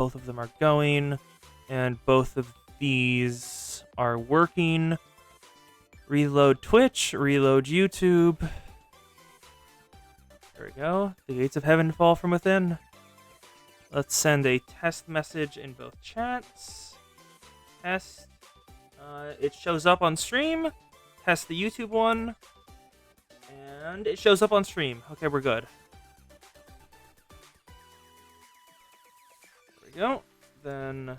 both of them are going, and both of these are working. Reload Twitch, reload YouTube. There we go. The gates of heaven fall from within. Let's send a test message in both chats. Test. It shows up on stream. Test the YouTube one. And it shows up on stream. Okay, we're good. There we go. Then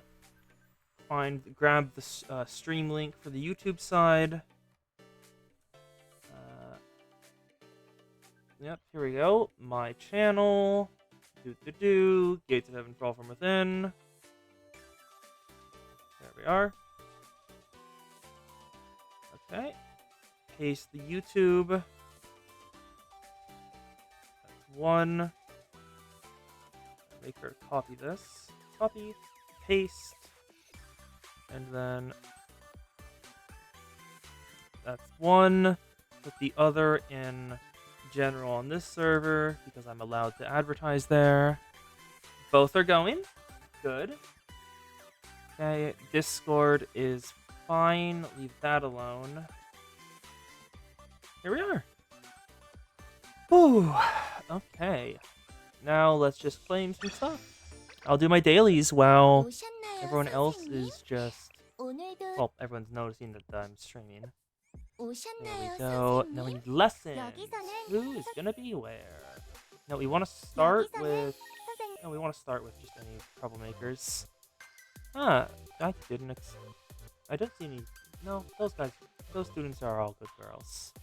grab the stream link for the YouTube side. Yep, here we go. My channel. Gates of heaven fall from within. There we are. Okay. Paste the YouTube. That's one. Make her copy this. Copy. Paste. And then that's one. Put the other in general on this server because I'm allowed to advertise there. Both are going. Good. Okay, Discord is fine. Leave that alone. Here we are. Ooh. Okay. Now let's just flame some stuff. I'll do my dailies while everyone else is just... Well, everyone's noticing that I'm streaming. There we go. Now we need lessons. Who is gonna be where? No, we want to start with... No, we want to start with just any troublemakers. I didn't... I don't see any... No, those students are all good girls.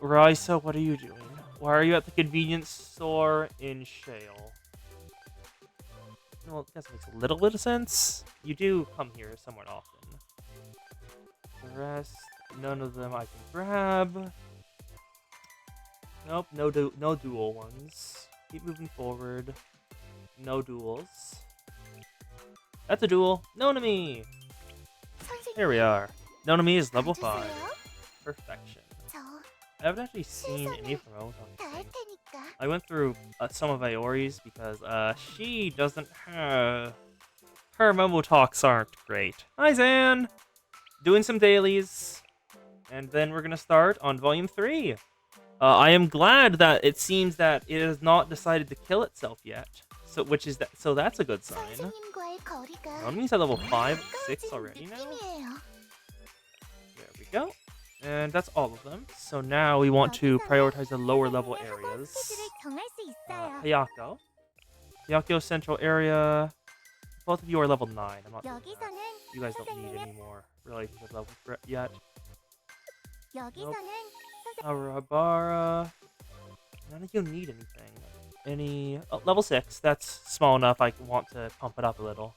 Raisa, what are you doing? Why are you at the convenience store in Shale? Well, I guess it makes a little bit of sense. You do come here somewhat often. The rest... None of them I can grab. Nope, no dual ones. Keep moving forward. No duels. That's a duel. Nonami! Here we are. Nonami is level 5. Perfection. I haven't actually seen any of her own. I went through some of Iori's because she doesn't have... Her Momo talks aren't great. Hi, Zan! Doing some dailies. And then we're gonna start on Volume 3. I am glad that it seems that it has not decided to kill itself yet. So that's a good sign. Nonami's at level 5, 6 already now. There we go. And that's all of them. So now we want to prioritize the lower level areas. Hayako. Hayako Central Area. Both of you are level 9. I'm not doing that. You guys don't need any more relationship levels yet. Nope. Arabara. None of you need anything. Level 6. That's small enough. I want to pump it up a little.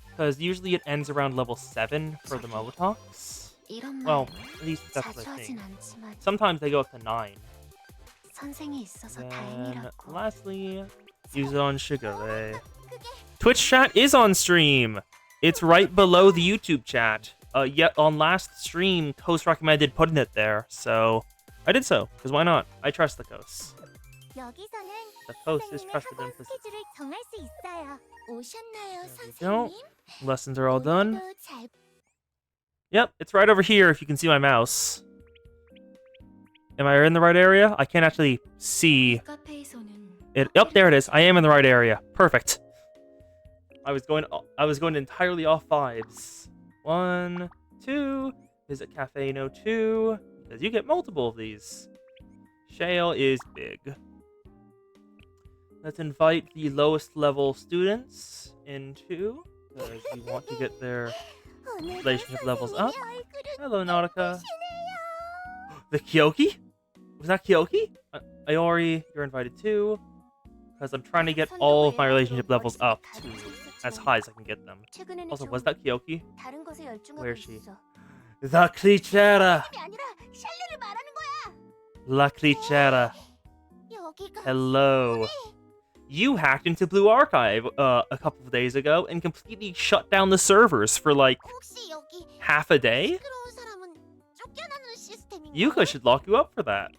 Because usually it ends around level 7 for the Momotalks. Well, at least that's what I think. Sometimes they go up to 9. Then, lastly, use it on Shigure. Twitch chat is on stream! It's right below the YouTube chat. Yet on last stream, Coast recommended putting it there, so I did so, because why not? I trust the Coast. The Coast is trusted implicitly. There we go. Lessons are all done. Yep, it's right over here if you can see my mouse. Am I in the right area? I can't actually see it. Yep, there it is. I am in the right area. Perfect. I was going entirely off vibes. 1, 2. Visit Cafe No 2. Because you get multiple of these. Shale is big. Let's invite the lowest level students into. Because we want to get their relationship levels up. Hello, Nautica. The Kyoki? Was that Kyoki? Iori, you're invited too. Because I'm trying to get all of my relationship levels up to as high as I can get them. Also, was that Kyoki? Where is she? The Clichera! La Clichera. Hello. You hacked into Blue Archive a couple of days ago and completely shut down the servers for like half a day? Yuka should lock you up for that.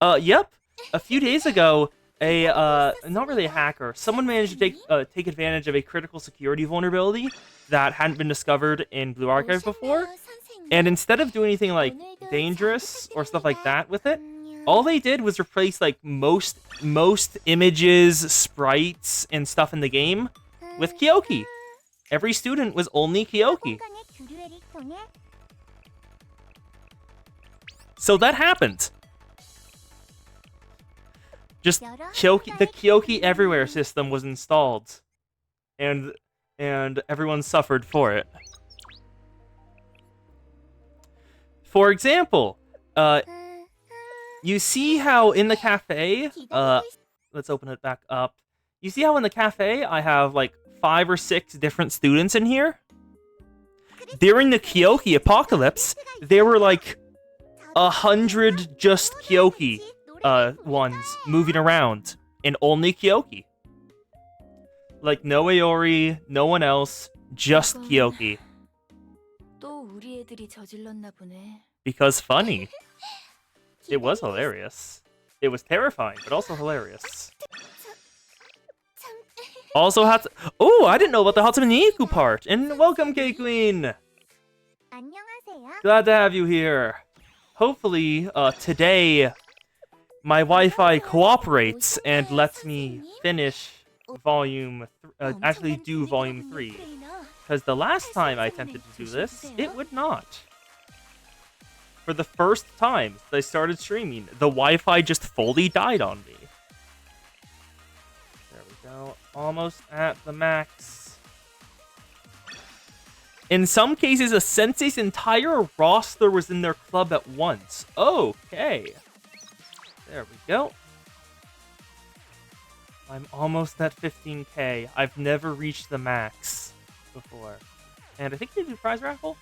Yep. A few days ago, not really a hacker, someone managed to take advantage of a critical security vulnerability that hadn't been discovered in Blue Archive before. And instead of doing anything like dangerous or stuff like that with it, all they did was replace like most images, sprites, and stuff in the game with Kyoki. Every student was only Kyoki. So that happened. Just Kyoki, the Kyoki Everywhere system was installed, and everyone suffered for it. For example, you see how in the cafe, let's open it back up. You see how in the cafe I have like 5 or 6 different students in here? During the Kyoki apocalypse, there were like 100 just Kyoki ones moving around, and only Kyoki. Like no Aori, no one else, just Kyoki. Because funny. It was hilarious. It was terrifying, but also hilarious. Also oh, I didn't know about the Hatsune Miku part. And welcome, K-Queen! Glad to have you here. Hopefully, today, my Wi-Fi cooperates and lets me finish actually do Volume 3. Because the last time I attempted to do this, it would not. For the first time that I started streaming, the Wi-Fi just fully died on me. There we go. Almost at the max. In some cases, a sensei's entire roster was in their club at once. Okay. There we go. I'm almost at 15k. I've never reached the max before. And I think we do prize raffle?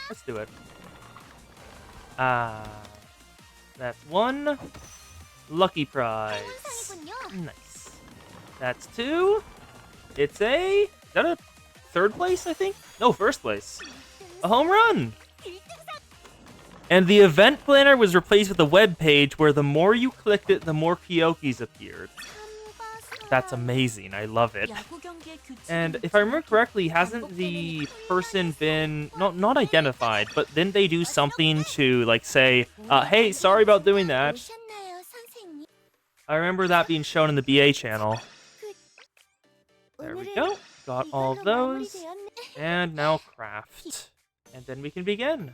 Let's do it. That's 1 lucky prize. Nice. That's 2. It's is that a 3rd place, I think? No, 1st place. A home run! And the event planner was replaced with a web page where the more you clicked it, the more Kyokis appeared. That's amazing. I love it. And if I remember correctly, hasn't the person been not identified, but then they do something to like say, hey, sorry about doing that. I remember that being shown in the BA channel. There we go. Got all of those. And now craft. And then we can begin.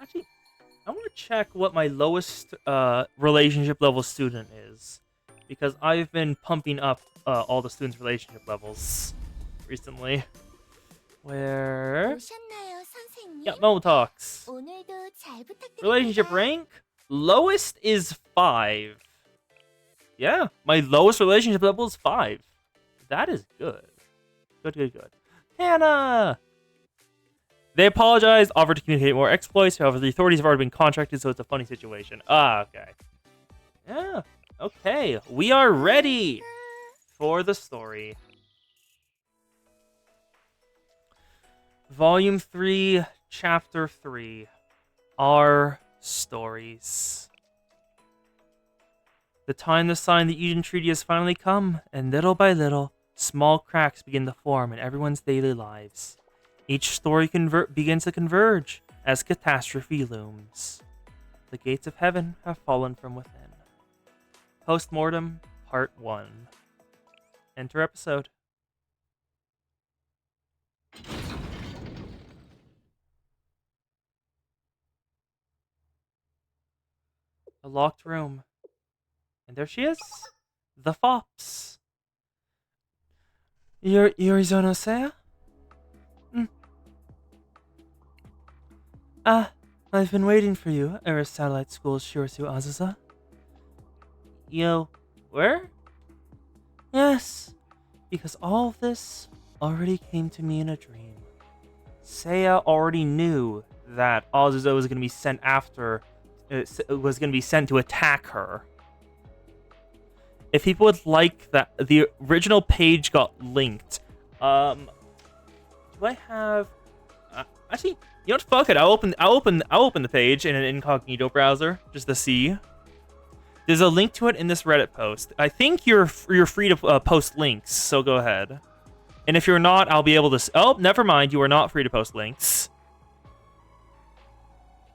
Actually, I want to check what my lowest relationship level student is, because I've been pumping up all the students' relationship levels recently. Where? Yeah, Momotalks. Relationship rank? Lowest is 5. Yeah, my lowest relationship level is 5. That is good. Good. Hannah! They apologized, offered to communicate more exploits. However, the authorities have already been contracted, so it's a funny situation. Okay. Yeah, okay. We are ready for the story. Volume 3, Chapter 3. Our Stories. The time to sign the Eden Treaty has finally come, and little by little, small cracks begin to form in everyone's daily lives. Each story begins to converge as catastrophe looms. The gates of heaven have fallen from within. Postmortem, Part 1. Enter episode. A locked room. And there she is. The Fops. Yorizono Seiya? I've been waiting for you, Eris Satellite School's Shirasu Azusa. Yo, where? Yes, because all of this already came to me in a dream. Seiya already knew that Azusa was going to be sent to attack her. If people would like that, the original page got linked. Do I have... actually, You know what? Fuck it. I'll open the page in an incognito browser just to see. There's a link to it in this Reddit post. I think you're free to post links, so go ahead. And if you're not, I'll be able to... Oh, never mind. You are not free to post links.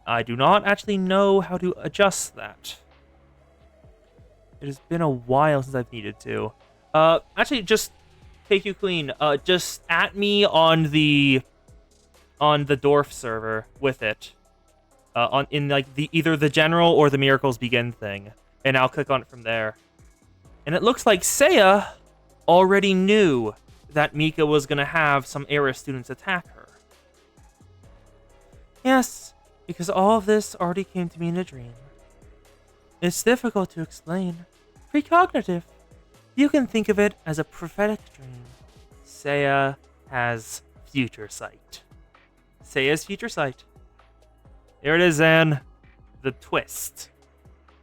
I do not actually know how to adjust that. It has been a while since I've needed to. Actually, just KQ Queen, just at me on the Dwarf server with it. In like either the general or the Miracles Begin thing. And I'll click on it from there. And it looks like Seiya already knew that Mika was going to have some Aris students attack her. Yes, because all of this already came to me in a dream. It's difficult to explain. Precognitive. You can think of it as a prophetic dream. Seiya has future sight. Seiya's future sight. Here it is, Zan. The twist.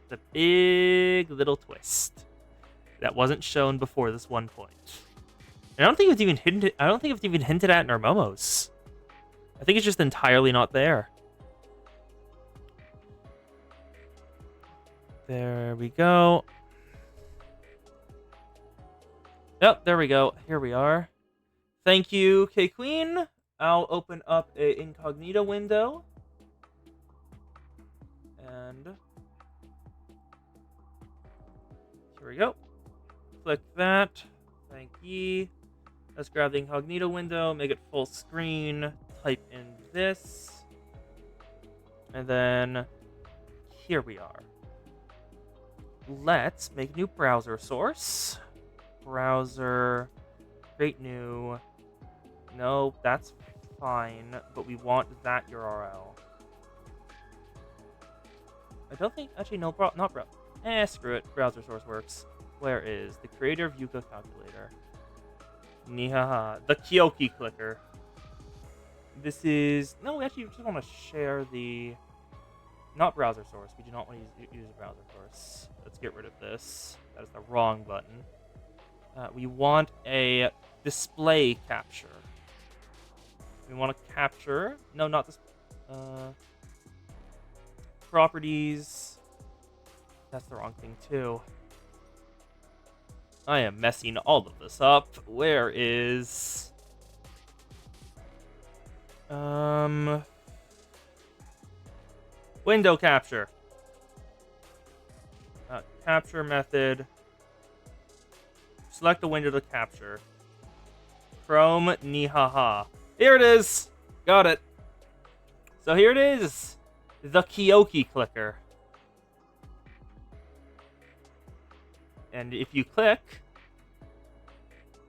The big little twist that wasn't shown before this one point. And I don't think it's even hinted. I don't think it's even hinted at in our momos. I think it's just entirely not there. There we go. Yep, there we go. Here we are. Thank you, K Queen. I'll open up a incognito window. And here we go. Click that. Thank ye. Let's grab the incognito window, make it full screen, type in this. And then here we are. Let's make a new browser source. Browser, create new. No, that's fine, but we want that URL. I don't think, actually, no, not browser. Screw it. Browser source works. Where is the creator of Yuka calculator? Nihaha. The Kyoki clicker. This is... No, we actually just want to share the... Not browser source. We do not want to use a browser source. Let's get rid of this. That is the wrong button. We want a display capture. We want to capture... No, not this... properties. That's the wrong thing, too. I am messing all of this up. Where is... window capture. Capture method. Select the window to capture. Chrome Nihaha. Here it is! Got it. So here it is. The Kyoki clicker. And if you click,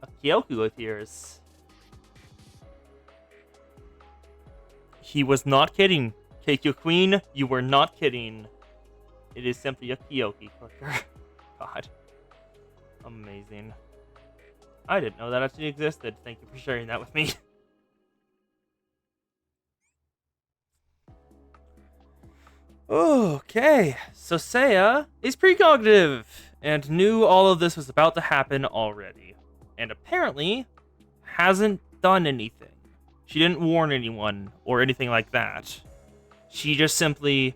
a Kyoku appears. He was not kidding. KQ Queen, you were not kidding. It is simply a Kyoki clicker. God. Amazing. I didn't know that actually existed. Thank you for sharing that with me. Okay, so Seiya is precognitive and knew all of this was about to happen already. And apparently hasn't done anything. She didn't warn anyone or anything like that. She just simply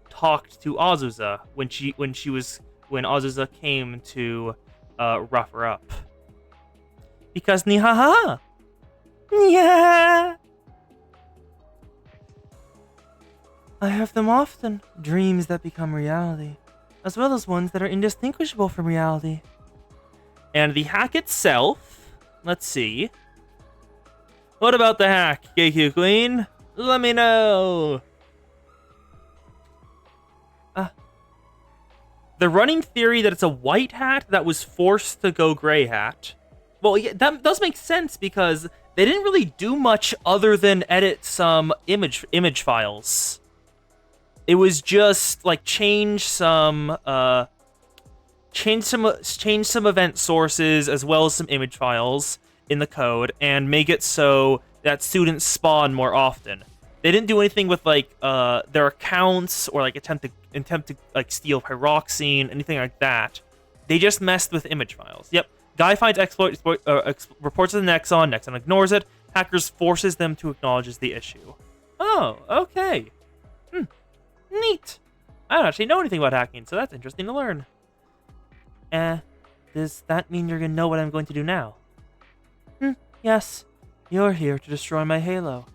talked to Azusa when Azusa came to rough her up. Because Nihaha. Yeah. I have them often, dreams that become reality, as well as ones that are indistinguishable from reality. And the hack itself, let's see. What about the hack, KQ Queen? Let me know. The running theory that it's a white hat that was forced to go gray hat. Well, yeah, that does make sense because they didn't really do much other than edit some image files. It was just like change some event sources as well as some image files in the code and make it so that students spawn more often. They didn't do anything with like their accounts or like attempt to like steal pyroxene, anything like that. They just messed with image files. Yep. Guy finds exploit reports to the Nexon. Nexon ignores it. Hackers forces them to acknowledge the issue. Oh, okay. Neat. I don't actually know anything about hacking, so that's interesting to learn. Does that mean you're gonna know what I'm going to do now? Yes. You're here to destroy my halo.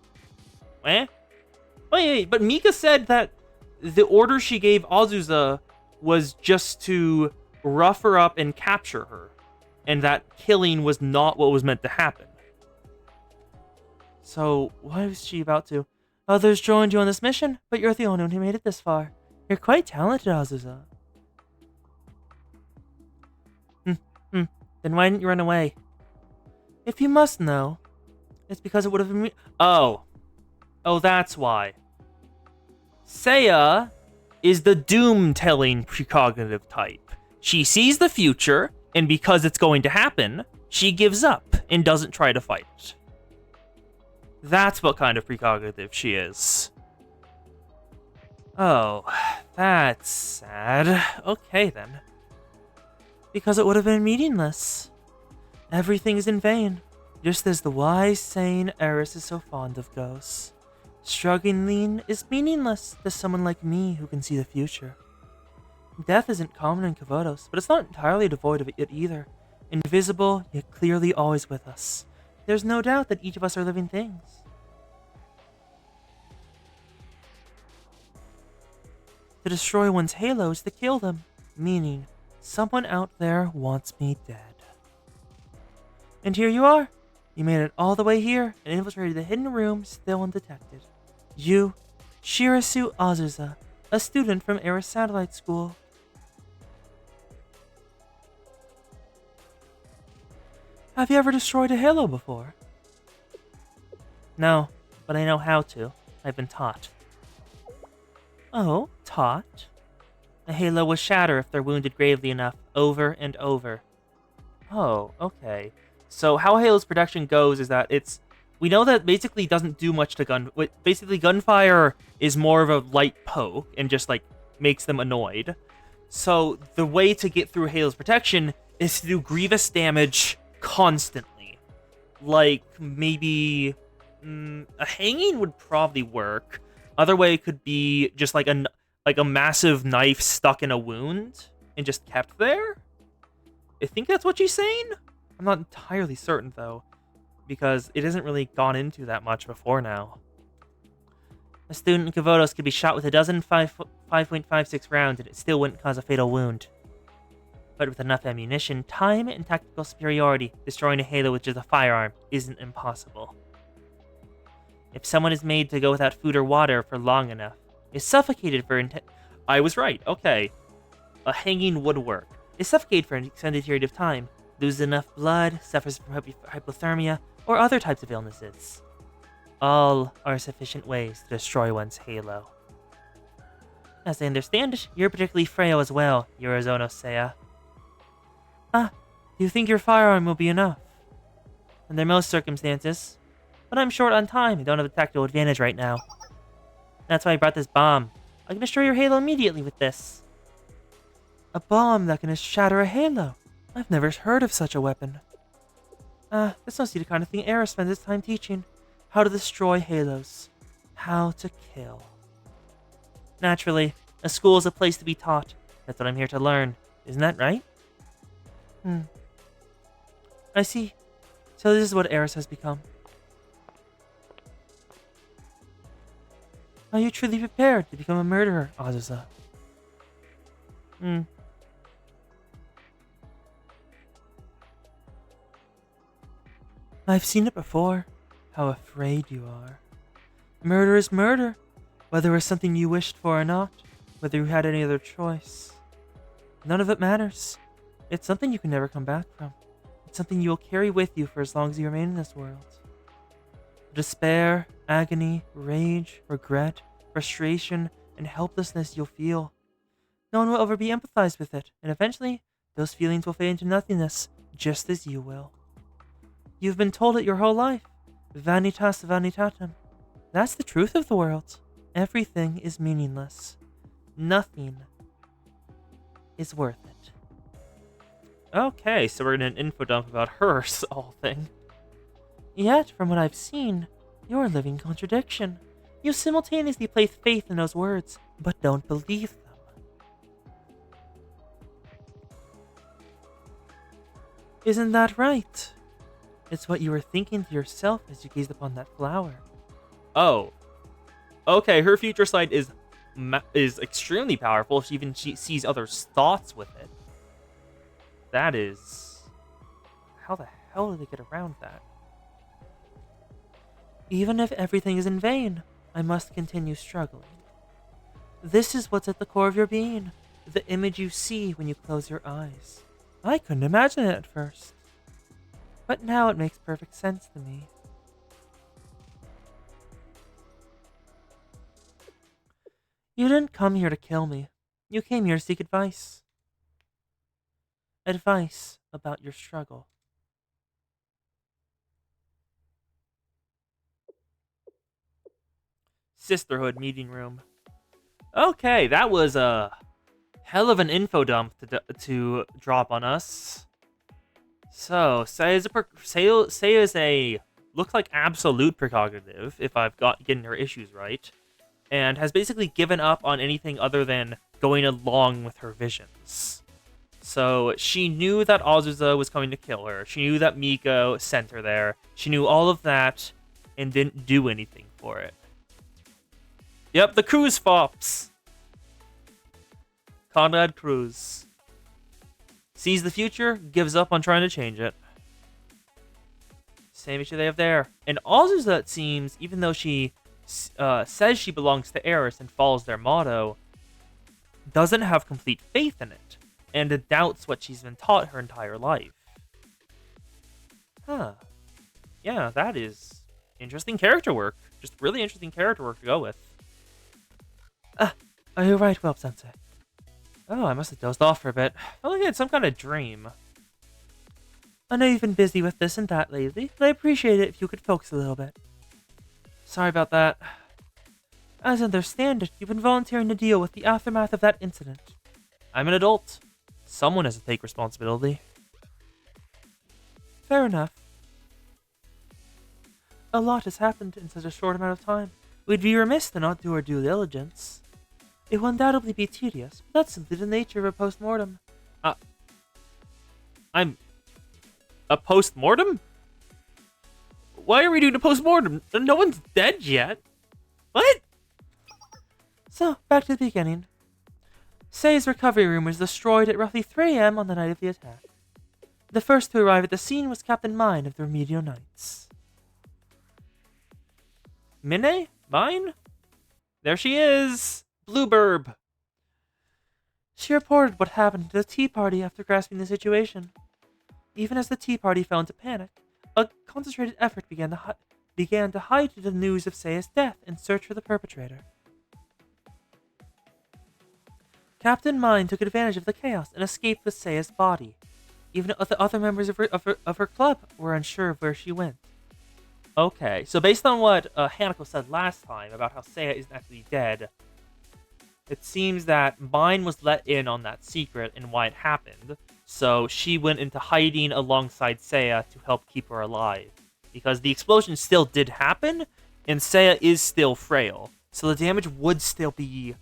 Eh? Wait, but Mika said that the order she gave Azusa was just to rough her up and capture her, and that killing was not what was meant to happen. So, what was she about to? Others joined you on this mission, but you're the only one who made it this far. You're quite talented, Azusa. Then why didn't you run away? If you must know, it's because it would have been Oh, that's why. Seiya is the doom-telling precognitive type. She sees the future, and because it's going to happen, she gives up and doesn't try to fight it. That's what kind of precognitive she is. Oh, that's sad. Okay, then. Because it would have been meaningless. Everything is in vain, just as the wise, sane Eris is so fond of ghosts. Struggling is meaningless to someone like me who can see the future. Death isn't common in Kavotos, but it's not entirely devoid of it either. Invisible, yet clearly always with us. There's no doubt that each of us are living things. To destroy one's halo is to kill them, meaning someone out there wants me dead. And here you are. You made it all the way here and infiltrated the hidden room still undetected. You, Shirasu Azusa, a student from Eris Satellite School. Have you ever destroyed a halo before? No, but I know how to. I've been taught. Oh, taught? A halo will shatter if they're wounded gravely enough, over and over. Oh, okay. So how Halo's production goes is that we know that basically doesn't do much to basically gunfire is more of a light poke and just like makes them annoyed. So the way to get through Halo's protection is to do grievous damage constantly. Like maybe a hanging would probably work. Other way could be just like a massive knife stuck in a wound and just kept there. I think that's what she's saying. I'm not entirely certain, though, because it hasn't really gone into that much before now. A student in Kavotos could be shot with a dozen 5.56 rounds and it still wouldn't cause a fatal wound. But with enough ammunition, time, and tactical superiority, destroying a halo with just a firearm isn't impossible. If someone is made to go without food or water for long enough, is suffocated for I was right, okay. A hanging would work. Is suffocated for an extended period of time, loses enough blood, suffers from hypothermia, or other types of illnesses. All are sufficient ways to destroy one's halo. As I understand it, you're particularly frail as well, Yorizono Seiya. Do you think your firearm will be enough? Under most circumstances. But I'm short on time and don't have a tactical advantage right now. That's why I brought this bomb. I can destroy your halo immediately with this. A bomb that can shatter a halo. I've never heard of such a weapon. This must be the kind of thing Eris spends its time teaching. How to destroy halos. How to kill. Naturally, a school is a place to be taught. That's what I'm here to learn. Isn't that right? I see. So this is what Eris has become. Are you truly prepared to become a murderer, Azusa? I've seen it before. How afraid you are. Murder is murder, whether it was something you wished for or not, whether you had any other choice. None of it matters. It's something you can never come back from. It's something you will carry with you for as long as you remain in this world. Despair, agony, rage, regret, frustration, and helplessness you'll feel. No one will ever be empathized with it, and eventually, those feelings will fade into nothingness, just as you will. You've been told it your whole life. Vanitas vanitatum. That's the truth of the world. Everything is meaningless. Nothing is worth it. Okay, so we're in an info dump about her whole thing. Yet, from what I've seen, you're a living contradiction. You simultaneously place faith in those words, but don't believe them. Isn't that right? It's what you were thinking to yourself as you gazed upon that flower. Oh. Okay, her future sight is extremely powerful. She sees others' thoughts with it. That is... How the hell did they get around that? Even if everything is in vain, I must continue struggling. This is what's at the core of your being, the image you see when you close your eyes. I couldn't imagine it at first, but now it makes perfect sense to me. You didn't come here to kill me. You came here to seek advice. Advice about your struggle. Sisterhood meeting room. Okay, that was a hell of an info dump to drop on us. So, say is a looks like absolute prerogative, if I've getting her issues right, and has basically given up on anything other than going along with her visions. So she knew that Azusa was coming to kill her. She knew that Miko sent her there. She knew all of that and didn't do anything for it. Yep, the Cruz Fops. Conrad Cruz. Sees the future, gives up on trying to change it. Same issue they have there. And Azusa, it seems, even though she says she belongs to Eris and follows their motto, doesn't have complete faith in it, and doubts what she's been taught her entire life. Huh. Yeah, that is interesting character work. Just really interesting character work to go with. Are you right, Whelp-sensei? Oh, I must have dozed off for a bit. I only had some kind of dream. I know you've been busy with this and that lately, but I appreciate it if you could focus a little bit. Sorry about that. As I understand it, you've been volunteering to deal with the aftermath of that incident. I'm an adult. Someone has to take responsibility. Fair enough. A lot has happened in such a short amount of time. We'd be remiss to not do our due diligence. It will undoubtedly be tedious, but that's simply the nature of a post-mortem. I'm... a post-mortem? Why are we doing a post-mortem? No one's dead yet. What? So, back to the beginning. Sei's recovery room was destroyed at roughly 3 a.m. on the night of the attack. The first to arrive at the scene was Captain Mine of the Remedio Knights. Mine? Mine? There she is! Blueburb! She reported what happened to the Tea Party after grasping the situation. Even as the Tea Party fell into panic, a concentrated effort began to hide the news of Seiya's death and search for the perpetrator. Captain Mine took advantage of the chaos and escaped with Seiya's body. Even the other members of her club were unsure of where she went. Okay, so based on what Hanako said last time about how Seiya isn't actually dead, it seems that Mine was let in on that secret and why it happened, so she went into hiding alongside Seiya to help keep her alive. Because the explosion still did happen, and Seiya is still frail, so the damage would still be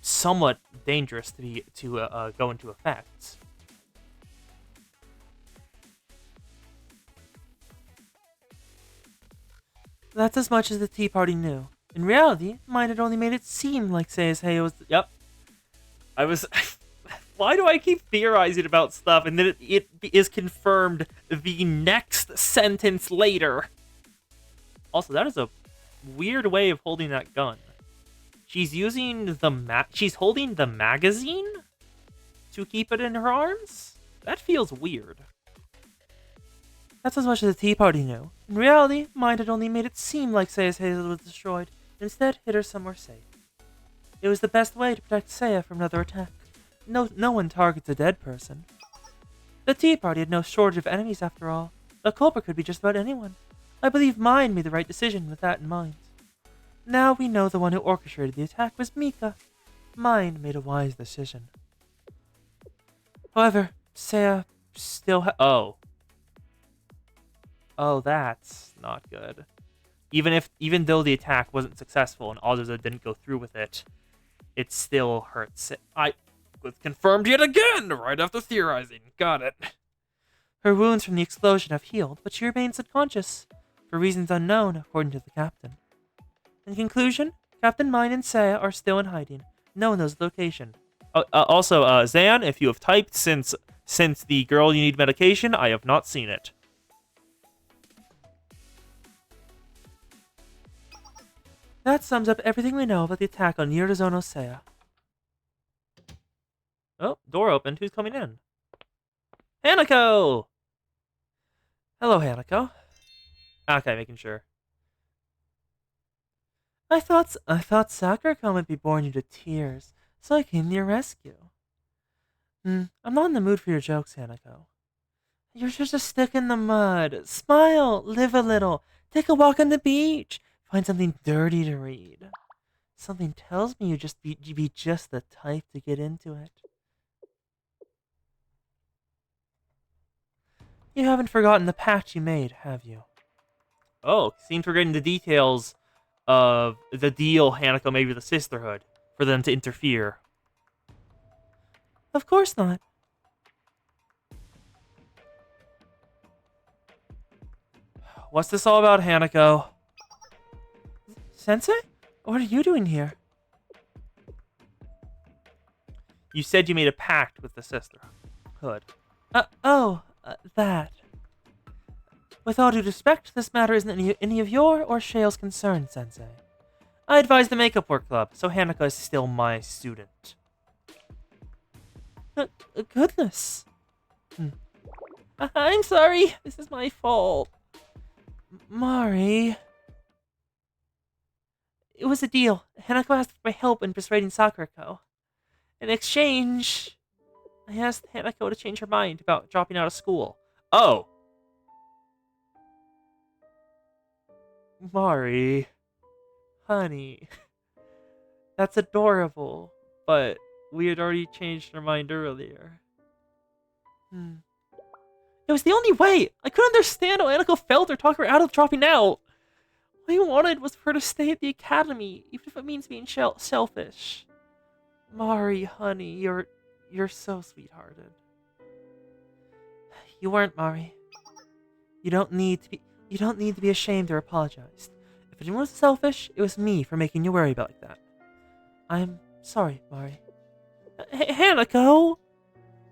somewhat dangerous to go into effect. That's as much as the Tea Party knew. In reality, Mine had only made it seem like Seiya's Heio was... Yep. I was... Why do I keep theorizing about stuff and then it is confirmed the next sentence later? Also, that is a weird way of holding that gun. She's using the she's holding the magazine to keep it in her arms? That feels weird. That's as much as the Tea Party knew. In reality, Mine had only made it seem like Seiya's Hazel was destroyed, and instead hid her somewhere safe. It was the best way to protect Seiya from another attack. No one targets a dead person. The Tea Party had no shortage of enemies after all. The culprit could be just about anyone. I believe Mine made the right decision with that in mind. Now we know the one who orchestrated the attack was Mika. Mine made a wise decision. However, Seiya still Oh, that's not good. even though the attack wasn't successful and Azusa didn't go through with it, it still hurts. I was confirmed yet again right after theorizing. Got it. Her wounds from the explosion have healed, but she remains unconscious, for reasons unknown, according to the captain. In conclusion, Captain Mine and Saya are still in hiding. No one knows the location. Also, Zan, if you have typed since the girl you need medication, I have not seen it. That sums up everything we know about the attack on Nyirazono Saya. Oh, door opened. Who's coming in? Hanako! Hello, Hanako. Okay, making sure. I thought Sakurako might be boring you to tears, so I came to your rescue. I'm not in the mood for your jokes, Hanako. You're just a stick in the mud. Smile, live a little, take a walk on the beach, find something dirty to read. Something tells me you'd be just the type to get into it. You haven't forgotten the pact you made, have you? Oh, seems we're getting the details of the deal Hanako made with the Sisterhood for them to interfere. Of course not. What's this all about, Hanako? Sensei? What are you doing here? You said you made a pact with the Sisterhood. That. With all due respect, this matter isn't any of your or Shale's concern, Sensei. I advise the Makeup Work Club, so Hanako is still my student. Goodness. I'm sorry. This is my fault. Mari. It was a deal. Hanako asked for my help in persuading Sakurako. In exchange, I asked Hanako to change her mind about dropping out of school. Oh. Mari. Honey. That's adorable, but we had already changed our mind earlier. It was the only way! I couldn't understand how Hanako felt or talk her out of dropping out. What I wanted was for her to stay at the academy, even if it means being selfish. Mari, honey, you're so sweethearted. You weren't, Mari. You don't need to be ashamed or apologize. If anyone was selfish, it was me for making you worry about like that. I'm sorry, Mari. Hanako!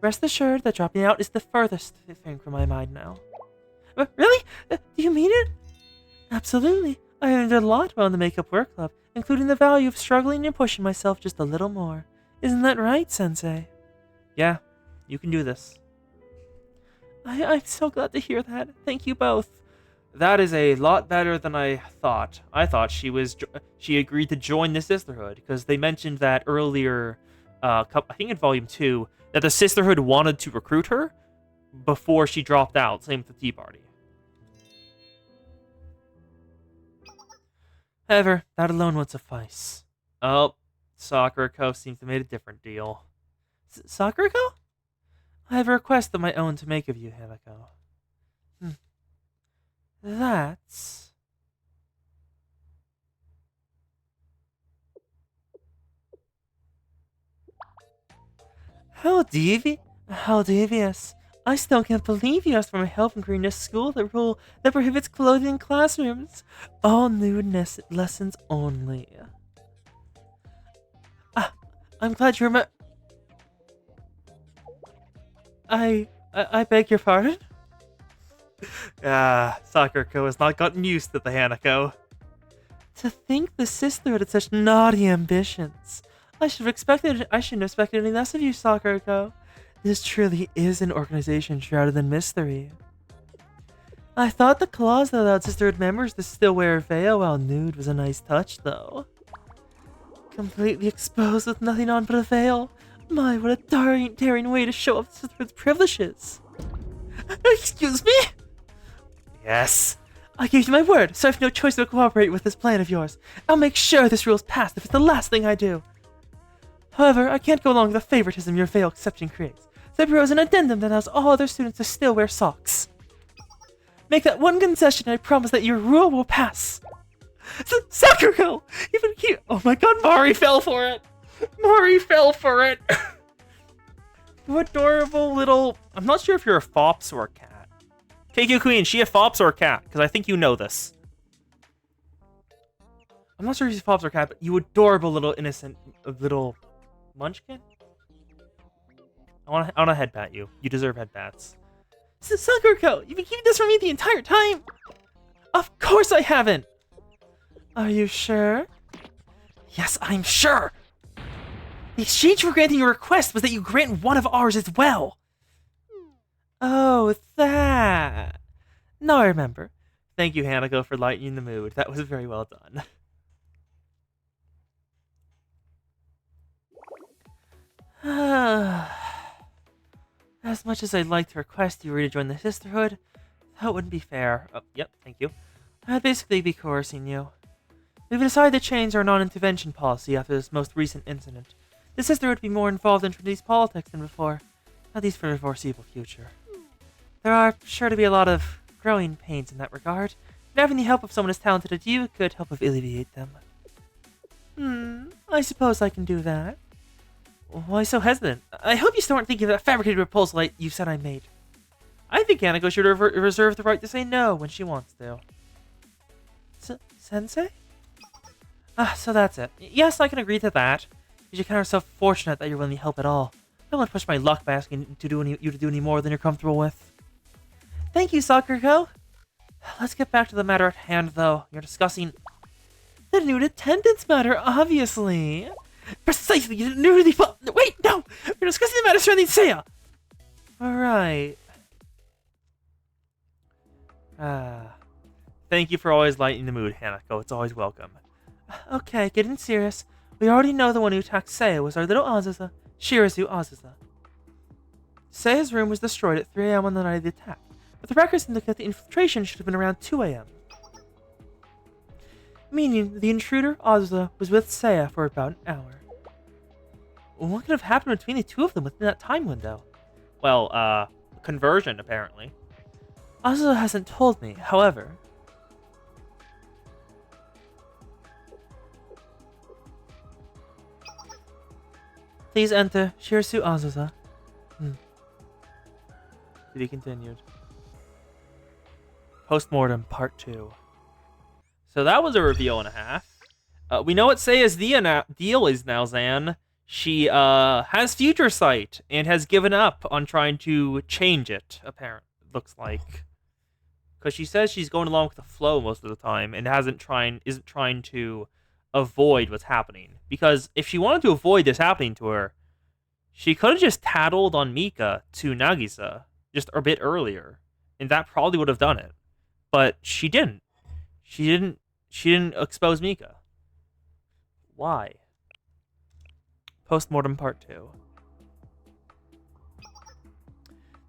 Rest assured that dropping out is the furthest thing from my mind now. Really? Do you mean it? Absolutely. I learned a lot about the Makeup Work Club, including the value of struggling and pushing myself just a little more. Isn't that right, Sensei? Yeah, you can do this. I'm so glad to hear that. Thank you both. That is a lot better than I thought. I thought she agreed to join the Sisterhood, because they mentioned that earlier, I think in Volume 2, that the Sisterhood wanted to recruit her before she dropped out. Same with the Tea Party. However, that alone won't suffice. Oh, Sakurako seems to have made a different deal. Sakurako? I have a request of my own to make of you, Hanako. That's... How devious. I still can't believe you asked for my help in creating a school that prohibits clothing in classrooms. All nude lessons only. I'm glad you remember... I beg your pardon? Sakurako has not gotten used to the Hanako. To think the Sisterhood had such naughty ambitions. I shouldn't have expected any less of you, Sakurako. This truly is an organization shrouded in mystery. I thought the clause that allowed Sisterhood members to still wear a veil while nude was a nice touch, though. Completely exposed with nothing on but a veil. My, what a daring way to show off Sisterhood's privileges. Excuse me? Yes. I gave you my word, so I have no choice but to cooperate with this plan of yours. I'll make sure this rule is passed if it's the last thing I do. However, I can't go along with the favoritism your veil exception creates. So I propose an addendum that allows all other students to still wear socks. Make that one concession and I promise that your rule will pass. Sakugo! Even he. Oh my god, Mari fell for it! Mari fell for it! You adorable little. I'm not sure if you're a fops or a cat. KQ Queen, she a fops or a cat? Because I think you know this. I'm not sure if she's a fops or a cat, but you adorable little innocent little munchkin? I wanna headpat you. You deserve headpats. Sakugo, you've been keeping this from me the entire time! Of course I haven't! Are you sure? Yes, I'm sure! The exchange for granting your request was that you grant one of ours as well! Oh, that! Now I remember. Thank you, Hanako, for lightening the mood. That was very well done. As much as I'd like to request you rejoin the Sisterhood, that wouldn't be fair. Oh, yep, thank you. I'd basically be coercing you. We've decided to change our non-intervention policy after this most recent incident. The Sisterhood would be more involved in Trinity's politics than before, at least for the foreseeable future. There are sure to be a lot of growing pains in that regard, and having the help of someone as talented as you could help alleviate them. I suppose I can do that. Why so hesitant? I hope you still aren't thinking of that fabricated proposal you said I made. I think Hanako should reserve the right to say no when she wants to. Sensei? So that's it. Yes, I can agree to that. You should count yourself fortunate that you're willing to help at all. I don't want to push my luck by asking you to do any more than you're comfortable with. Thank you, Sakugo. Let's get back to the matter at hand, though. You're discussing the new attendance matter, obviously. Precisely, you didn't really wait, no! We're discussing the matter surrounding Seiya! Alright. Thank you for always lightening the mood, Hanako. It's always welcome. Okay, getting serious. We already know the one who attacked Seiya was our little Azusa, Shirazu Azusa. Seiya's room was destroyed at 3 AM on the night of the attack, but the records indicate the infiltration should have been around 2 AM. Meaning, the intruder, Azusa, was with Seiya for about an hour. What could have happened between the two of them within that time window? Well, conversion, apparently. Azusa hasn't told me, however. Please enter Shirazu Azusa. To be continued. Postmortem, Part 2. So that was a reveal and a half. We know what Seiya's deal is now, Zan. She has future sight and has given up on trying to change it, apparently. Looks like. Because she says she's going along with the flow most of the time and isn't trying to avoid what's happening. Because if she wanted to avoid this happening to her, she could have just tattled on Mika to Nagisa just a bit earlier. And that probably would have done it. But she didn't. She didn't expose Mika. Why? Postmortem Part 2.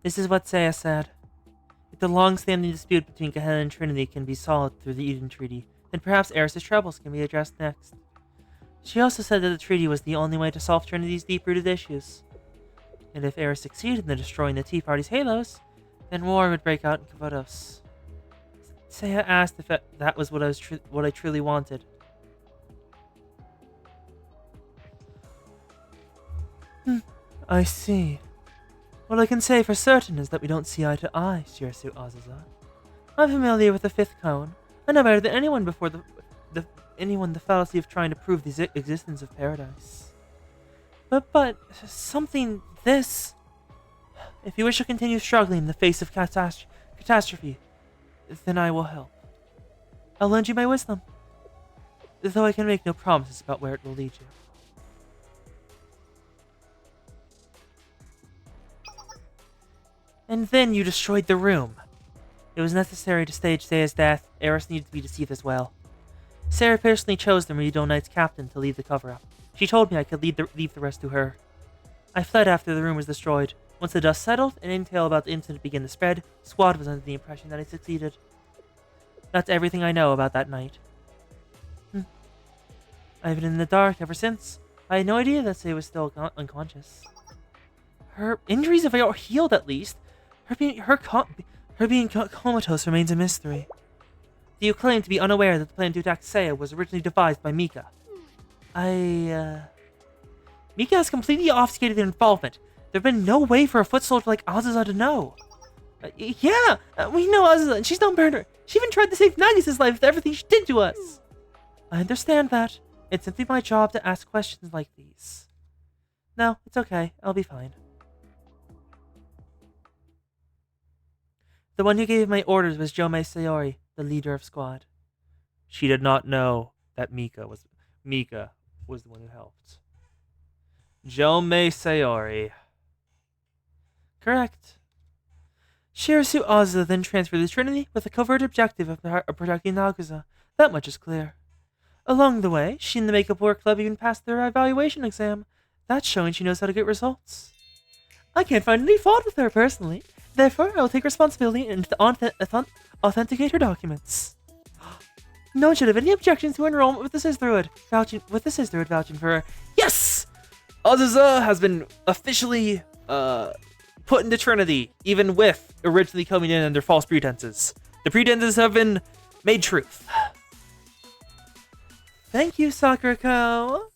This is what Seiya said. If the long-standing dispute between Gehenna and Trinity can be solved through the Eden Treaty, then perhaps Eris's troubles can be addressed next. She also said that the treaty was the only way to solve Trinity's deep-rooted issues. And if Eris succeeded in destroying the Tea Party's halos, then war would break out in Kavodos. Seiya asked if that was what I truly wanted. I see. What I can say for certain is that we don't see eye to eye, Shirazu Azusa. I'm familiar with the Fifth Cone. I know better than anyone before the fallacy of trying to prove the existence of paradise. But something this. If you wish to continue struggling in the face of catastrophe, then I will help. I'll lend you my wisdom, though I can make no promises about where it will lead you. And then you destroyed the room. It was necessary to stage Seiya's death. Eris needed to be deceived as well. Sarah personally chose the Meridian Knight's captain to lead the cover-up. She told me I could leave the rest to her. I fled after the room was destroyed. Once the dust settled and intel about the incident began to spread, Squad was under the impression that I succeeded. That's everything I know about that night. I've been in the dark ever since. I had no idea that Seiya was still unconscious. Her injuries have healed at least. Her being comatose remains a mystery. Do you claim to be unaware that the plan to attack Seiya was originally devised by Mika? Mika has completely obfuscated their involvement. There'd been no way for a foot soldier like Azusa to know. We know Azusa, and she's no murderer. She even tried to save Nagisa's life with everything she did to us. I understand that. It's simply my job to ask questions like these. No, it's okay. I'll be fine. The one who gave my orders was Jomei Sayori, the leader of squad. She did not know that Mika was the one who helped. Jomei Sayori. Correct. Shirasu Azusa then transferred the Trinity with the covert objective of protecting Nagusa. That much is clear. Along the way, she and the Makeup War Club even passed their evaluation exam. That's showing she knows how to get results. I can't find any fault with her personally. Therefore, I will take responsibility and authenticate her documents. No one should have any objections to enrollment with the Sisterhood vouching for her. Yes! Azusa has been officially put into Trinity, even with originally coming in under false pretenses. The pretenses have been made truth. Thank you, Sakurako.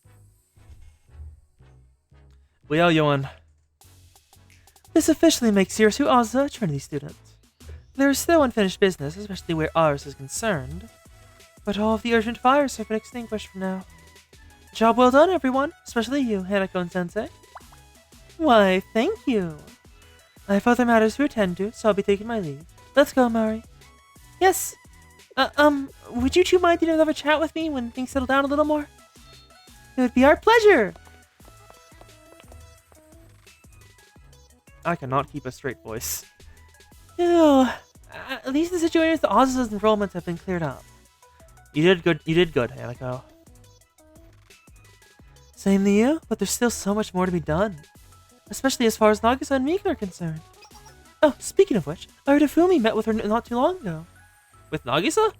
Well, Yoan. This officially makes Shirasu Azusa a Trinity student. There is still unfinished business, especially where ours is concerned. But all of the urgent fires have been extinguished for now. Job well done, everyone, especially you, Hanako and Sensei. Why, thank you. I have other matters to attend to, so I'll be taking my leave. Let's go, Mari. Yes. Would you two mind to have a chat with me when things settle down a little more? It would be our pleasure. I cannot keep a straight voice. Ew. At least the situation with the Azusa's enrollments have been cleared up. You did good, Hanako. Same to you, but there's still so much more to be done. Especially as far as Nagisa and Mika are concerned. Oh, speaking of which, I heard Ifumi met with her not too long ago. With Nagisa?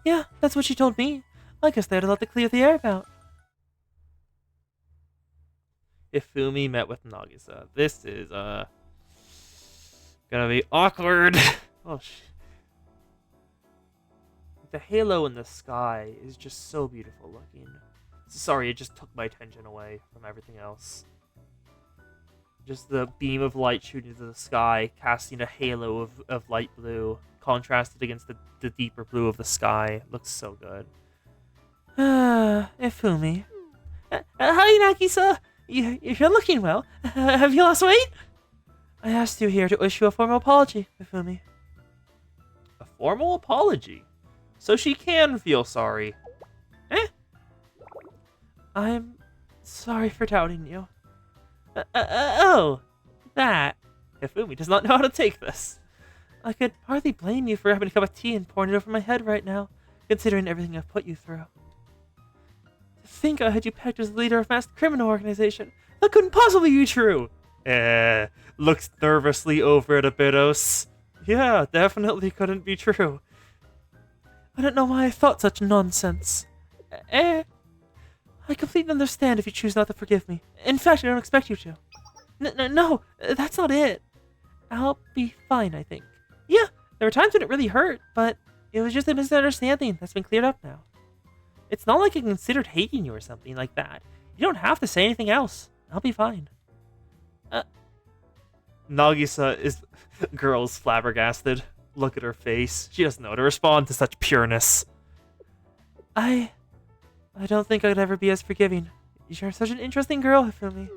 Yeah, that's what she told me. I guess they had a lot to clear the air about. Ifumi met with Nagisa. This is, gonna be awkward. Oh, the halo in the sky is just so beautiful looking. Sorry, it just took my attention away from everything else. Just the beam of light shooting into the sky, casting a halo of light blue, contrasted against the deeper blue of the sky. Looks so good. Ifumi. Hi, Nagisa! You're looking well. Have you lost weight? I asked you here to issue a formal apology, Ifumi. A formal apology? So she can feel sorry. I'm sorry for doubting you. Oh, that. Ifumi does not know how to take this. I could hardly blame you for having a cup of tea and pouring it over my head right now, considering everything I've put you through. To think I had you pegged as the leader of a masked criminal organization. That couldn't possibly be true. Looks nervously over at Abydos. Yeah, definitely couldn't be true. I don't know why I thought such nonsense. I completely understand if you choose not to forgive me. In fact, I don't expect you to. No, that's not it. I'll be fine, I think. Yeah, there were times when it really hurt, but it was just a misunderstanding that's been cleared up now. It's not like I considered hating you or something like that. You don't have to say anything else. I'll be fine. Nagisa is... Girl's flabbergasted. Look at her face. She doesn't know how to respond to such pureness. I don't think I'd ever be as forgiving. You're such an interesting girl, Ifumi.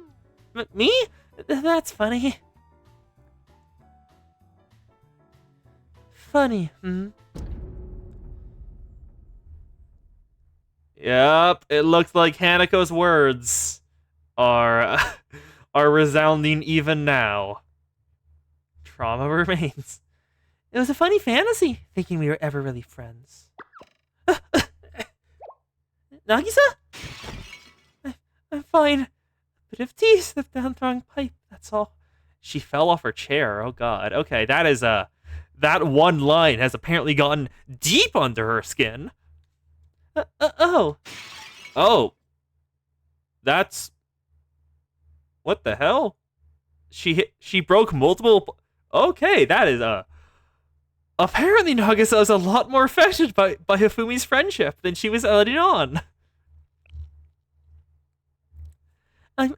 Me? That's funny. Funny, Yep, it looks like Hanako's words are resounding even now. Trauma remains. It was a funny fantasy, thinking we were ever really friends. Nagisa? I'm fine. Bit of tea slipped down the wrong pipe, that's all. She fell off her chair, oh god. Okay, that one line has apparently gotten deep under her skin. Oh. That's... What the hell? She broke multiple... Okay, that is Apparently, Nagisa is a lot more affected by Hifumi's friendship than she was letting on. I'm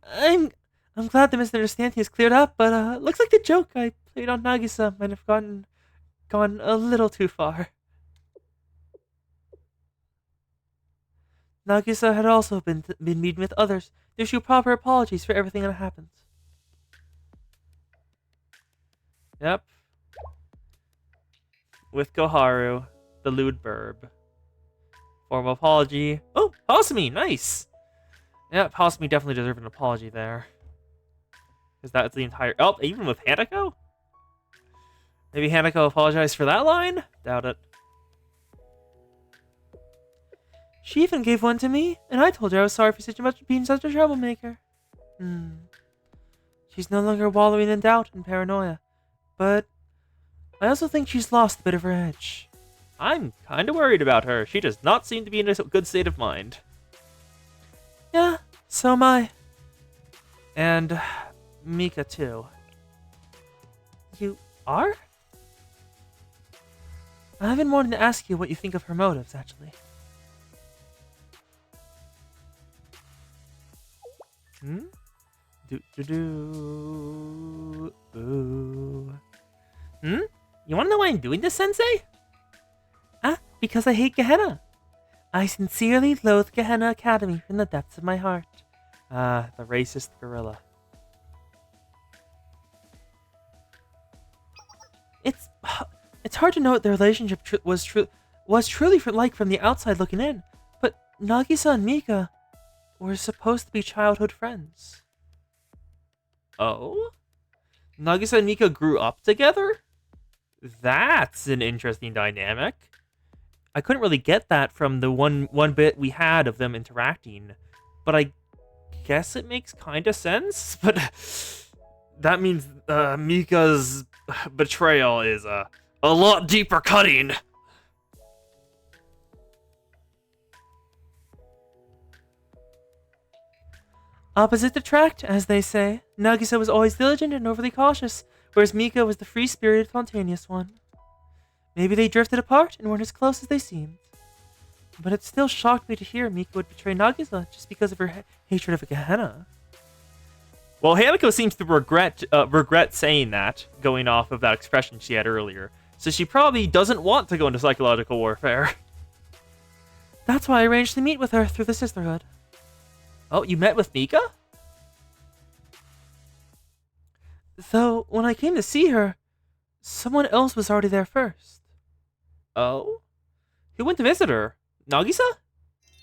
glad the misunderstanding is cleared up, but looks like the joke I played on Nagisa might have gone a little too far. Nagisa had also been meeting with others to issue proper apologies for everything that happened. Yep. With Koharu, the lewd burb. Formal apology. Oh, Hasumi, nice! Yep, Hasumi definitely deserved an apology there. Because that's the entire... Oh, even with Hanako? Maybe Hanako apologized for that line? Doubt it. She even gave one to me, and I told her I was sorry for being such a troublemaker. She's no longer wallowing in doubt and paranoia, but I also think she's lost a bit of her edge. I'm kinda worried about her. She does not seem to be in a good state of mind. Yeah, so am I. And Mika, too. You are? I've been wanting to ask you what you think of her motives, actually. Ooh. You wanna know why I'm doing this, Sensei? Because I hate Gehenna. I sincerely loathe Gehenna Academy from the depths of my heart. The racist gorilla. It's hard to know what the relationship was truly like from the outside looking in, but Nagisa and Mika were supposed to be childhood friends. Oh? Nagisa and Mika grew up together? That's an interesting dynamic. I couldn't really get that from the one bit we had of them interacting, but I guess it makes kind of sense. But that means Mika's betrayal is a lot deeper cutting. Opposites attract, as they say. Nagisa was always diligent and overly cautious, whereas Mika was the free-spirited, spontaneous one. Maybe they drifted apart and weren't as close as they seemed. But it still shocked me to hear Mika would betray Nagisa just because of her hatred of Gehenna. Well, Hanako seems to regret saying that, going off of that expression she had earlier. So she probably doesn't want to go into psychological warfare. That's why I arranged to meet with her through the sisterhood. Oh, you met with Mika? Though, when I came to see her, someone else was already there first. Oh? Who went to visit her? Nagisa?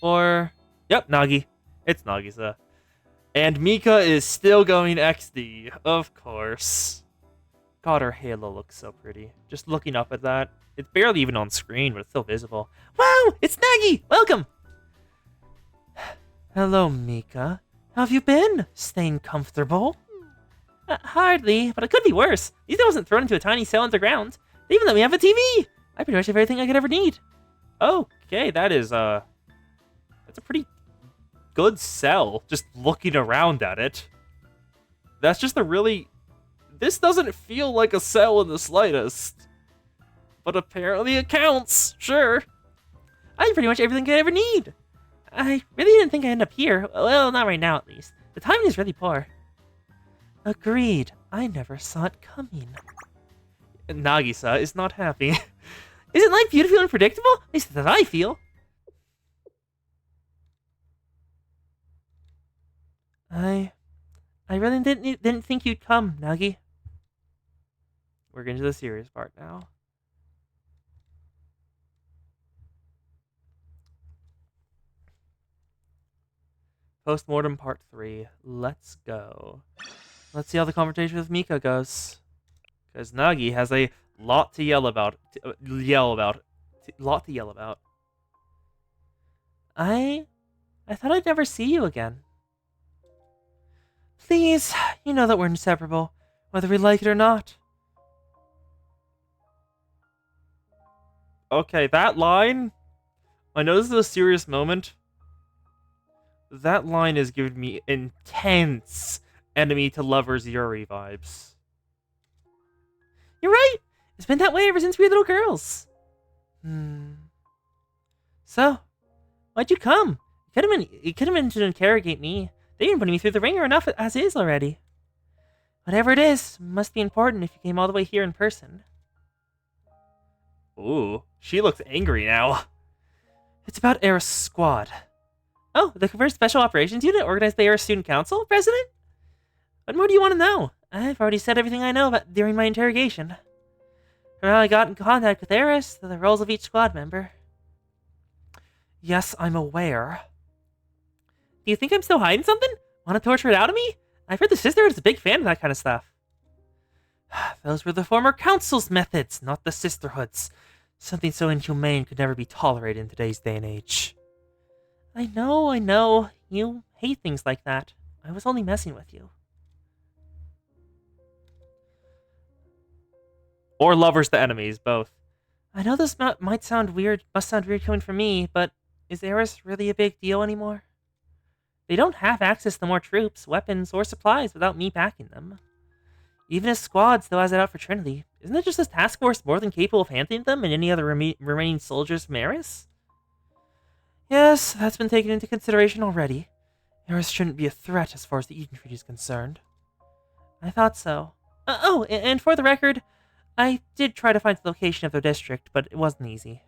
Or... Yep, Nagi. It's Nagisa. And Mika is still going XD, of course. God, her halo looks so pretty. Just looking up at that. It's barely even on screen, but it's still visible. Wow, it's Nagi! Welcome! Hello, Mika. How have you been? Staying comfortable? Hardly, but it could be worse. These I wasn't thrown into a tiny cell underground. They even let me have a TV! I pretty much have everything I could ever need. Okay, that is, that's a pretty good cell, just looking around at it. That's just a really... This doesn't feel like a cell in the slightest. But apparently it counts, sure. I have pretty much everything I ever need. I really didn't think I'd end up here. Well, not right now, at least. The timing is really poor. Agreed. I never saw it coming. Nagisa is not happy. Isn't life beautiful and predictable? At least that's how I feel. I really didn't think you'd come, Nagi. We're getting to the serious part now. Postmortem part 3. Let's go. Let's see how the conversation with Mika goes. Because Nagi has a lot to yell about. Lot to yell about. I thought I'd never see you again. Please, you know that we're inseparable, whether we like it or not. Okay, that line... I know this is a serious moment. That line is giving me intense enemy to lovers Yuri vibes. You're right! It's been that way ever since we were little girls. So, why'd you come? You could have been to interrogate me. They've been putting me through the ringer enough as is already. Whatever it is, must be important if you came all the way here in person. Ooh, she looks angry now. It's about Eris' squad. Oh, the first Special Operations Unit organized by Eris Student Council, President? What more do you want to know? I've already said everything I know about during my interrogation. From how I got in contact with Eris, to the roles of each squad member. Yes, I'm aware. Do you think I'm still hiding something? Want to torture it out of me? I've heard the Sisterhood is a big fan of that kind of stuff. Those were the former Council's methods, not the Sisterhood's. Something so inhumane could never be tolerated in today's day and age. I know. You hate things like that. I was only messing with you. Or lovers to enemies, both. I know this must sound weird coming from me, but is Eris really a big deal anymore? They don't have access to more troops, weapons, or supplies without me backing them. Even his squad still has it out for Trinity. Isn't it just this task force more than capable of handling them and any other remaining soldiers from Eris? Yes, that's been taken into consideration already. Eris shouldn't be a threat as far as the Eden Treaty is concerned. I thought so. And for the record, I did try to find the location of their district, but it wasn't easy.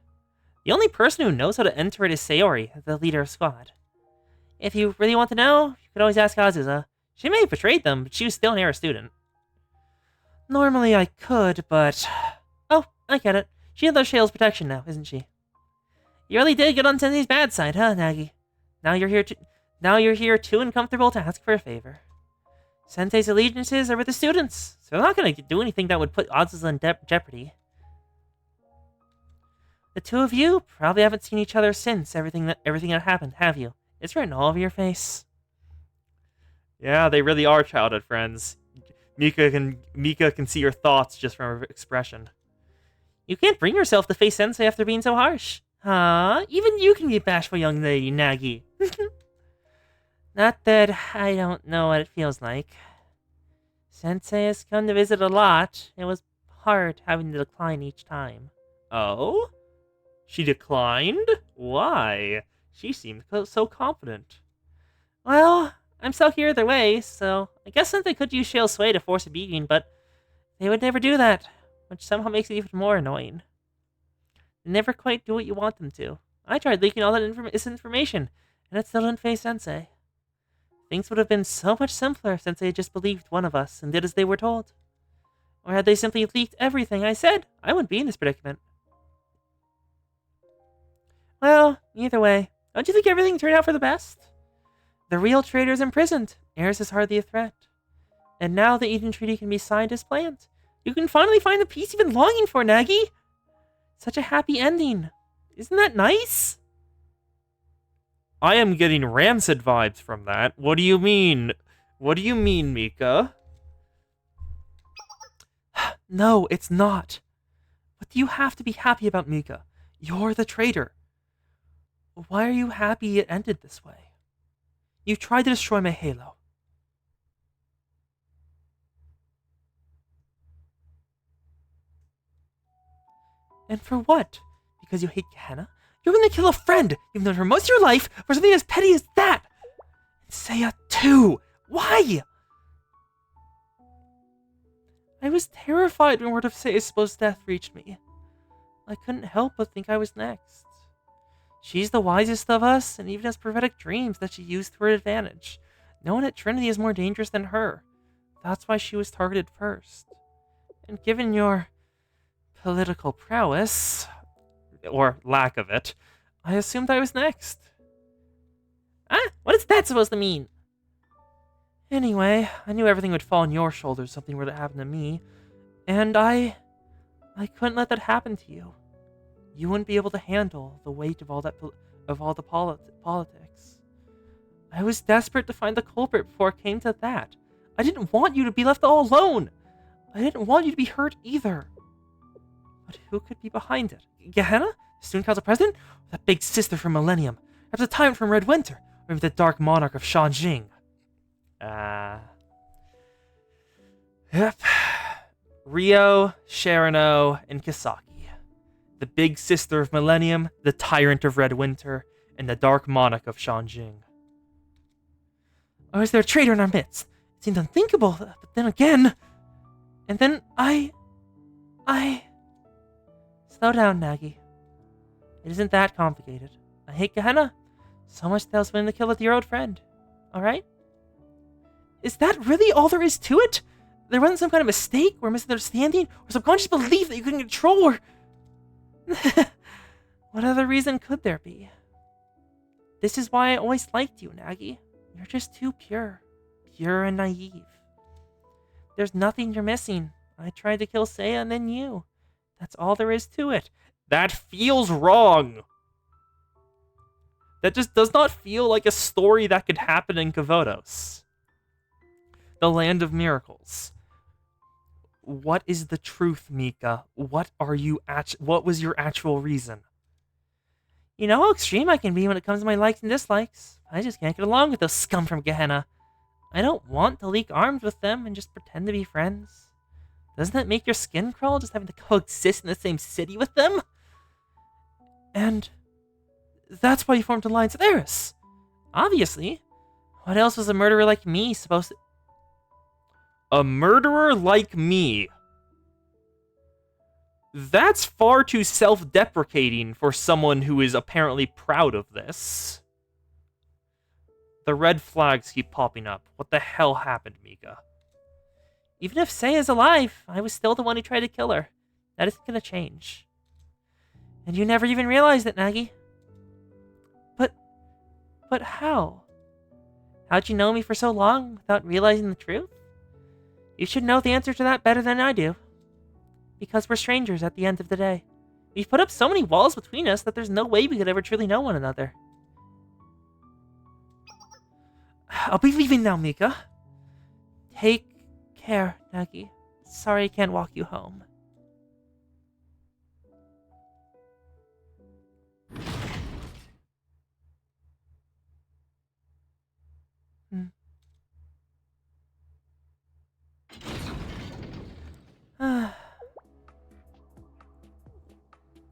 The only person who knows how to enter it is Sayori, the leader of squad. If you really want to know, you could always ask Azusa. She may have betrayed them, but she was still an Eris student. Normally I could, but... Oh, I get it. She handles Shale's protection now, isn't she? You really did get on Sensei's bad side, huh, Nagi? Now you're here too and comfortable to ask for a favor. Sensei's allegiances are with the students, so they're not going to do anything that would put Azusa in jeopardy. The two of you probably haven't seen each other since everything that happened, have you? It's written all over your face. Yeah, they really are childhood friends. Mika can see your thoughts just from her expression. You can't bring yourself to face Sensei after being so harsh. Huh? Even you can be a bashful young lady, Nagi. Not that I don't know what it feels like. Sensei has come to visit a lot. It was hard having to decline each time. Oh? She declined? Why? She seemed so confident. Well, I'm stuck here either way, so I guess Sensei could use Shale's sway to force a beating, but they would never do that, which somehow makes it even more annoying. They never quite do what you want them to. I tried leaking all that information, and it still didn't face Sensei. Things would have been so much simpler if Sensei had just believed one of us and did as they were told. Or had they simply leaked everything I said, I wouldn't be in this predicament. Well, either way, don't you think everything turned out for the best? The real traitor is imprisoned. Eris is hardly a threat. And now the Eden Treaty can be signed as planned. You can finally find the peace you've been longing for, Nagi! Such a happy ending. Isn't that nice? I am getting rancid vibes from that. What do you mean? What do you mean, Mika? No, it's not. What do you have to be happy about, Mika? You're the traitor. Why are you happy it ended this way? You tried to destroy my halo. And for what? Because you hate Gehenna? You're gonna kill a friend you've known for most of your life for something as petty as that! And Seiya too! Why? I was terrified when word of Seiya's supposed death reached me. I couldn't help but think I was next. She's the wisest of us, and even has prophetic dreams that she used to her advantage. No one at Trinity is more dangerous than her. That's why she was targeted first. And given your political prowess, or lack of it, I assumed I was next. Ah, what is that supposed to mean? Anyway, I knew everything would fall on your shoulders if something were to happen to me, and I couldn't let that happen to you. You wouldn't be able to handle the weight of all the politics. I was desperate to find the culprit before it came to that. I didn't want you to be left all alone. I didn't want you to be hurt either. But who could be behind it? Gehenna? The Student Council President? Or that big sister from Millennium? Perhaps the Tyrant from Red Winter? Or maybe the Dark Monarch of Shanjing? Yep. Rio, Sharano, and Kisaki. The big sister of Millennium, the tyrant of Red Winter, and the dark monarch of Shanjing. Or is there a traitor in our midst? It seemed unthinkable, but then again... And then I... Slow down, Nagi. It isn't that complicated. I hate Gehenna so much that I was willing to kill a dear old friend. Alright? Is that really all there is to it? There wasn't some kind of mistake or misunderstanding or subconscious belief that you couldn't control or... What other reason could there be? This is why I always liked you, Nagi. You're just too pure. Pure and naive. There's nothing you're missing. I tried to kill Seiya and then you. That's all there is to it. That feels wrong. That just does not feel like a story that could happen in Kavotos. The land of miracles. What is the truth, Mika? What was your actual reason? You know how extreme I can be when it comes to my likes and dislikes. I just can't get along with those scum from Gehenna. I don't want to leak arms with them and just pretend to be friends. Doesn't that make your skin crawl just having to coexist in the same city with them? And that's why you formed an alliance with Eris. Obviously. What else was a murderer like me supposed to... A murderer like me? That's far too self-deprecating for someone who is apparently proud of this. The red flags keep popping up. What the hell happened, Mika? Even if Seiya's alive, I was still the one who tried to kill her. That isn't gonna change. And you never even realized it, Nagi. But how? How'd you know me for so long without realizing the truth? You should know the answer to that better than I do. Because we're strangers at the end of the day. We've put up so many walls between us that there's no way we could ever truly know one another. I'll be leaving now, Mika. Take care, Nagi. Sorry I can't walk you home.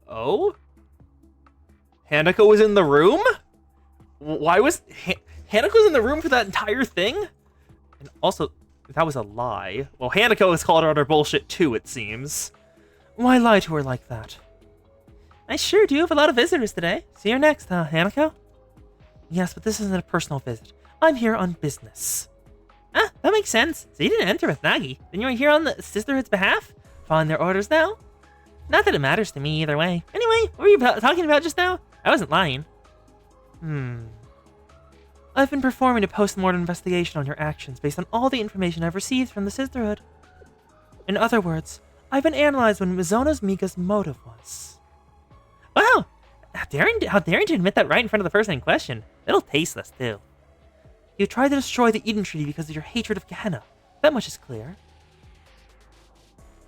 Oh? Hanako was in the room? Why was... Hanako was in the room for that entire thing? And also, that was a lie. Well, Hanako has called her on her bullshit too, it seems. Why lie to her like that? I sure do have a lot of visitors today. See you next, Hanako? Yes, but this isn't a personal visit. I'm here on business. Ah, that makes sense. So you didn't enter with Nagi. Then you were here on the Sisterhood's behalf? Following their orders now? Not that it matters to me either way. Anyway, what were you talking about just now? I wasn't lying. I've been performing a post-mortem investigation on your actions based on all the information I've received from the Sisterhood. In other words, I've been analyzing what Mizuno's Mika's motive was. Wow! How daring to admit that right in front of the person in question. It'll tasteless, too. You tried to destroy the Eden Treaty because of your hatred of Gehenna. That much is clear.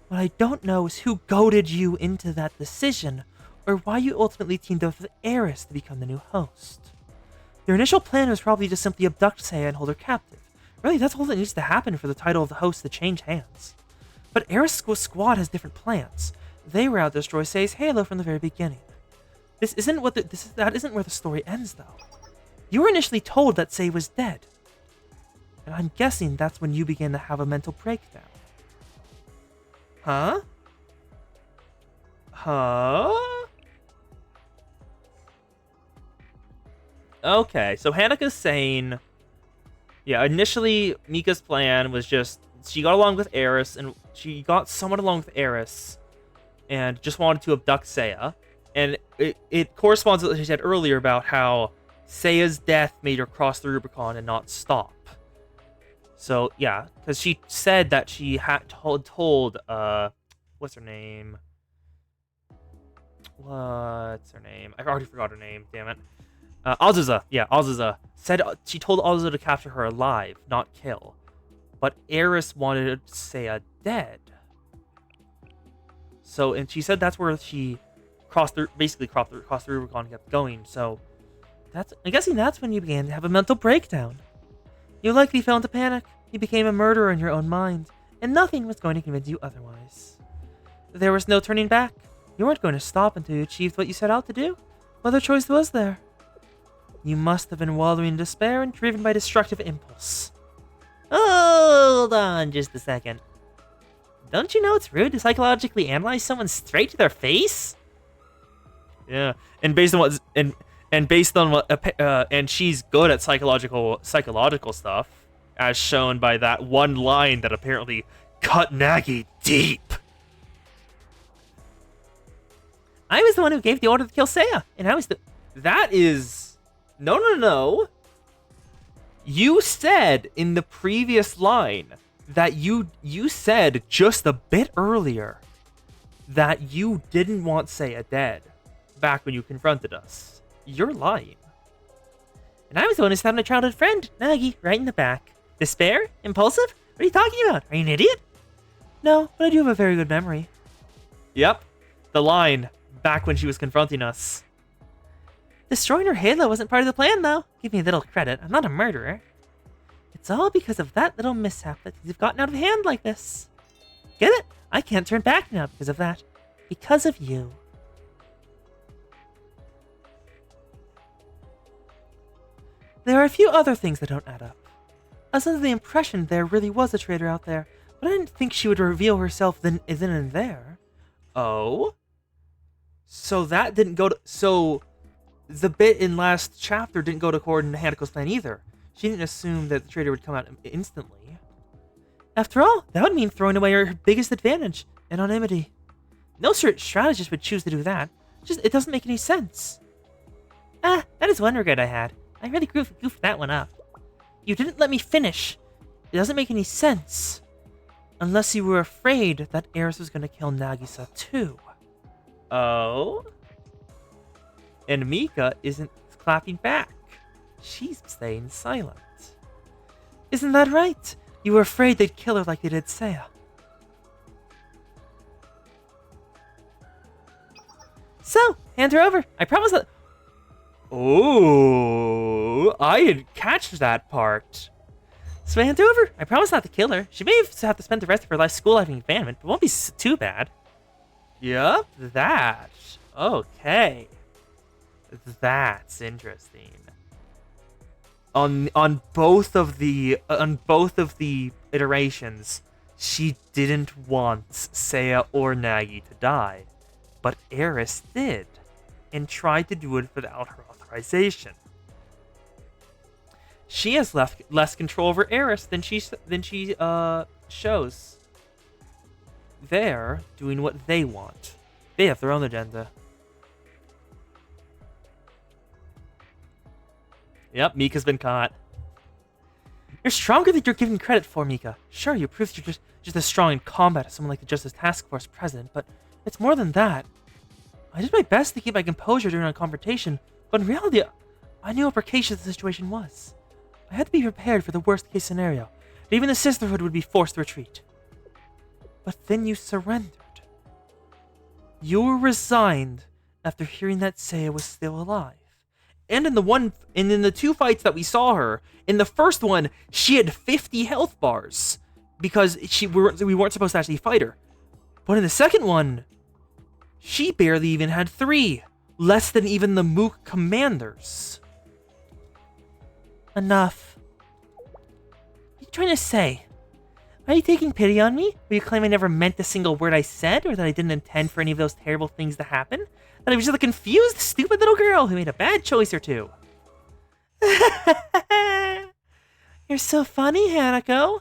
What I don't know is who goaded you into that decision, or why you ultimately teamed up with Eris to become the new host. Your initial plan was probably to simply abduct Seiya and hold her captive. Really, that's all that needs to happen for the title of the host to change hands. But Eris' squad has different plans. They were out to destroy Seiya's halo from the very beginning. That isn't where the story ends, though. You were initially told that Seiya was dead. And I'm guessing that's when you began to have a mental breakdown. Huh? Okay, so Hanaka's saying... Yeah, initially, Mika's plan was just... She got along with Eris, and she got somewhat along with Eris, and just wanted to abduct Seiya. And it corresponds to what she said earlier about how Seiya's death made her cross the Rubicon and not stop. So, yeah, because she said that she had told, what's her name? What's her name? I already forgot her name, damn it. Azusa. Yeah, Azusa. Said she told Azusa to capture her alive, not kill. But Eris wanted Seiya dead. So, and she said that's where she basically crossed the Rubicon and kept going. So, I'm guessing that's when you began to have a mental breakdown. You likely fell into panic. You became a murderer in your own mind. and nothing was going to convince you otherwise. There was no turning back. You weren't going to stop until you achieved what you set out to do. What other choice was there? You must have been wallowing in despair and driven by destructive impulse. Hold on just a second. Don't you know it's rude to psychologically analyze someone straight to their face? Yeah, and based on what and she's good at psychological stuff, as shown by that one line that apparently cut Nagi deep. I was the one who gave the order to kill Seiya, and I was the... That is... No. You said in the previous line that you said just a bit earlier that you didn't want Seiya dead back when you confronted us. You're lying. And I was the one who stabbed my childhood friend, Nagi, right in the back. Despair? Impulsive? What are you talking about? Are you an idiot? No, but I do have a very good memory. Yep. The line back when she was confronting us. Destroying her halo wasn't part of the plan, though. Give me a little credit. I'm not a murderer. It's all because of that little mishap that things have gotten out of hand like this. Get it? I can't turn back now because of that. Because of you. There are a few other things that don't add up. I was under the impression there really was a traitor out there, but I didn't think she would reveal herself then and there. Oh? So that didn't go to... So... The bit in last chapter didn't go to according to Hanako's plan either. She didn't assume that the traitor would come out instantly. After all, that would mean throwing away her biggest advantage, anonymity. No strategist would choose to do that. It doesn't make any sense. That is one regret I had. I really goofed that one up. You didn't let me finish. It doesn't make any sense. Unless you were afraid that Aris was going to kill Nagisa too. Oh? And Mika isn't clapping back. She's staying silent. Isn't that right? You were afraid they'd kill her like they did Seiya. So, hand her over. I promise that... Oh, I didn't catch that part. So hand her over. I promise not to kill her. She may have to spend the rest of her life school life in confinement, but it won't be too bad. Yup, that. Okay. That's interesting. On both of the iterations, she didn't want Seiya or Nagi to die, but Aris did, and tried to do it without her authorization. She has less control over Aris than she shows. They're doing what they want. They have their own agenda. Yep, Mika's been caught. You're stronger than you're given credit for, Mika. Sure, you proved you're just as strong in combat as someone like the Justice Task Force president, but it's more than that. I did my best to keep my composure during our confrontation, but in reality, I knew how precarious the situation was. I had to be prepared for the worst-case scenario, that even the Sisterhood would be forced to retreat. But then you surrendered. You were resigned after hearing that Seiya was still alive. And in the two fights that we saw her, in the first one, she had 50 health bars because we weren't supposed to actually fight her. But in the second one, she barely even had 3, less than even the Mook commanders. Enough. What are you trying to say? Are you taking pity on me? Or you claim I never meant a single word I said, or that I didn't intend for any of those terrible things to happen? That I was just a confused, stupid little girl who made a bad choice or two? You're so funny, Hanako.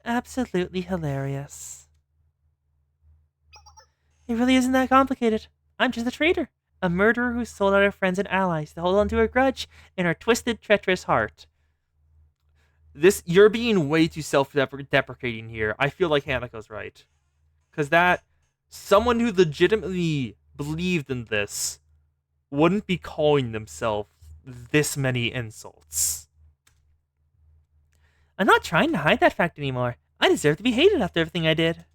Absolutely hilarious. It really isn't that complicated. I'm just a traitor. A murderer who sold out our friends and allies to hold on to a grudge in her twisted, treacherous heart. You're being way too self-deprecating here. I feel like Hanako's right. Because someone who legitimately believed in this wouldn't be calling themselves this many insults. I'm not trying to hide that fact anymore. I deserve to be hated after everything I did.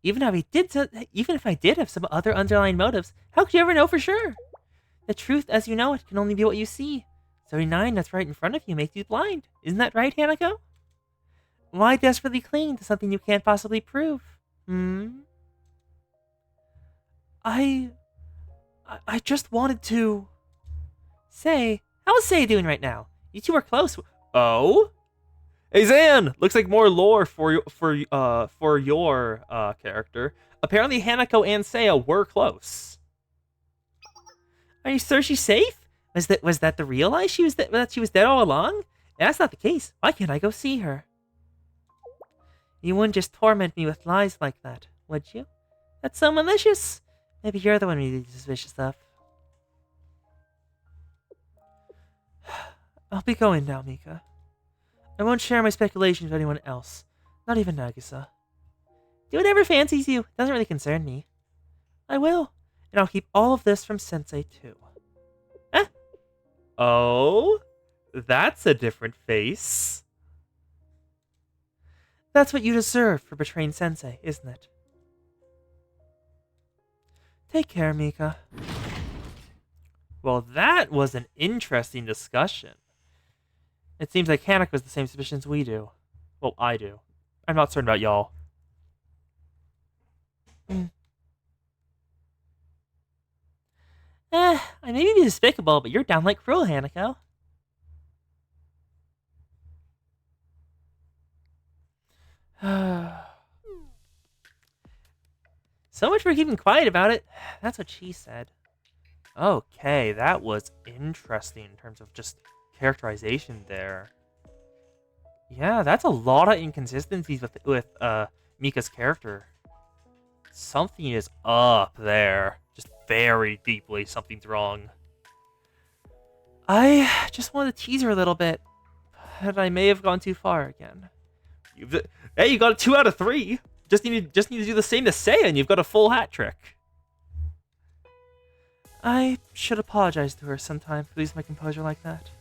Even if I did have some other underlying motives, how could you ever know for sure? The truth, as you know it, can only be what you see. 39 that's right in front of you makes you blind. Isn't that right, Hanako? Why desperately cling to something you can't possibly prove? Hmm? I just wanted to... Say, how's Say doing right now? You two are close. Oh? Hey Zan! Looks like more lore for your character. Apparently Hanako and Seiya were close. Are you sure she's safe? Was that the real lie? That she was dead all along? If that's not the case. Why can't I go see her? You wouldn't just torment me with lies like that, would you? That's so malicious. Maybe you're the one really suspicious of. I'll be going now, Mika. I won't share my speculations with anyone else, not even Nagisa. Do whatever fancies you. Doesn't really concern me. I will, and I'll keep all of this from Sensei too. Eh? Oh? That's a different face. That's what you deserve for betraying Sensei, isn't it? Take care, Mika. Well, that was an interesting discussion. It seems like Hanako has the same suspicions we do. Well, I do. I'm not certain about y'all. I may be despicable, but you're downright cruel, Hanako. So much for keeping quiet about it. That's what she said. Okay, that was interesting in terms of just characterization there. Yeah, that's a lot of inconsistencies with Mika's character. Something is up there. Just very deeply, something's wrong. I just wanted to tease her a little bit, but I may have gone too far again. Hey, you got 2 out of 3. Just need to do the same as Seiya, and you've got a full hat trick. I should apologize to her sometime for losing my composure like that.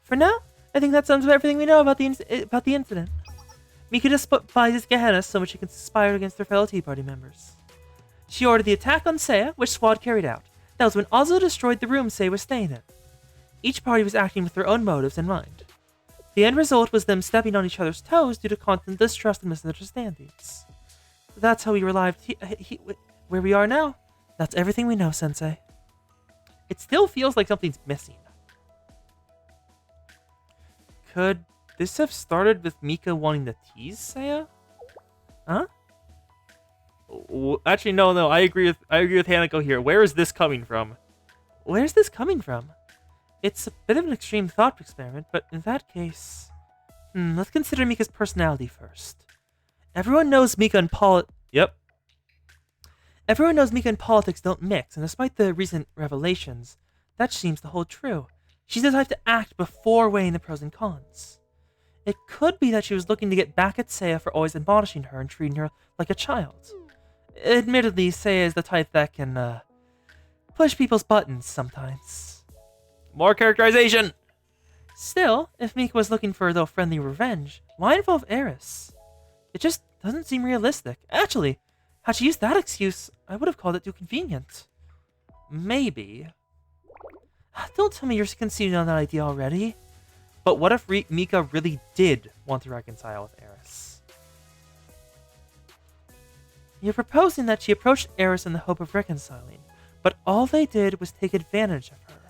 For now, I think that sums up everything we know about the incident. Mika despises Gehenna so much she conspired against her fellow Tea Party members. She ordered the attack on Seiya, which Squad carried out. That was when Ozo destroyed the room Seiya was staying in. Each party was acting with their own motives in mind. The end result was them stepping on each other's toes due to constant distrust and misunderstandings. That's how we arrived where we are now. That's everything we know, Sensei. It still feels like something's missing. Could this have started with Mika wanting to tease Seiya? Huh? Actually, no. I agree with Hanako here. Where is this coming from? Where's this coming from? It's a bit of an extreme thought experiment, but in that case... let's consider Mika's personality first. Everyone knows Mika and Everyone knows Mika and politics don't mix, and despite the recent revelations, that seems to hold true. She's the type to act before weighing the pros and cons. It could be that she was looking to get back at Seiya for always admonishing her and treating her like a child. Admittedly, Seiya is the type that can, push people's buttons sometimes. More characterization! Still, if Mika was looking for, though, friendly revenge, why involve Eris? It just doesn't seem realistic. Actually, had she used that excuse, I would have called it too convenient. Maybe. Don't tell me you're conceding on that idea already. But what if Mika really did want to reconcile with Eris? You're proposing that she approached Eris in the hope of reconciling, but all they did was take advantage of her.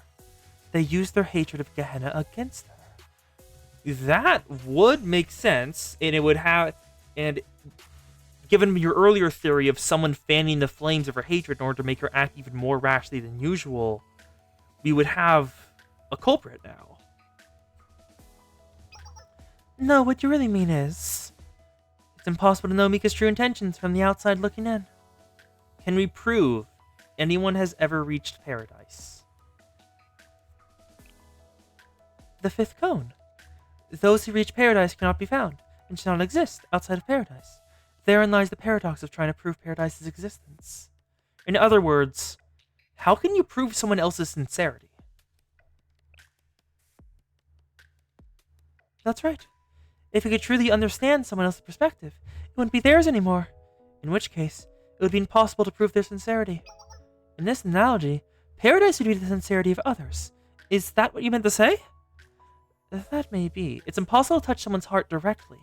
They used their hatred of Gehenna against her. That would make sense, and it would have... And given your earlier theory of someone fanning the flames of her hatred in order to make her act even more rashly than usual, we would have a culprit now. No, what you really mean is... It's impossible to know Mika's true intentions from the outside looking in. Can we prove anyone has ever reached paradise? The fifth cone. Those who reach paradise cannot be found, and should not exist outside of paradise. Therein lies the paradox of trying to prove paradise's existence. In other words, how can you prove someone else's sincerity? That's right. If you could truly understand someone else's perspective, it wouldn't be theirs anymore. In which case, it would be impossible to prove their sincerity. In this analogy, paradise would be the sincerity of others. Is that what you meant to say? That may be. It's impossible to touch someone's heart directly.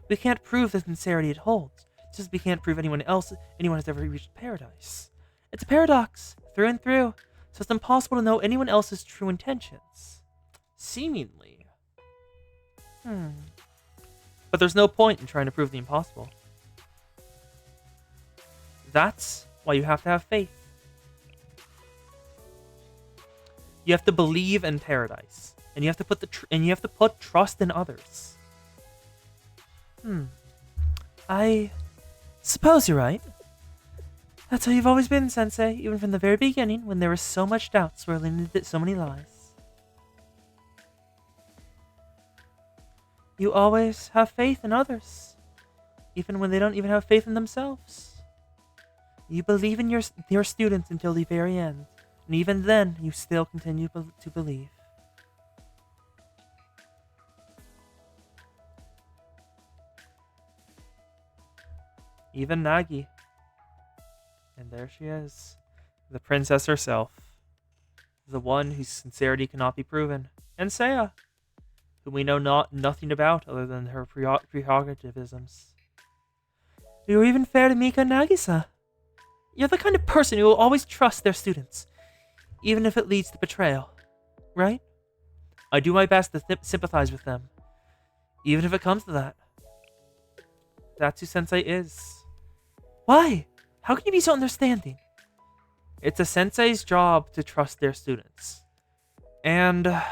We can't prove the sincerity it holds, just as we can't prove anyone has ever reached paradise. It's a paradox, through and through, so it's impossible to know anyone else's true intentions. Seemingly. But there's no point in trying to prove the impossible. That's why you have to have faith. You have to believe in paradise, and you have to put trust in others. I suppose you're right. That's how you've always been, Sensei, even from the very beginning, when there was so much doubt swirling into so many lies. You always have faith in others, even when they don't even have faith in themselves. You believe in your students until the very end, and even then, you still continue to believe. Even Nagi. And there she is, the princess herself, the one whose sincerity cannot be proven, and Seiya, whom we know nothing about other than her prerogativisms. You were even fair to Mika and Nagisa. You're the kind of person who will always trust their students, even if it leads to betrayal, right? I do my best to sympathize with them, even if it comes to that. That's who Sensei is. Why? How can you be so understanding? It's a sensei's job to trust their students. And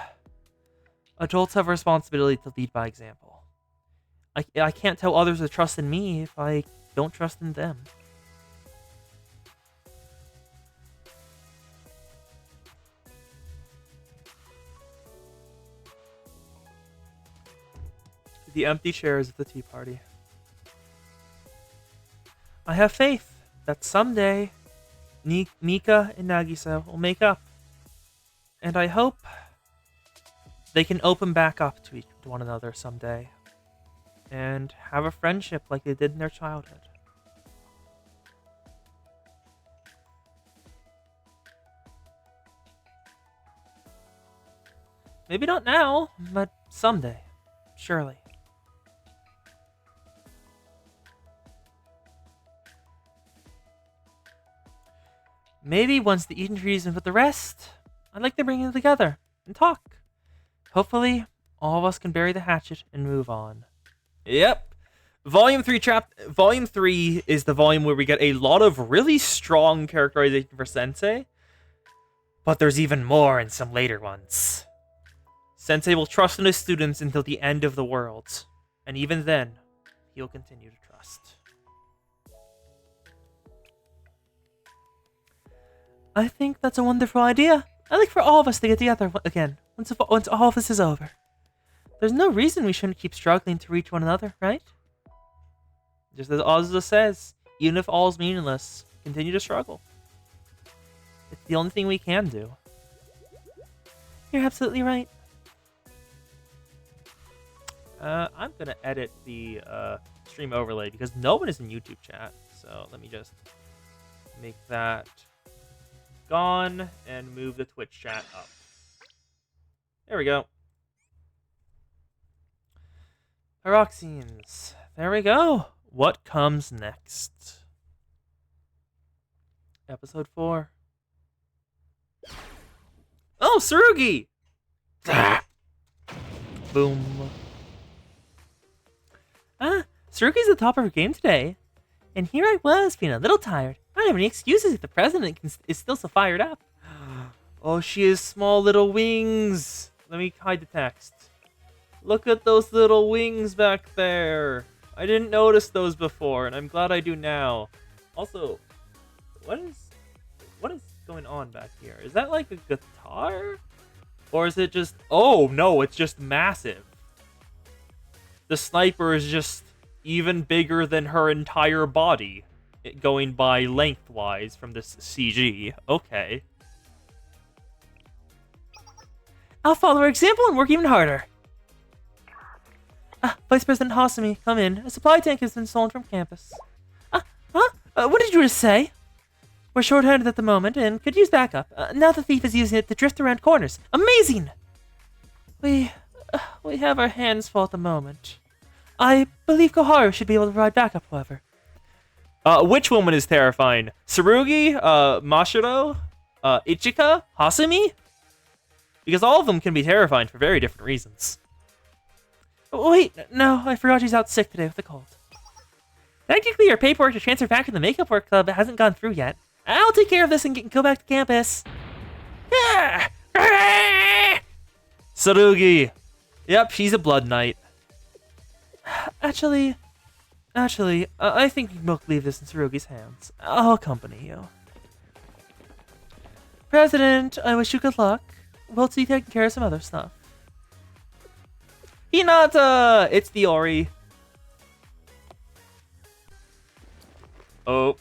adults have a responsibility to lead by example. I can't tell others to trust in me if I don't trust in them. The empty chairs at the tea party. I have faith that someday Mika and Nagisa will make up. And I hope they can open back up to one another someday. And have a friendship like they did in their childhood. Maybe not now, but someday. Surely. Maybe once the Eden Tree is in with the rest, I'd like to bring them together and talk. Hopefully, all of us can bury the hatchet and move on. Yep. Volume 3 is the volume where we get a lot of really strong characterization for Sensei. But there's even more in some later ones. Sensei will trust in his students until the end of the world. And even then, he'll continue to trust. I think that's a wonderful idea. I'd like for all of us to get together again, once all of this is over. There's no reason we shouldn't keep struggling to reach one another, right? Just as Ozza says, even if all's meaningless, continue to struggle. It's the only thing we can do. You're absolutely right. I'm gonna edit the stream overlay because no one is in YouTube chat. So let me just make that gone and move the Twitch chat up. There we go. Pyroxenes. There we go. What comes next? Episode 4. Oh, Tsurugi! Boom. Tsurugi's at the top of her game today. And here I was, feeling a little tired. I don't have any excuses if the president is still so fired up. Oh, she has small little wings. Let me hide the text. Look at those little wings back there. I didn't notice those before, and I'm glad I do now. Also, what is going on back here? Is that like a guitar? Or is it just... Oh, no, it's just massive. The sniper is just even bigger than her entire body. Going by lengthwise from this CG. Okay. I'll follow her example and work even harder. Vice President Hasumi, come in. A supply tank has been stolen from campus. What did you just say? We're short-handed at the moment and could use backup. Now the thief is using it to drift around corners. Amazing! We have our hands full at the moment. I believe Koharu should be able to provide backup, however. Which woman is terrifying? Tsurugi, Mashiro, Ichika, Hasumi? Because all of them can be terrifying for very different reasons. Oh, wait, no, I forgot she's out sick today with a cold. Technically, your paperwork to transfer back to the Makeup Work Club hasn't gone through yet. I'll take care of this and go back to campus. Tsurugi. Yep, she's a Blood Knight. Actually, I think we'll leave this in Tsurugi's hands. I'll accompany you. President, I wish you good luck. We'll be taking care of some other stuff. Hinata! It's the Ori. Oh.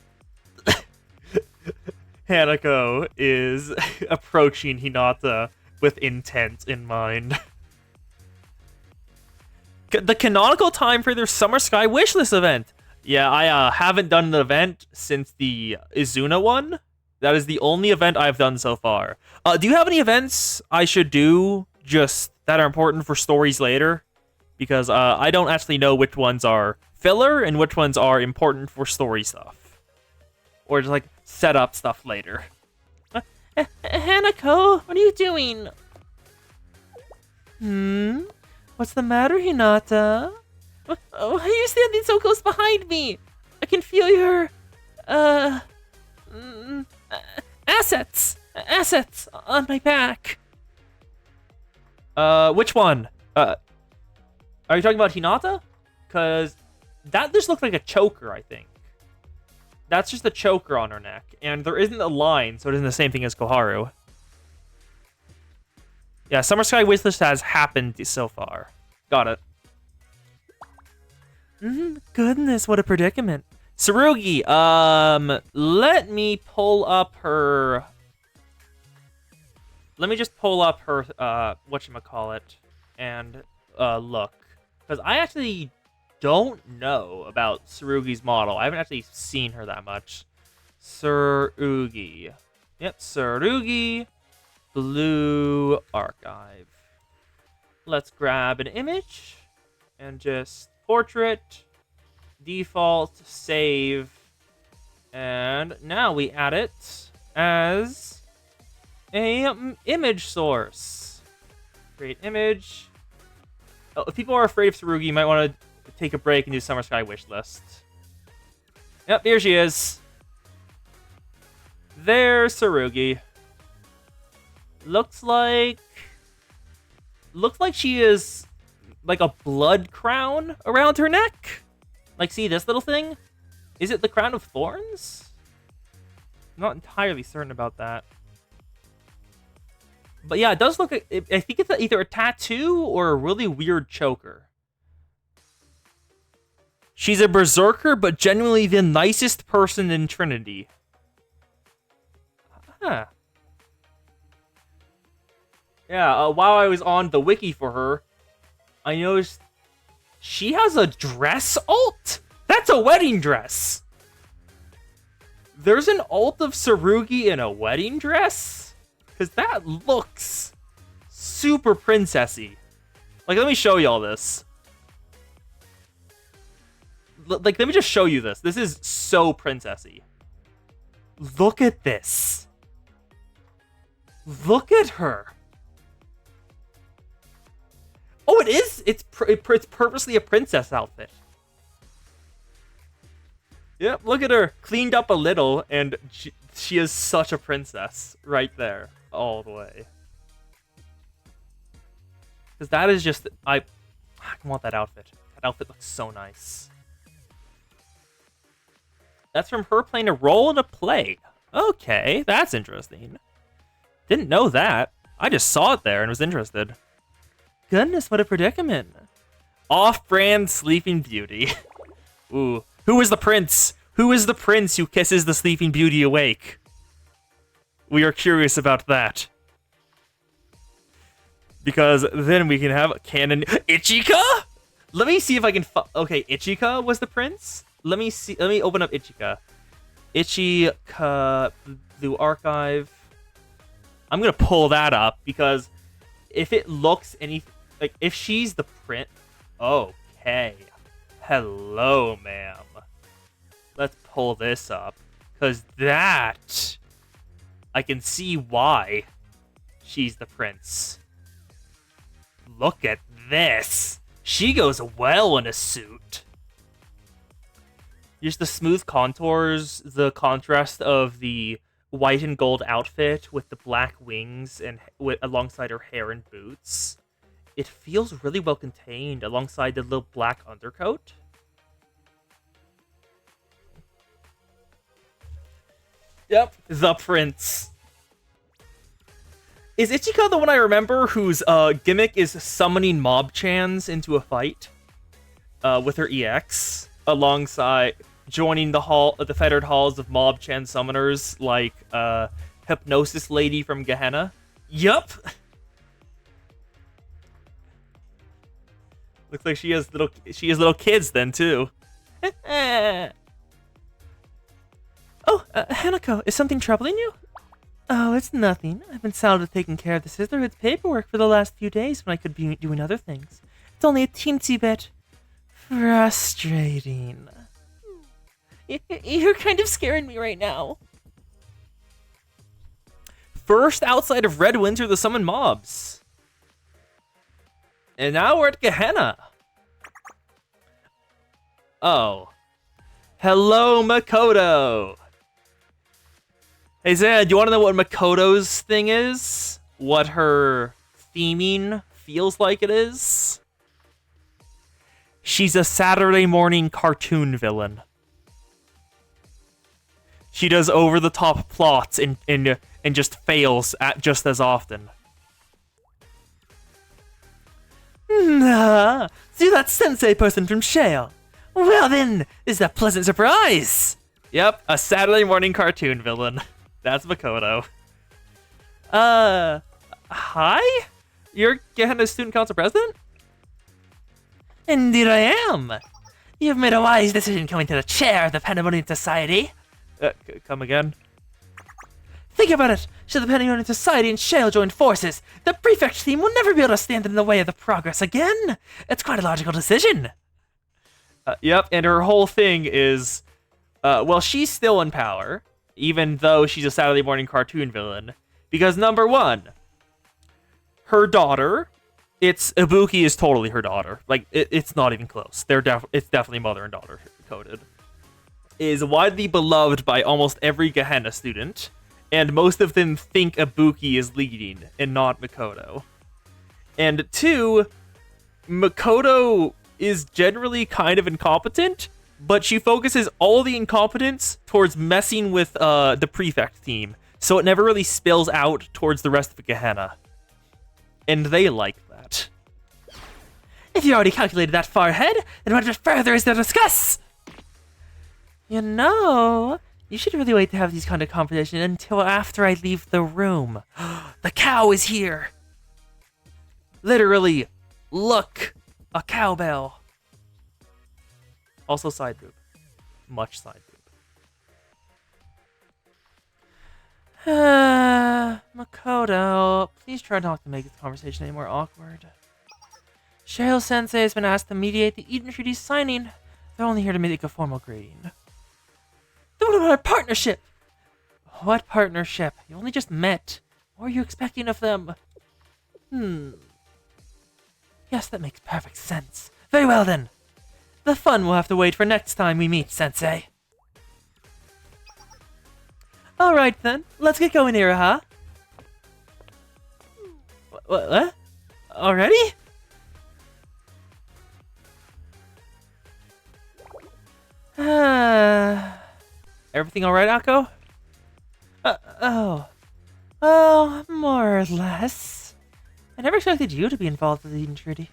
Hanako is approaching Hinata with intent in mind. The canonical time for their Summer Sky Wishlist event. Yeah, I haven't done an event since the Izuna one. That is the only event I've done so far. Do you have any events I should do just that are important for stories later? Because I don't actually know which ones are filler and which ones are important for story stuff. Or just like set up stuff later. Hanako, what are you doing? What's the matter, Hinata? Why are you standing so close behind me? I can feel your assets on my back. Which one? Are you talking about Hinata? Because that just looked like a choker, I think. That's just a choker on her neck, and there isn't a line, so it isn't the same thing as Koharu. Yeah, Summer Sky Wishlist has happened so far. Got it. Goodness, what a predicament. Tsurugi, let me pull up her... Let me just pull up her, whatchamacallit, and, look. Because I actually don't know about Tsurugi's model. I haven't actually seen her that much. Tsurugi. Yep, Tsurugi. Blue Archive. Let's grab an image and just portrait, default, save, and now we add it as a image source. Create image. Oh, if people are afraid of Tsurugi, you might want to take a break and do Summer Sky Wishlist. Yep, here she is. There's Tsurugi. Looks like she is like a blood crown around her neck. Like, see this little thing? Is it the crown of thorns? I'm not entirely certain about that. But yeah, it does look like, I think it's either a tattoo or a really weird choker. She's a berserker, but genuinely the nicest person in Trinity. Huh. Yeah, while I was on the wiki for her, I noticed she has a dress ult? That's a wedding dress! There's an ult of Tsurugi in a wedding dress? Because that looks super princessy. Like, let me show y'all this. Like, let me just show you this. This is so princessy. Look at this. Look at her. Oh, it is. It's purposely a princess outfit. Yep, look at her. Cleaned up a little, and she is such a princess right there. All the way. Because that is just... I want that outfit. That outfit looks so nice. That's from her playing a role in a play. Okay, that's interesting. Didn't know that. I just saw it there and was interested. Goodness, what a predicament. Off-brand Sleeping Beauty. Ooh. Who is the prince? Who is the prince who kisses the Sleeping Beauty awake? We are curious about that. Because then we can have canon... Ichika? Let me see if I can... Okay, Ichika was the prince? Let me see. Let me open up Ichika. Ichika Blue Archive. I'm gonna pull that up because if it looks any like if she's the print, okay. Hello, ma'am. Let's pull this up. Because that... I can see why she's the prince. Look at this. She goes well in a suit. Just the smooth contours, the contrast of the white and gold outfit with the black wings and alongside her hair and boots. It feels really well contained alongside the little black undercoat. Yep, the prince. Is Ichika the one I remember whose gimmick is summoning Mob-chans into a fight with her EX alongside joining the fettered halls of Mob-chan summoners like Hypnosis Lady from Gehenna? Yup. Looks like she has little kids then too. Oh, Hanako, is something troubling you? Oh, it's nothing. I've been saddled with taking care of the Sisterhood's paperwork for the last few days when I could be doing other things. It's only a teensy bit frustrating. You're kind of scaring me right now. First outside of Red Winter to summon mobs. And now we're at Gehenna. Oh. Hello, Makoto. Hey, Zed, do you want to know what Makoto's thing is? What her theming feels like it is? She's a Saturday morning cartoon villain. She does over-the-top plots and just fails at just as often. Nah, see that sensei person from Shale? Well then, this is a pleasant surprise! Yep, a Saturday morning cartoon villain. That's Makoto. Hi? You're Gehenna's student council president? Indeed I am! You've made a wise decision coming to the chair of the Pandemonium Society. Come again? Think about it! Should the Pandemonium Society and Shale join forces, the prefect team will never be able to stand in the way of the progress again! It's quite a logical decision. Yep, and her whole thing is, well, she's still in power, even though she's a Saturday morning cartoon villain, because number one, her daughter, Ibuki is totally her daughter. Like, it's not even close. It's definitely mother and daughter coded. Is widely beloved by almost every Gehenna student, and most of them think Ibuki is leading and not Makoto. And two, Makoto is generally kind of incompetent, but she focuses all the incompetence towards messing with the prefect team, so it never really spills out towards the rest of Gehenna. And they like that. If you already calculated that far ahead, then what further is there to discuss? You know, you should really wait to have these kind of conversations until after I leave the room. The cow is here! Literally, look! A cowbell. Also side boob. Much side boob. Makoto, please try not to make this conversation any more awkward. Shale Sensei has been asked to mediate the Eden Treaty signing. They're only here to make a formal greeting. What about our partnership? What partnership? You only just met. What are you expecting of them? Yes, that makes perfect sense. Very well then. The fun will have to wait for next time we meet, Sensei. Alright then, let's get going here, huh? What? Already? Everything alright, Akko? Oh, more or less. I never expected you to be involved with the Eden Treaty.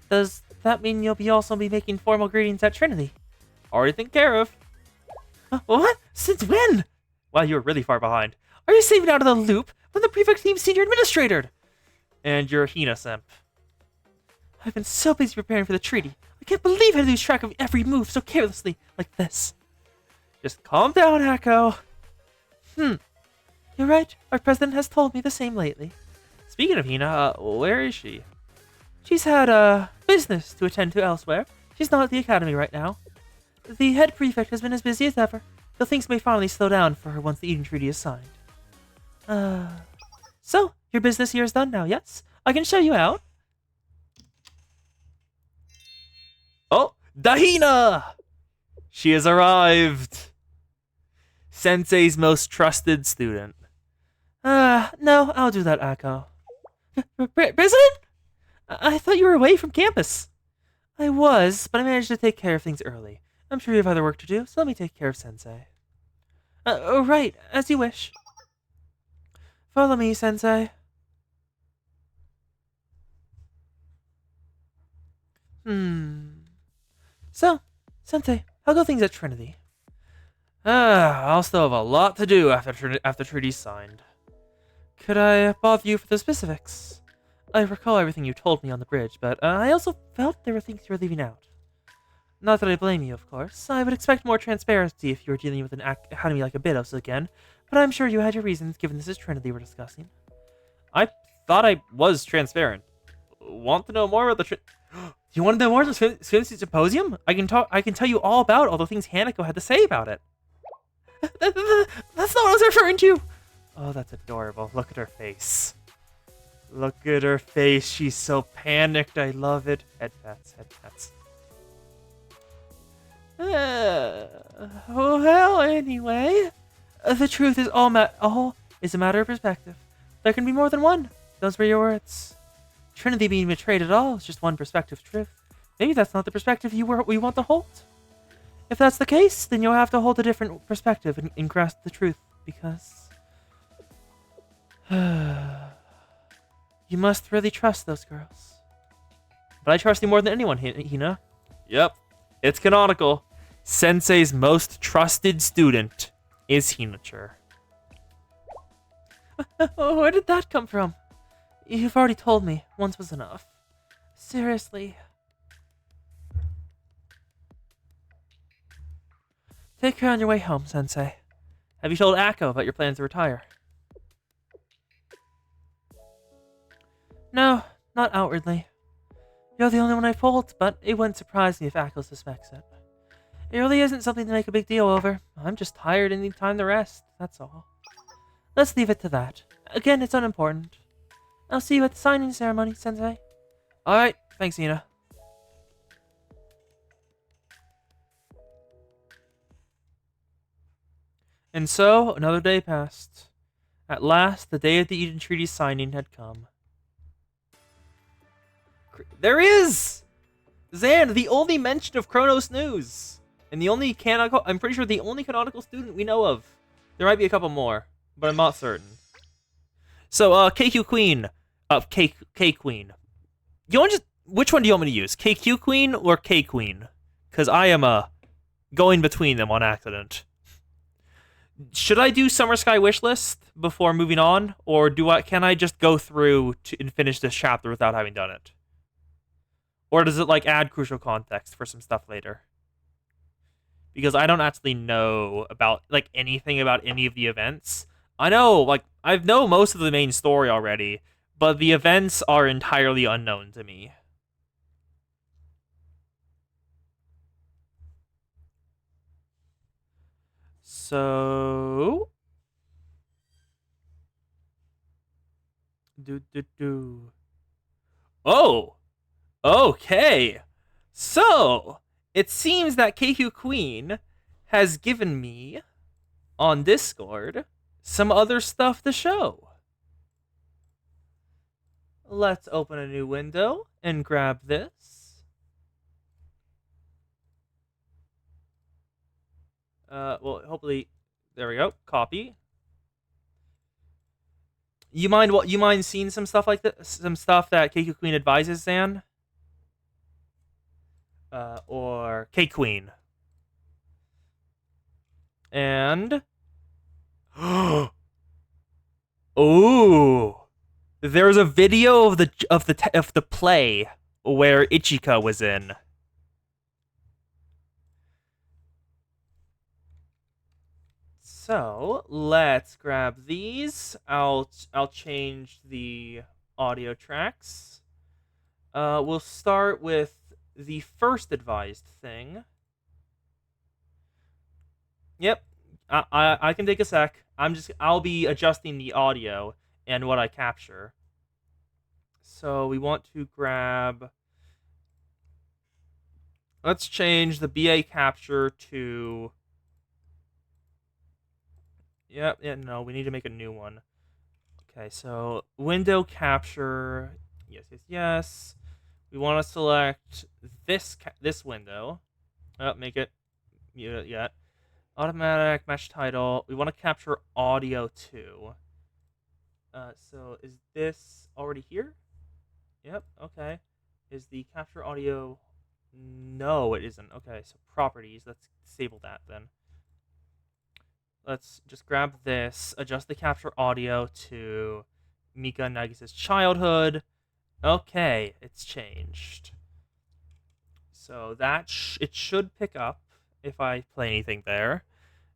Does that mean you'll also be making formal greetings at Trinity? Already taken care of. What? Since when? Wow, you're really far behind. Are you saving out of the loop when the prefect team's senior administrator? And you're Hina Semp. I've been so busy preparing for the treaty. I can't believe I lose track of every move so carelessly like this. Just calm down, Akko. You're right. Our president has told me the same lately. Speaking of Hina, where is she? She's had, business to attend to elsewhere. She's not at the academy right now. The head prefect has been as busy as ever, though things may finally slow down for her once the Eden Treaty is signed. So, your business here is done now, yes? I can show you out. Oh, Dahina! She has arrived! Sensei's most trusted student. No, I'll do that, Akko. President? I thought you were away from campus. I was, but I managed to take care of things early. I'm sure you have other work to do, so let me take care of Sensei. Right, as you wish. Follow me, Sensei. So, Sensei, how go things at Trinity? I'll still have a lot to do after Treaty's signed. Could I bother you for the specifics? I recall everything you told me on the bridge, but I also felt there were things you were leaving out. Not that I blame you, of course. I would expect more transparency if you were dealing with an academy like Abydos again, but I'm sure you had your reasons, given this is Trinity we're discussing. I thought I was transparent. Want to know more about the You want to know more about the Swimsuit Symposium? I can tell you all about all the things Hanako had to say about it. That's not what I was referring to! Oh, that's adorable. Look at her face. Look at her face. She's so panicked. I love it. Head pats, head pats. Well, anyway, the truth is all is a matter of perspective. There can be more than one. Those were your words. Trinity being betrayed at all is just one perspective of truth. Maybe that's not the perspective we want to hold. If that's the case, then you'll have to hold a different perspective and grasp the truth, because you must really trust those girls. But I trust you more than anyone, Hina. Yep, it's canonical. Sensei's most trusted student is Hinature. Where did that come from? You've already told me. Once was enough. Seriously. Take care on your way home, Sensei. Have you told Akko about your plans to retire? No, not outwardly. You're the only one I've told, but it wouldn't surprise me if Akko suspects it. It really isn't something to make a big deal over. I'm just tired and need time to rest, that's all. Let's leave it to that. Again, it's unimportant. I'll see you at the signing ceremony, Sensei. Alright, thanks, Hina. And so, another day passed. At last, the day of the Eden Treaty signing had come. There is! Zan, the only mention of Chronos News! And the only canonical, I'm pretty sure the only canonical student we know of. There might be a couple more, but I'm not certain. So, KQ Queen. K Queen. You want which one do you want me to use? KQ Queen or K Queen? Because I am, going between them on accident. Should I do Summer Sky Wishlist before moving on? Or can I just go through and finish this chapter without having done it? Or does it, add crucial context for some stuff later? Because I don't actually know about, anything about any of the events. I know, I know most of the main story already, but the events are entirely unknown to me. So... Oh! Okay! So, it seems that KQ Queen has given me, on Discord, some other stuff to show. Let's open a new window and grab this. Well, hopefully, there we go. Copy. You mind seeing some stuff like this? Some stuff that KQ Queen advises, Zan? Or K Queen. And oh, there's a video of the play where Ichika was in. So let's grab these. I'll change the audio tracks. We'll start with the first advised thing. Yep, I can take a sec. I'll be adjusting the audio and what I capture. So we want to grab. Let's change the BA capture to. Yep, yeah, no, we need to make a new one. Okay, so window capture. Yes, yes, yes. We want to select this window. Make it mute it yet. Automatic match title. We want to capture audio too. So is this already here? Yep. Okay. Is the capture audio? No, it isn't. Okay. So properties. Let's disable that then. Let's just grab this. Adjust the capture audio to Mika and Nagisa's childhood. Okay, it's changed. So that it should pick up if I play anything there.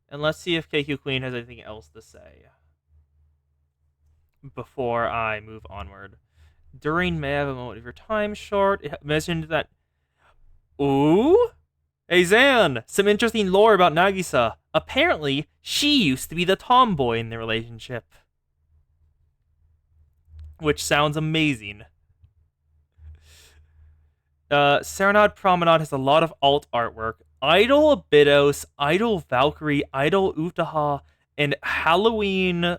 And let's see if KQ Queen has anything else to say before I move onward. During may I have a moment of your time short, it mentioned that. Ooh? Hey Zan! Some interesting lore about Nagisa. Apparently, she used to be the tomboy in the relationship. Which sounds amazing. Serenade Promenade has a lot of alt artwork. Idol Abydos, Idol Valkyrie, Idol Utaha, and Halloween.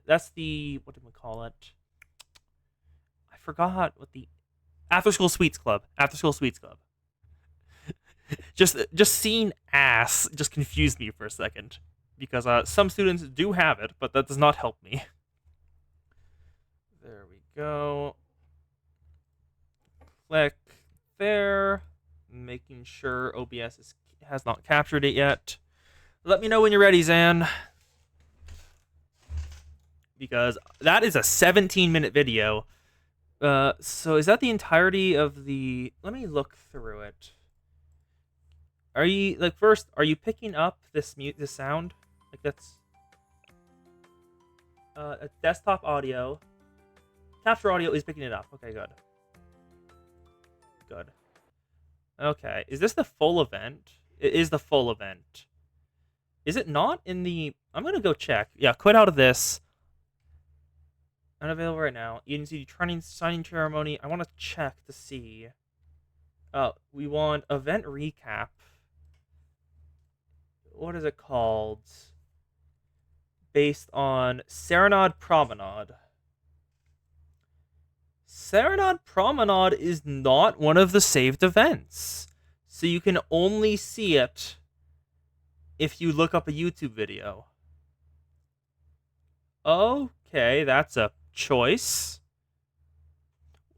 That's the. What did we call it? I forgot what the. After School Sweets Club. After School Sweets Club. just seeing ass just confused me for a second. Because some students do have it, but that does not help me. There we go. Click there. Making sure OBS has not captured it yet. Let me know when you're ready, Zan. Because that is a 17-minute video. So is that the entirety of the... Let me look through it. Are you, like, first, are you picking up this sound? Like, that's... a desktop audio. Capture audio is picking it up. Okay, good. Good. Okay, is this the full event? It is the full event. Is it not in the... I'm gonna go check. Yeah, quit out of this. Unavailable right now. You can see signing ceremony. I want to check to see. We want event recap. What is it called? Based on Serenade Promenade. Serenade Promenade is not one of the saved events. So you can only see it if you look up a YouTube video. Okay, that's a choice.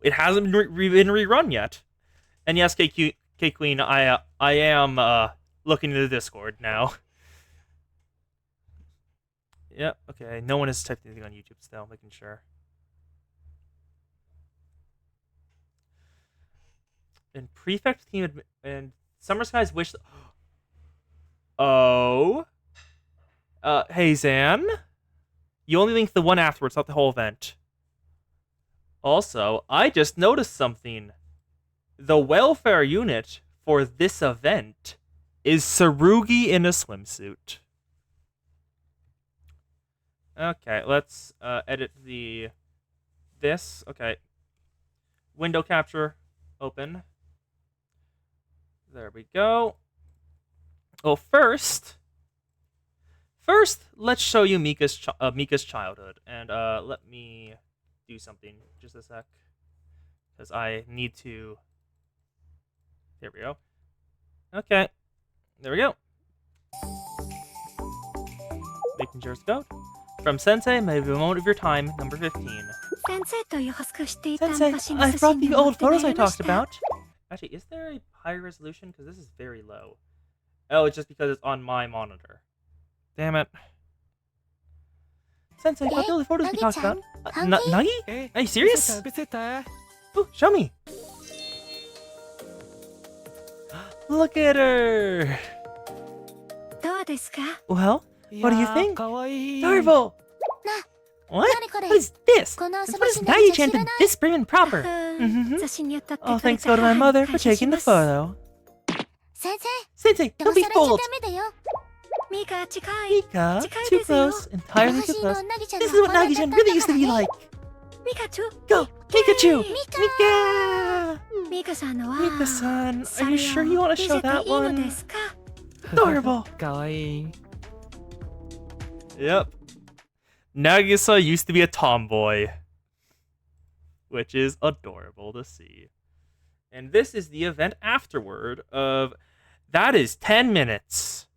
It hasn't been rerun yet. And yes, K Queen, I am looking into the Discord now. Yep, okay. No one has typed anything on YouTube still, making sure. And Prefect team and Summer Skies wish. Oh. Hey Zan. You only linked the one afterwards, not the whole event. Also, I just noticed something. The welfare unit for this event is Tsurugi in a swimsuit. Okay, let's edit this. Okay. Window capture. Open. There we go. Well, first, let's show you Mika's childhood, and let me do something just a sec, because I need to. There we go. Okay, there we go. Making sure it's go. From Sensei, maybe a moment of your time, number 15. Sensei, I brought the old photos I talked about. Actually, is there a higher resolution? Because this is very low. Oh, it's just because it's on my monitor. Damn it. Sensei, I brought the old photos we talked about. Nagi? Are you serious? Ooh, show me. Look at her. Well, what do you think? Adorable. What? What is this? What is Nagi-chan to this prim and proper? Oh, thanks go to my mother for taking the photo. Sensei, don't be fooled. Mika, too close, entirely too close. This is what Nagi-chan really used to be like. Go, Pikachu! Mika! Mika-san, are you sure you want to show that one? Adorable. Kawaii. Yep. Nagisa used to be a tomboy, which is adorable to see. And this is the event afterward of... That is 10 minutes.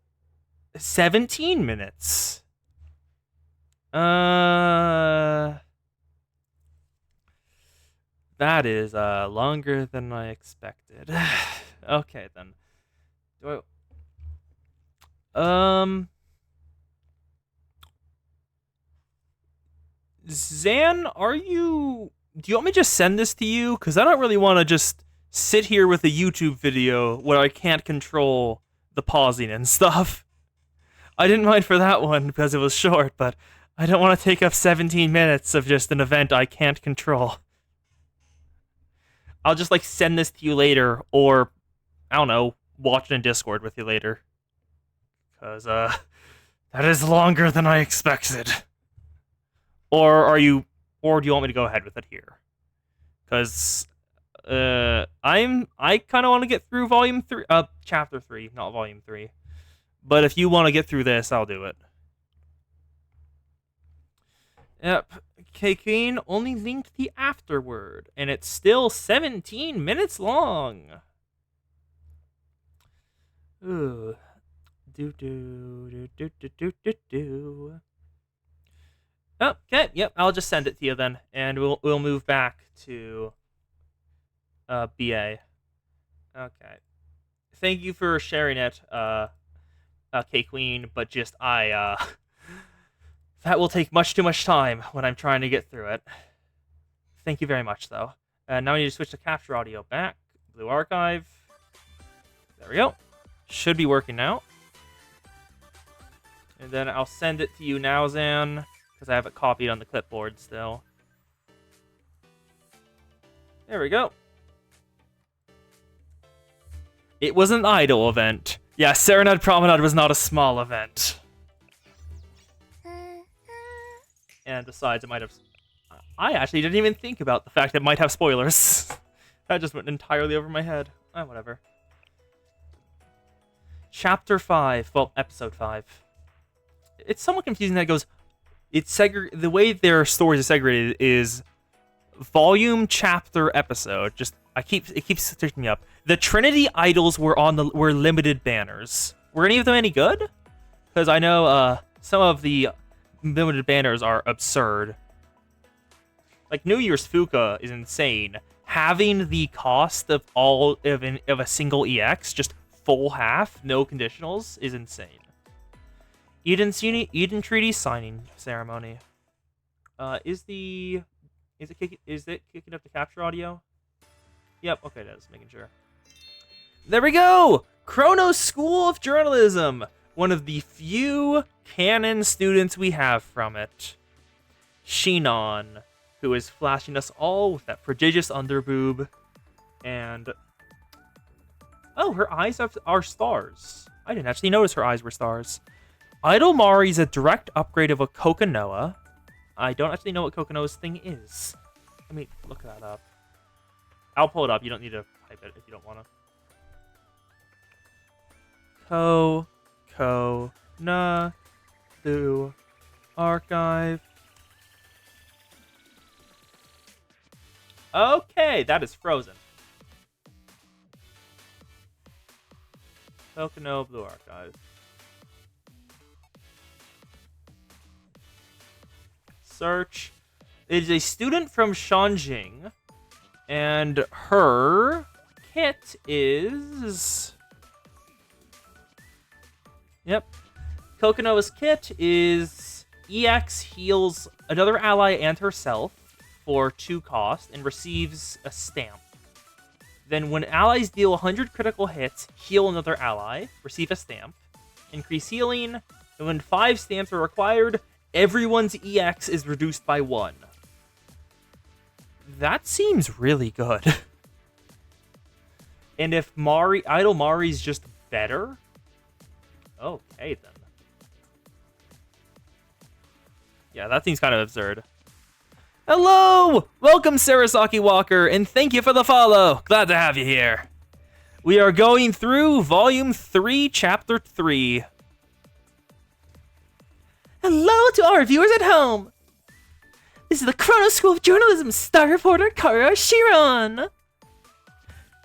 17 minutes. That is longer than I expected. Okay, then. Do I... Zan, are you... Do you want me to just send this to you? Because I don't really want to just sit here with a YouTube video where I can't control the pausing and stuff. I didn't mind for that one because it was short, but I don't want to take up 17 minutes of just an event I can't control. I'll just, like, send this to you later, or, I don't know, watch it in Discord with you later. Because, that is longer than I expected. Or do you want me to go ahead with it here? Because, I kind of want to get through chapter 3, not volume 3. But if you want to get through this, I'll do it. Yep. K-Queen only linked the afterword, and it's still 17 minutes long. Ooh. Do. Okay, yep, I'll just send it to you then, and we'll move back to BA. Okay. Thank you for sharing it, K-Queen, but just that will take much too much time when I'm trying to get through it. Thank you very much, though. Now I need to switch the capture audio back. Blue Archive. There we go. Should be working now. And then I'll send it to you now, Zan, because I have it copied on the clipboard still. There we go. It was an idle event. Yeah, Serenade Promenade was not a small event. And besides, it might have... I actually didn't even think about the fact that it might have spoilers. That just went entirely over my head. Whatever. Chapter 5. Well, Episode 5. It's somewhat confusing that it goes... The way their stories are segregated is... Volume, chapter, episode. It keeps sticking me up. The Trinity Idols were limited banners. Were any of them any good? Because I know some of the limited banners are absurd. Like New Year's Fuka is insane. Having the cost of a single EX, just full half, no conditionals, is insane. Eden Treaty signing ceremony. Is it kicking up the capture audio? Yep, okay, it is. Making sure. There we go! Chronos School of Journalism! One of the few canon students we have from it. Shinon, who is flashing us all with that prodigious underboob. And... oh, her eyes are stars. I didn't actually notice her eyes were stars. Idol Mari is a direct upgrade of a Kokonoha. I don't actually know what Kokonoha's thing is. Let me look that up. I'll pull it up. You don't need to type it if you don't want to. Blue Archive. Okay, that is Frozen. Kokonoha Blue Archive. Search. It is a student from Shanjing, and her kit is... Yep. Kokonoha's kit is EX heals another ally and herself for 2 cost and receives a stamp. Then when allies deal 100 critical hits, heal another ally, receive a stamp, increase healing, and when 5 stamps are required, everyone's EX is reduced by 1. That seems really good. And if Idle Mari's just better? Okay, then. Yeah, that seems kind of absurd. Hello! Welcome, Sarasaki Walker, and thank you for the follow. Glad to have you here. We are going through Volume 3, Chapter 3. Hello to our viewers at home. This is the Chrono School of Journalism star reporter Kara Shiron.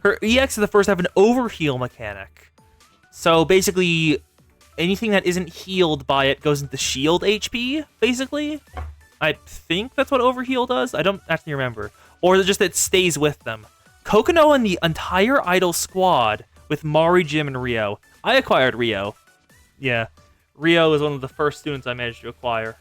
Her EX is the first to have an overheal mechanic. So basically, anything that isn't healed by it goes into shield HP, basically. I think that's what overheal does. I don't actually remember. Or is it just that it stays with them? Kokono and the entire Idol squad with Mari, Jim, and Rio. I acquired Rio. Yeah. Rio is one of the first students I managed to acquire.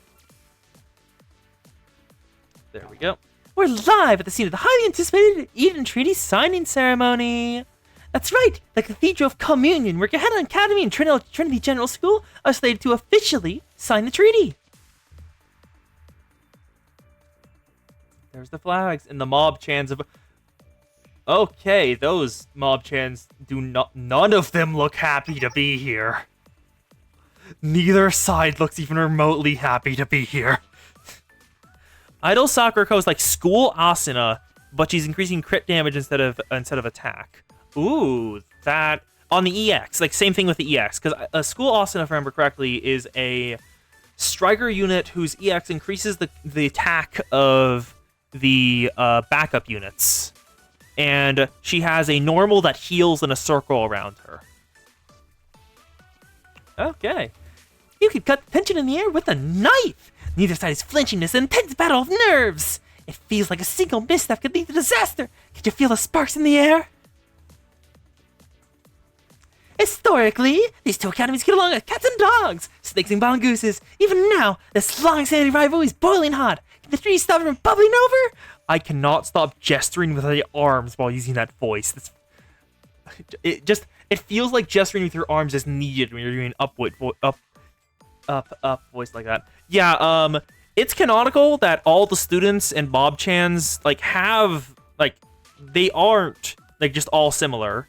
There we go. We're live at the scene of the highly anticipated Eden Treaty signing ceremony. That's right, the Cathedral of Communion, where Gehenna Academy and Trinity General School are slated to officially sign the treaty. There's the flags and the mob chants of... Okay, those mob chants do not... None of them look happy to be here. Neither side looks even remotely happy to be here. Idol Sakurako is like School Asuna, but she's increasing crit damage instead of attack. Ooh, that... On the EX, like same thing with the EX, because School Asuna, if I remember correctly, is a striker unit whose EX increases the attack of the backup units. And she has a normal that heals in a circle around her. Okay. You could cut the tension in the air with a knife! Neither side is flinching this intense battle of nerves! It feels like a single misstep could lead to disaster! Can you feel the sparks in the air? Historically, these two academies get along like cats and dogs, snakes and mongooses. Even now, this long-standing rivalry is boiling hot. Can the tree stop from bubbling over? I cannot stop gesturing with my arms while using that voice. It feels like gesturing with your arms is needed when you're doing up voice like that. Yeah, it's canonical that all the students and mob chans have they aren't just all similar.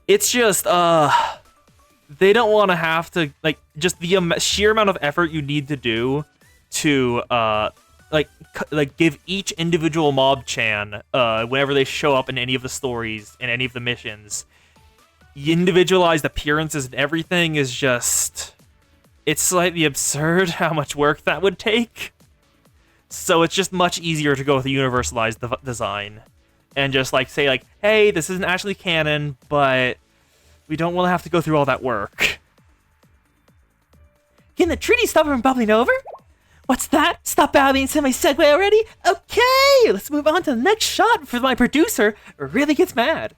It's just they don't want to have to just the sheer amount of effort you need to do to give each individual mob chan whenever they show up in any of the stories and any of the missions. Individualized appearances and everything is just... It's slightly absurd how much work that would take. So it's just much easier to go with a universalized design. And just say hey, this isn't actually canon, but we don't want to have to go through all that work. Can the treaty stop it from bubbling over? What's that? Stop babbling and send my segue already? Okay, let's move on to the next shot before my producer really gets mad.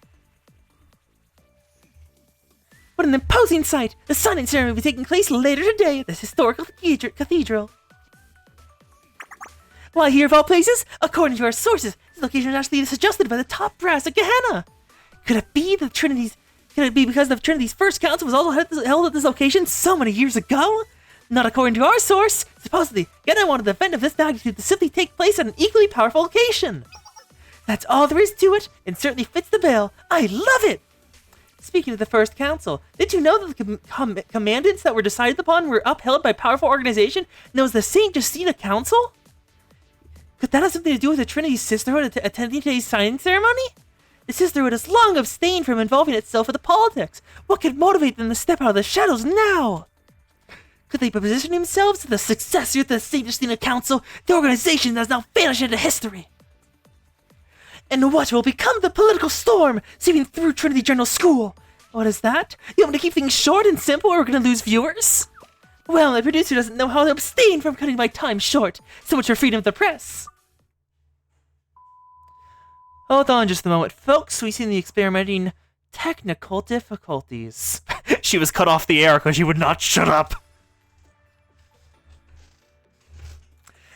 What an imposing sight! The signing ceremony will be taking place later today at this historical cathedral. Why here of all places? According to our sources, this location was actually suggested by the top brass at Gehenna. Could it be because the Trinity's first council was also held at this location so many years ago? Not according to our source. Supposedly, Gehenna wanted the event of this magnitude to simply take place at an equally powerful location. That's all there is to it, and certainly fits the bill. I love it! Speaking of the First Council, did you know that the commandants that were decided upon were upheld by a powerful organization known as the St. Justina Council? Could that have something to do with the Trinity Sisterhood attending today's signing ceremony? The Sisterhood has long abstained from involving itself with the politics. What could motivate them to step out of the shadows now? Could they position themselves as the successor to the St. Justina Council, the organization that has now vanished into history? And what will become the political storm sweeping through Trinity General School? What is that? You want me to keep things short and simple or we're going to lose viewers? Well, my producer doesn't know how to abstain from cutting my time short. So much for freedom of the press. Hold on just a moment, folks. We see the experimenting technical difficulties. She was cut off the air because she would not shut up.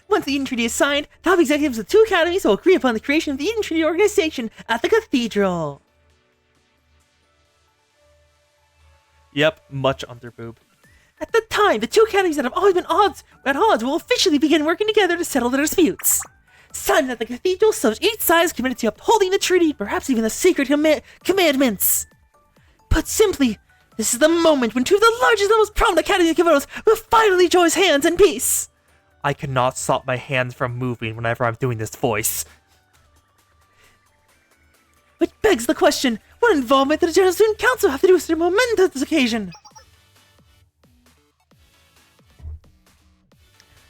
Once the Eden Treaty is signed, top executives of the two academies will agree upon the creation of the Eden Treaty organization at the cathedral. Yep, much underboob. At the time, the two academies that have always been at odds will officially begin working together to settle their disputes. Signed at the cathedral, so each side is committed to upholding the treaty, perhaps even the secret commandments. Put simply, this is the moment when two of the largest and most prominent academies of Kivaros will finally join hands in peace. I cannot stop my hands from moving whenever I'm doing this voice. Which begs the question, what involvement did the General Student Council have to do with their momentous occasion?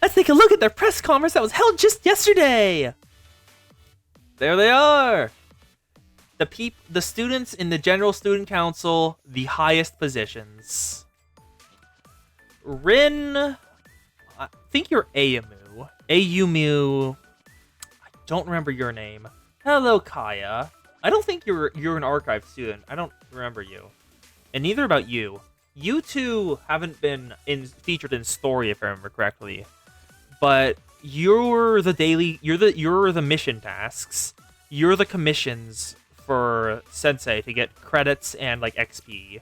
Let's take a look at their press conference that was held just yesterday. There they are. The students in the General Student Council, the highest positions. Rin, I think you're Ayumu. Ayumu, I don't remember your name. Hello, Kaya. I don't think you're an archive student. I don't remember you. And neither about you. You two haven't been featured in story, if I remember correctly. But you're the mission tasks. You're the commissions for Sensei to get credits and like XP.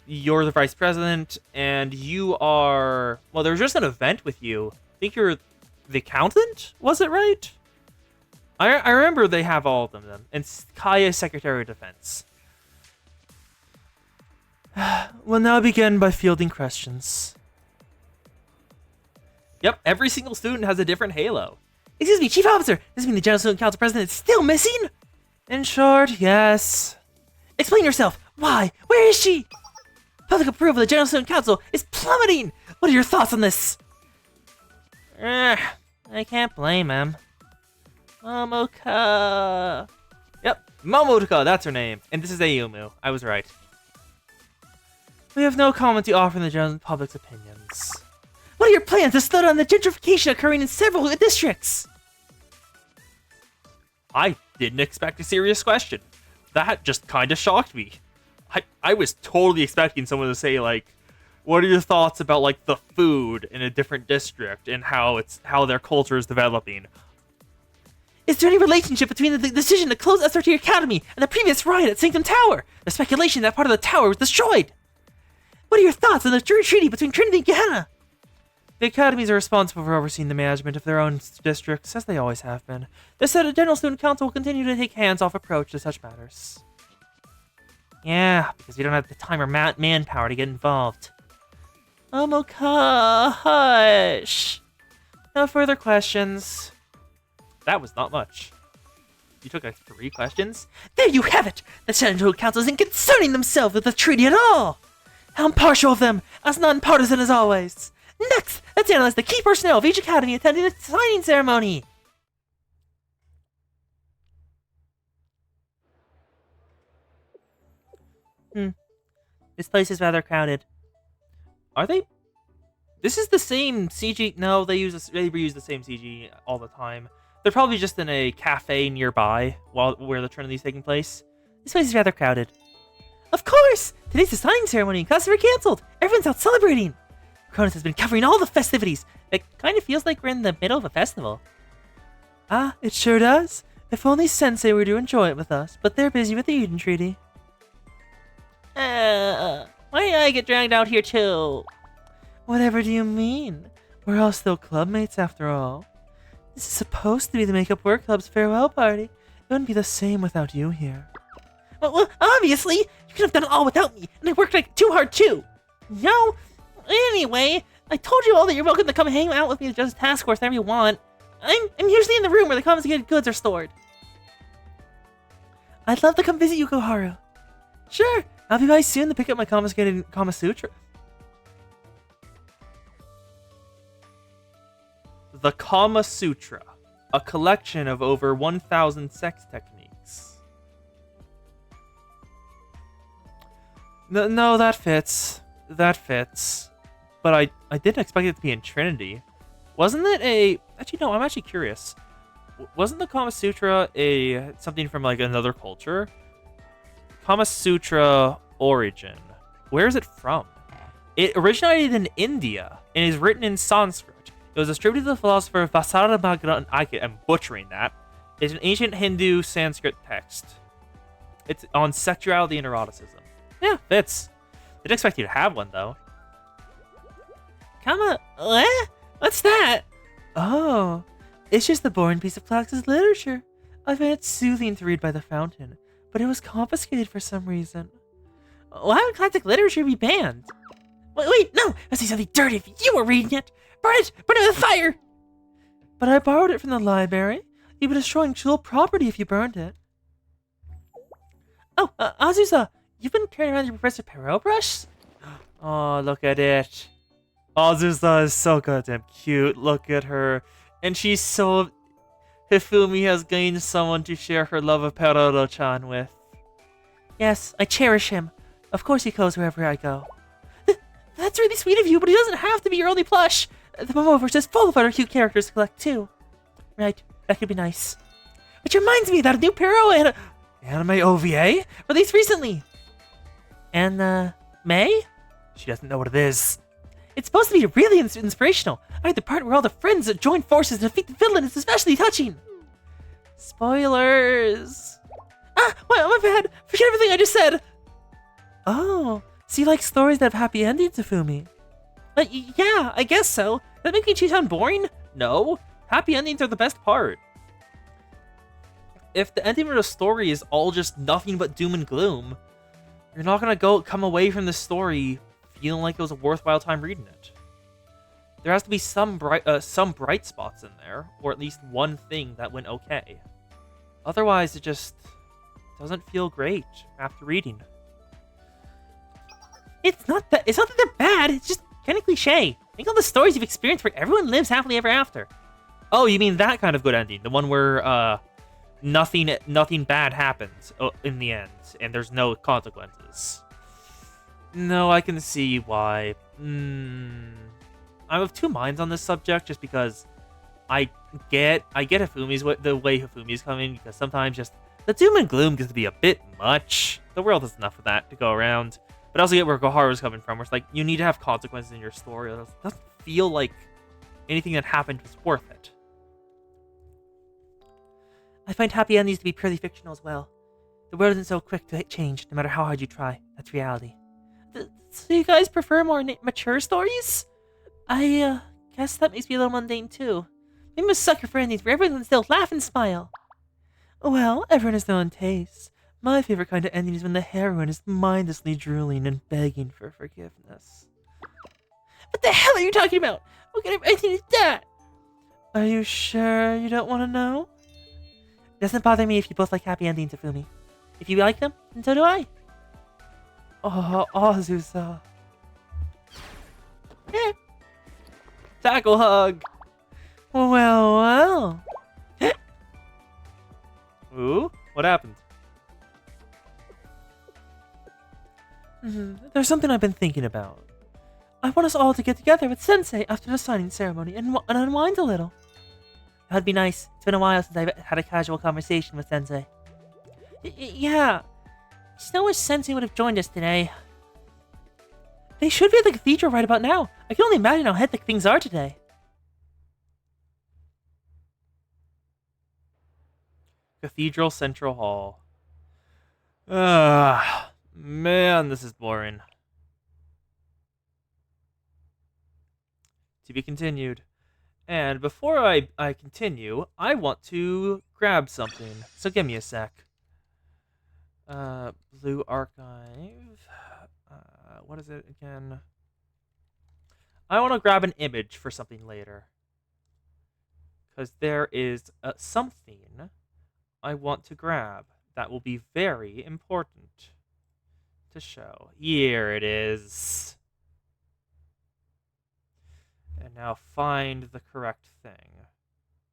You're the vice president, and you are, well, there was just an event with you. I think you're the accountant, was it right? I remember they have all of them, and Kaya is Secretary of Defense. We'll now begin by fielding questions. Yep, every single student has a different halo. Excuse me, Chief Officer, does this mean the General Student Council President is still missing? In short, yes. Explain yourself. Why? Where is she? Public approval of the General Student Council is plummeting. What are your thoughts on this? I can't blame him. Momoka. Yep, Momoka, that's her name. And this is Ayumu. I was right. We have no comment to offer in the general public's opinions. What are your plans to slow down the gentrification occurring in several districts? I didn't expect a serious question. That just kind of shocked me. I was totally expecting someone to say, like, what are your thoughts about, like, the food in a different district and how their culture is developing? Is there any relationship between the decision to close SRT Academy and the previous riot at Sanctum Tower? The speculation that part of the tower was destroyed. What are your thoughts on the treaty between Trinity and Gehenna? The academies are responsible for overseeing the management of their own districts, as they always have been. The General Student Council will continue to take hands-off approach to such matters. Yeah, because we don't have the time or manpower to get involved. Momoka, hush. No further questions. That was not much. You took like 3 questions? There you have it! The Central Council isn't concerning themselves with the treaty at all! How impartial of them, as non-partisan as always! Next, let's analyze the key personnel of each academy attending the signing ceremony! This place is rather crowded. Are they? This is the same CG. No, they reuse the same CG all the time. They're probably just in a cafe nearby where the Trinity's taking place. This place is rather crowded. Of course! Today's the signing ceremony. Classes were cancelled. Everyone's out celebrating. Cronus has been covering all the festivities. It kind of feels like we're in the middle of a festival. Ah, it sure does. If only Sensei were to enjoy it with us, but they're busy with the Eden Treaty. Why did I get dragged out here too? Whatever do you mean? We're all still clubmates after all. This is supposed to be the Makeup Work Club's farewell party. It wouldn't be the same without you here. Well, obviously, you could have done it all without me, and I worked like too hard too. No. Anyway, I told you all that you're welcome to come hang out with me at Justice Task Force whenever you want. I'm usually in the room where the confiscated goods are stored. I'd love to come visit you, Koharu. Sure, I'll be by soon to pick up my confiscated Kama Sutra. The Kama Sutra, a collection of over 1,000 sex techniques. No, that fits. That fits. But I didn't expect it to be in Trinity. Wasn't it a... Actually, no, I'm actually curious. Wasn't the Kama Sutra something from, like, another culture? Kama Sutra origin. Where is it from? It originated in India and is written in Sanskrit. It was distributed to the philosopher Vasarabhagwan. I'm butchering that. It's an ancient Hindu Sanskrit text. It's on sexuality and eroticism. Yeah, fits. Didn't expect you to have one, though. What? What's that? Oh, it's just the boring piece of classics literature. I find it soothing to read by the fountain, but it was confiscated for some reason. Why would classic literature be banned? Wait, no! I see something dirty if you were reading it! Burn it! Burn it with fire! But I borrowed it from the library. You'd be destroying school property if you burned it. Oh, Azusa, you've been carrying around your Professor Perot brush? Oh, look at it. Azusa is so goddamn cute. Look at her. And she's so... Hifumi has gained someone to share her love of Perodo-chan with. Yes, I cherish him. Of course he goes wherever I go. That's really sweet of you, but he doesn't have to be your only plush. The Momoverse is full of other cute characters to collect, too. Right, that could be nice. Which reminds me that a new Perot anime OVA released recently. And, May? She doesn't know what it is. It's supposed to be really inspirational. I heard the part where all the friends that join forces to defeat the villain is especially touching. Spoilers. My bad. Forget everything I just said. Oh, so you like stories that have happy endings, Hifumi? Yeah, I guess so. That make me sound boring? No. Happy endings are the best part. If the ending of the story is all just nothing but doom and gloom, you're not gonna come away from the story feeling like it was a worthwhile time reading it. There has to be some bright spots in there, or at least one thing that went okay. Otherwise, it just doesn't feel great after reading. It's not that they're bad. It's just kind of cliche. Think of the stories you've experienced where everyone lives happily ever after. Oh, you mean that kind of good ending? The one where nothing bad happens in the end, and there's no consequences. No, I can see why. I'm of two minds on this subject, just because I get Hifumi's the way Hifumi's coming, because sometimes just the doom and gloom gets to be a bit much. The world has enough of that to go around. But I also get where Goharu's coming from, where it's like, you need to have consequences in your story. It doesn't feel like anything that happened was worth it. I find happy endings to be purely fictional as well. The world isn't so quick to change, no matter how hard you try. That's reality. So you guys prefer more mature stories? I guess that makes me a little mundane too. I'm a sucker for endings where everyone can still laugh and smile. Well, everyone has their own tastes. My favorite kind of ending is when the heroine is mindlessly drooling and begging for forgiveness. What the hell are you talking about? What kind of ending is that? Are you sure you don't want to know? It doesn't bother me if you both like happy endings, Hifumi. If you like them, then so do I. Oh, Azusa. Tackle hug. Well. Ooh, what happened? There's something I've been thinking about. I want us all to get together with Sensei after the signing ceremony and unwind a little. That'd be nice. It's been a while since I've had a casual conversation with Sensei. Yeah. Just know wish Sensei would have joined us today. They should be at the cathedral right about now. I can only imagine how hectic things are today. Cathedral Central Hall. Man, this is boring. To be continued. And before I continue, I want to grab something. So give me a sec. Blue Archive. What is it again? I want to grab an image for something later. Because there is something I want to grab that will be very important to show. Here it is. And now find the correct thing.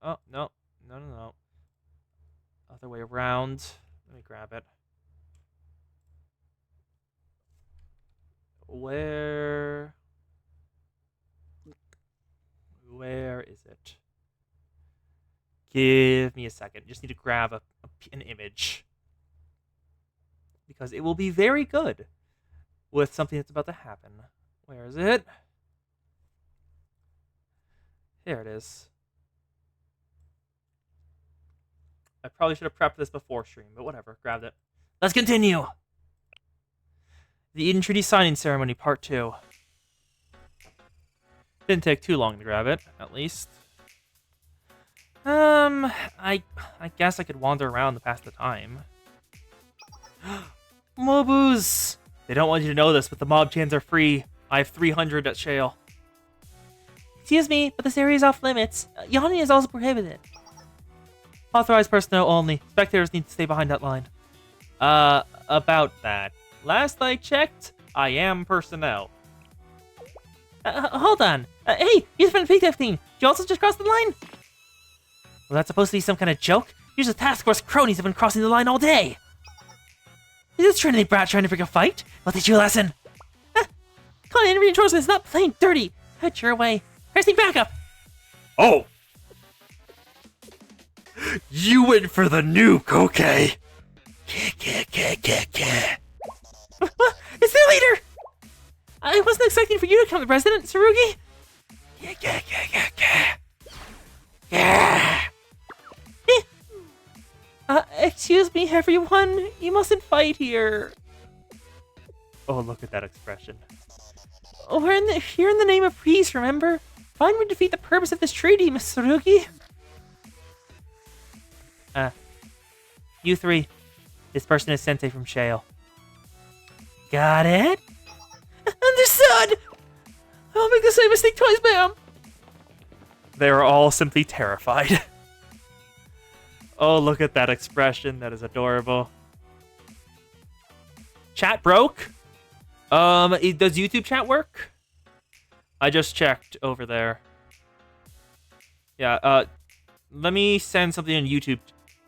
Oh, no. No. Other way around. Let me grab it. Where is it? Give me a second. Just need to grab an image. Because it will be very good with something that's about to happen. Where is it? Here it is. I probably should have prepped this before stream, but whatever. Grabbed it. Let's continue! The Eden Treaty Signing Ceremony, Part 2. Didn't take too long to grab it, at least. I guess I could wander around to pass the time. Mobus! They don't want you to know this, but the mob chans are free. I have 300 at Shale. Excuse me, but this area is off limits. Yawning is also prohibited. Authorized personnel only. Spectators need to stay behind that line. About that. Last I checked, I am personnel. Hold on. Hey, you've been P15. Did you also just cross the line? Well, that's supposed to be some kind of joke? Usually task force cronies have been crossing the line all day. Is this Trinity brat trying to pick a fight? I'll teach you a lesson. Calling in reinforcements is not plain dirty. Head your way. Requesting backup. Oh! You went for the nuke, okay? It's their leader! I wasn't expecting for you to come, President Tsurugi. Excuse me, everyone. You mustn't fight here. Oh, look at that expression. We're here in the name of peace, remember? Find would defeat the purpose of this treaty, Miss Tsurugi. You three. This person is Sensei from Shale. Got it? Understood! I'll make the same mistake twice, ma'am. They are all simply terrified. Oh, look at that expression. That is adorable. Chat broke? Does YouTube chat work? I just checked over there. Yeah, let me send something on YouTube.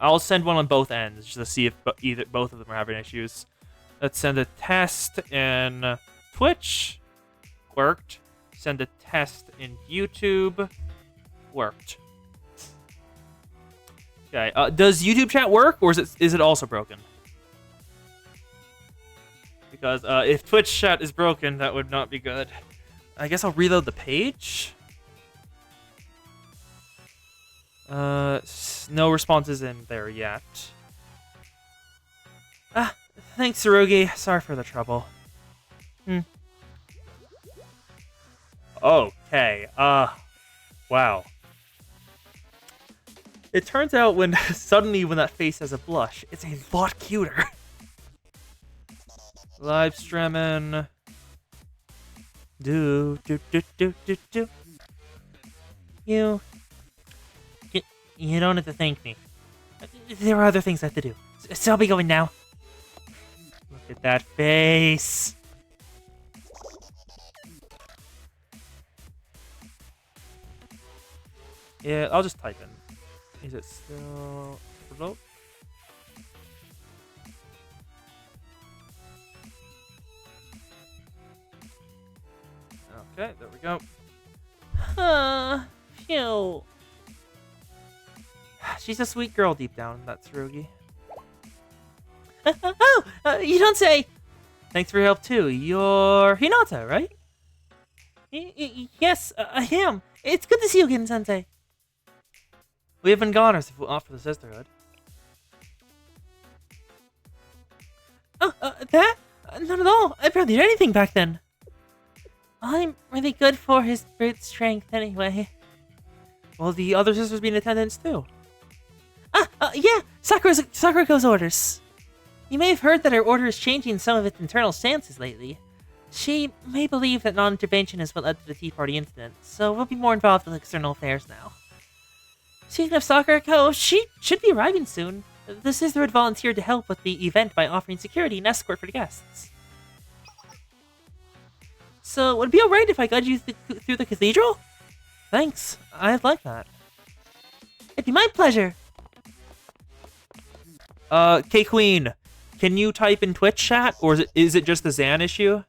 I'll send one on both ends just to see if both of them are having issues. Let's send a test in Twitch. Worked. Send a test in YouTube. Worked. Okay, does YouTube chat work, or is it also broken? Because if Twitch chat is broken, that would not be good. I guess I'll reload the page. No responses in there yet. Thanks, Tsurugi. Sorry for the trouble. Okay, wow. It turns out when that face has a blush, it's a lot cuter. Live streaming. Do. You don't have to thank me. There are other things I have to do. So I'll be going now. Look at that face. Yeah, I'll just type in. Is it still remote? Okay, there we go. Phew. She's a sweet girl deep down, that Tsurugi. You don't say. Thanks for your help too. You're Hinata, right? Yes, I am. It's good to see you again, Sensei. We have been goners if we offer the sisterhood. That? Not at all. I barely did anything back then. I'm really good for his brute strength anyway. Well, the other sisters be in attendance too. Yeah, Sakuriko's orders. You may have heard that her order is changing some of its internal stances lately. She may believe that non-intervention is what led to the Tea Party incident, so we'll be more involved with external affairs now. Speaking of Sakuriko, she should be arriving soon. The sister had volunteered to help with the event by offering security and escort for the guests. So, would it be alright if I guide you through the cathedral? Thanks, I'd like that. It'd be my pleasure. K-Queen, can you type in Twitch chat, or is it just a Zan issue?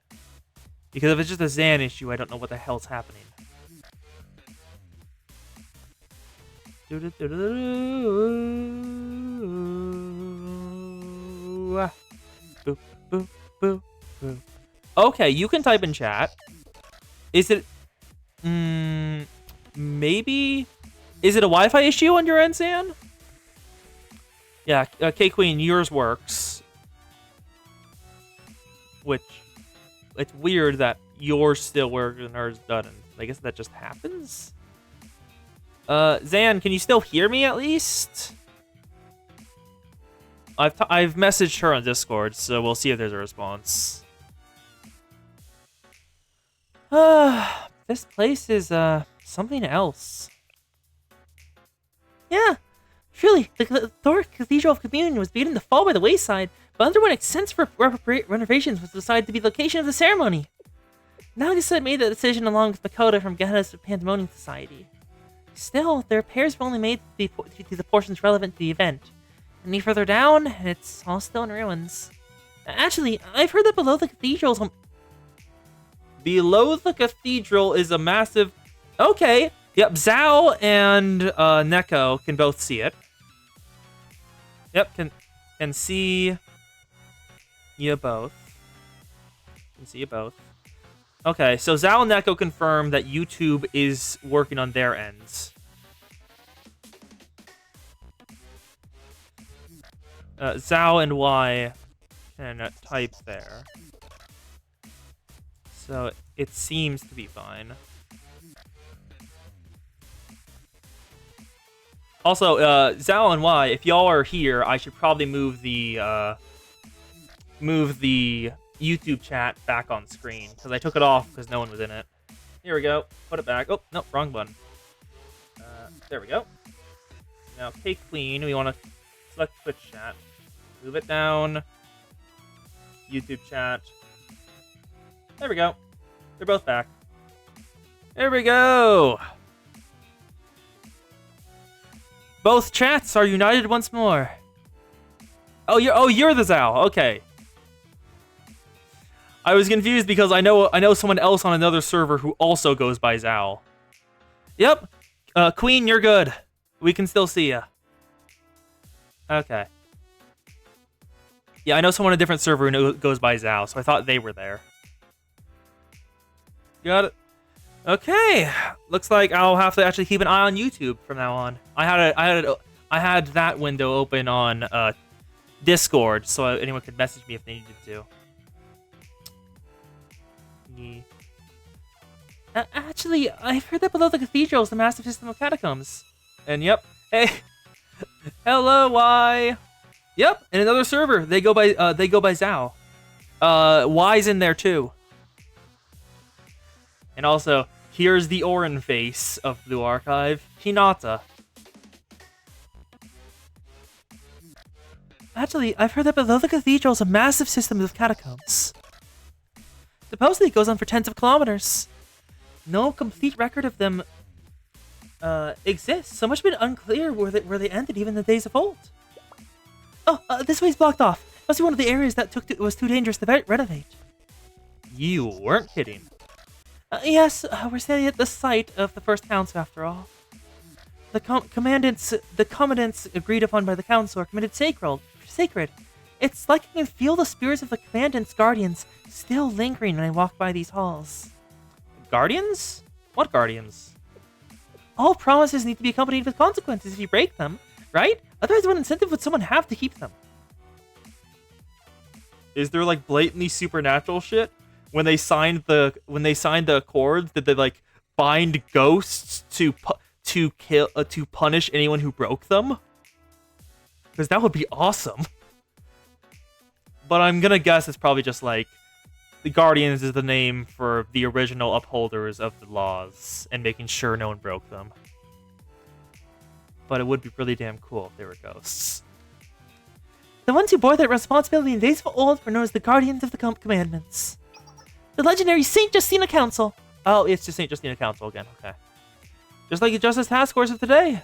Because if it's just a Zan issue, I don't know what the hell's happening. Okay, you can type in chat. Is it... maybe... Is it a Wi-Fi issue on your end, Zan? Yeah, K-Queen, yours works. Which... It's weird that yours still works and hers doesn't. I guess that just happens? Zan, can you still hear me at least? I've messaged her on Discord, so we'll see if there's a response. This place is, something else. Yeah, truly, the Thor Cathedral of Communion was beginning to fall by the wayside, but underwent extensive renovations was decided to be the location of the ceremony. Nagisa made that decision along with Makoto from Gehenna's Pandemonium Society. Still, the repairs were only made to the portions relevant to the event. Any further down, it's all still in ruins. Actually, I've heard that below the cathedral's Below the cathedral is a massive... Okay, yep, Zao and Neko can both see it. Yep, can see you both. Can see you both. Okay, so Zao and Neko confirm that YouTube is working on their ends. Zao and Y can type there. So it seems to be fine. Also, Zao and Y, if y'all are here, I should probably move the YouTube chat back on screen, because I took it off because no one was in it. Here we go. Put it back. Oh, no, wrong button. There we go. Now, K-Queen, we want to select Twitch chat. Move it down. YouTube chat. There we go. They're both back. There we go. Both chats are united once more. Oh, you're the Zao. Okay. I was confused because I know someone else on another server who also goes by Zao. Yep. Queen, you're good. We can still see you. Okay. Yeah, I know someone on a different server who goes by Zao, so I thought they were there. Got it. Okay. Looks like I'll have to actually keep an eye on YouTube from now on. I had that window open on Discord, so anyone could message me if they needed to. Actually, I've heard that below the cathedral is the massive system of catacombs. And yep, hey, hello, Y. Yep, in another server, they go by Zao. Y's in there too. And also, here's the Orin face of Blue Archive, Hinata. Actually, I've heard that below the cathedral is a massive system of catacombs. Supposedly it goes on for tens of kilometers. No complete record of them exists. So much has been unclear where they ended even in the days of old. Oh, this way's blocked off. Must be one of the areas that was too dangerous to renovate. You weren't kidding. Yes, we're standing at the site of the first council after all. The commandants agreed upon by the council are committed sacred. It's like I can feel the spirits of the commandant's guardians still lingering when I walk by these halls. Guardians? What guardians? All promises need to be accompanied with consequences if you break them, right? Otherwise, what incentive would someone have to keep them? Is there like blatantly supernatural shit? When they signed the accords, did they like bind ghosts to punish anyone who broke them? Because that would be awesome. But I'm gonna guess it's probably just like the Guardians is the name for the original upholders of the laws and making sure no one broke them. But it would be really damn cool if they were ghosts. The ones who bore that responsibility in days of old were known as the Guardians of the Commandments. The legendary St. Justina Council. Oh, it's just St. Justina Council again. Okay. Just like the Justice Task Force of today.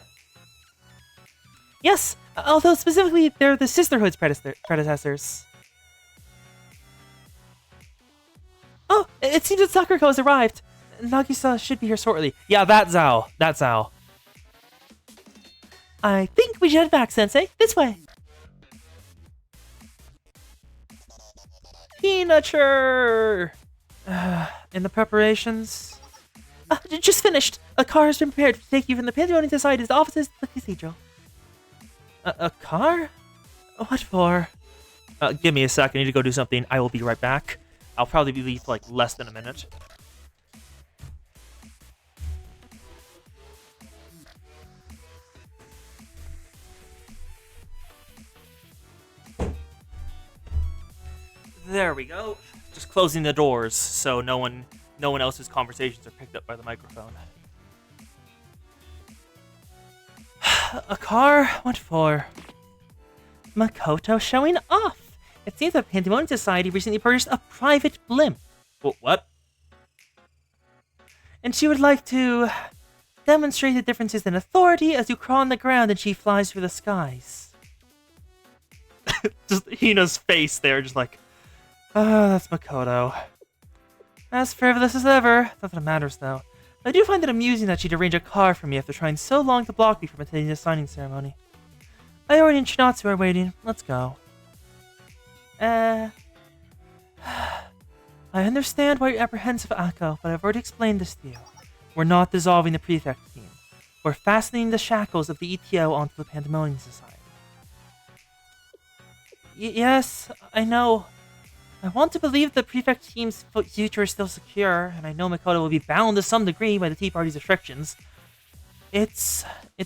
Yes, although specifically they're the Sisterhood's predecessors. Oh, it seems that Sakurako has arrived. Nagisa should be here shortly. Yeah, that's Zao. That's Zao. I think we should head back, Sensei. This way. Hinature! In the preparations? Just finished. A car has been prepared to take you from the Pandemonium Society's offices to the cathedral. A car? What for? Give me a sec. I need to go do something. I will be right back. I'll probably leave for like less than a minute. There we go. Just closing the doors so no one else's conversations are picked up by the microphone. A car? What for? Makoto showing off. It seems that Pandemonium Society recently purchased a private blimp. What? And she would like to demonstrate the differences in authority as you crawl on the ground and she flies through the skies. Just Hina's face there, just like, that's Makoto. As frivolous as ever. Not that it matters, though. I do find it amusing that she'd arrange a car for me after trying so long to block me from attending the signing ceremony. Iori and Shinatsu are waiting. Let's go. I understand why you're apprehensive, Akko, but I've already explained this to you. We're not dissolving the prefect team. We're fastening the shackles of the ETO onto the Pandemonium Society. Yes, I know. I want to believe the prefect team's future is still secure, and I know Makoto will be bound to some degree by the Tea Party's restrictions. It's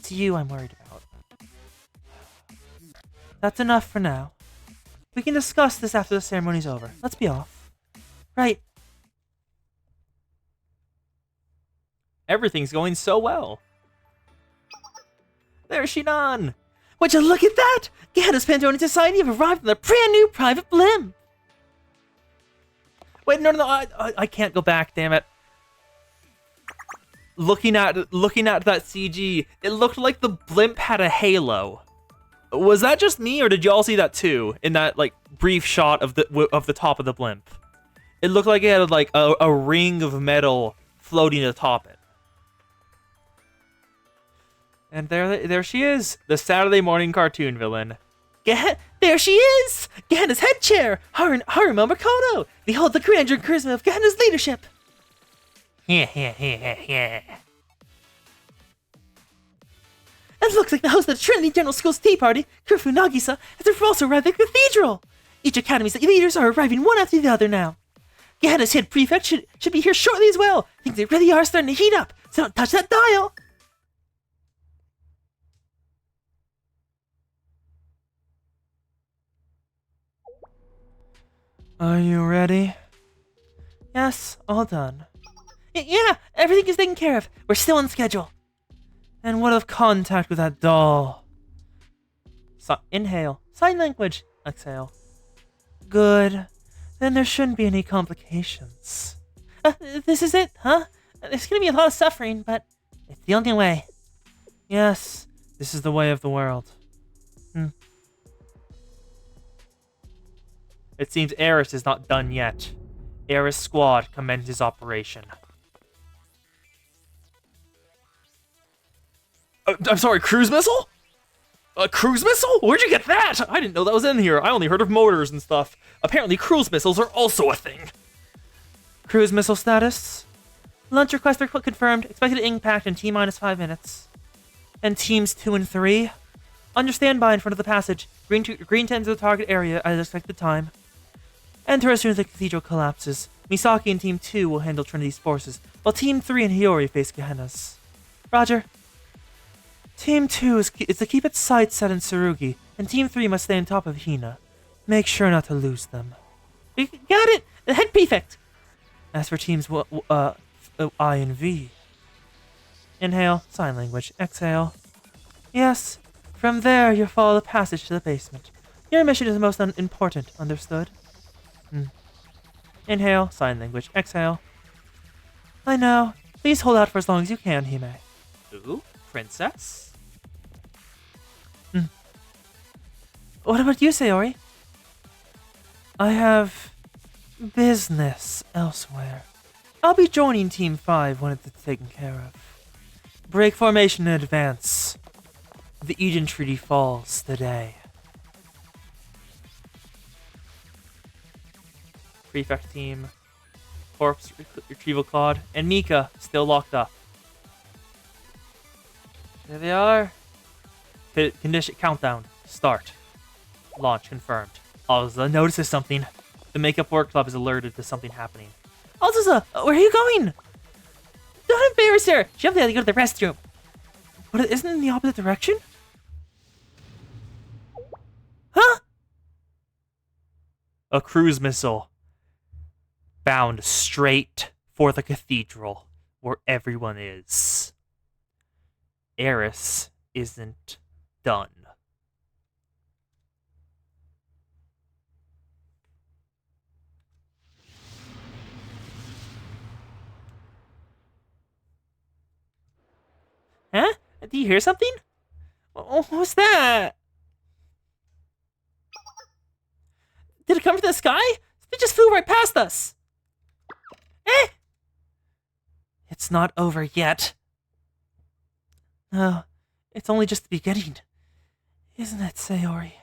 you I'm worried about. That's enough for now. We can discuss this after the ceremony's over. Let's be off. Right. everything's going so well. There's Shinan! Would you look at that? Gehenna's Pandemonium Society have arrived on a brand new private blimp. Wait, no, I can't go back, damn it. Looking at that CG, it looked like the blimp had a halo. Was that just me, or did y'all see that too? In that like brief shot of the top of the blimp, it looked like it had like a ring of metal floating atop it. And there she is, the Saturday morning cartoon villain. There she is! Gehenna's head chair, Haruma Makoto! Behold the grandeur and charisma of Gehenna's leadership! It looks like the host of the Trinity General School's tea party, Kurufu Nagisa, has also arrived at the cathedral! Each academy's leaders are arriving one after the other now. Gehenna's head prefect should be here shortly as well. Things they really are starting to heat up, so don't touch that dial! Are you ready? Yes, all done. Yeah, everything is taken care of. We're still on schedule. And what of contact with that doll? Inhale. Sign language. Exhale. Good. Then there shouldn't be any complications. This is it, huh? There's gonna be a lot of suffering, but it's the only way. Yes, this is the way of the world. It seems Eris is not done yet. Eris Squad commences operation. I'm sorry, cruise missile? A cruise missile? Where'd you get that? I didn't know that was in here. I only heard of motors and stuff. Apparently cruise missiles are also a thing. Cruise missile status? Launch request confirmed. Expected impact in T-minus 5 minutes. And teams 2 and 3? Under standby in front of the passage. Green to the target area at expected time. Enter as soon as the cathedral collapses. Misaki and Team 2 will handle Trinity's forces, while Team 3 and Hiyori face Gehenna's. Roger. Team 2 is to keep its sights set in Tsurugi, and Team 3 must stay on top of Hina. Make sure not to lose them. We got it! The head prefect! As for Teams I and V. Inhale, sign language. Exhale. Yes. From there, you'll follow the passage to the basement. Your mission is the most important, understood? Inhale, sign language. Exhale. I know. Please hold out for as long as you can, Hime. Ooh, princess? What about you, Sayori? I have business elsewhere. I'll be joining Team 5 when it's taken care of. Break formation in advance. The Eden Treaty falls today. Prefect team, corpse retrieval pod, and Mika still locked up. There they are. Condition countdown. Start. Launch confirmed. Alza notices something. The Makeup Work Club is alerted to something happening. Alza, where are you going? Don't embarrass her. She have to go to the restroom. But it isn't in the opposite direction? Huh? A cruise missile bound straight for the cathedral where everyone is. Aeris isn't done. Huh? Do you hear something? What was that? Did it come from the sky? It just flew right past us. Eh? It's not over yet. No, it's only just the beginning. Isn't it, Sayori?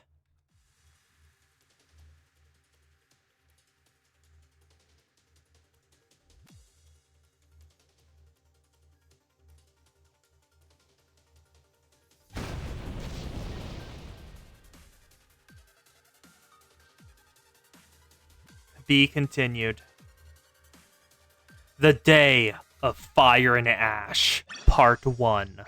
Be continued. The Day of Fire and Ash, Part 1.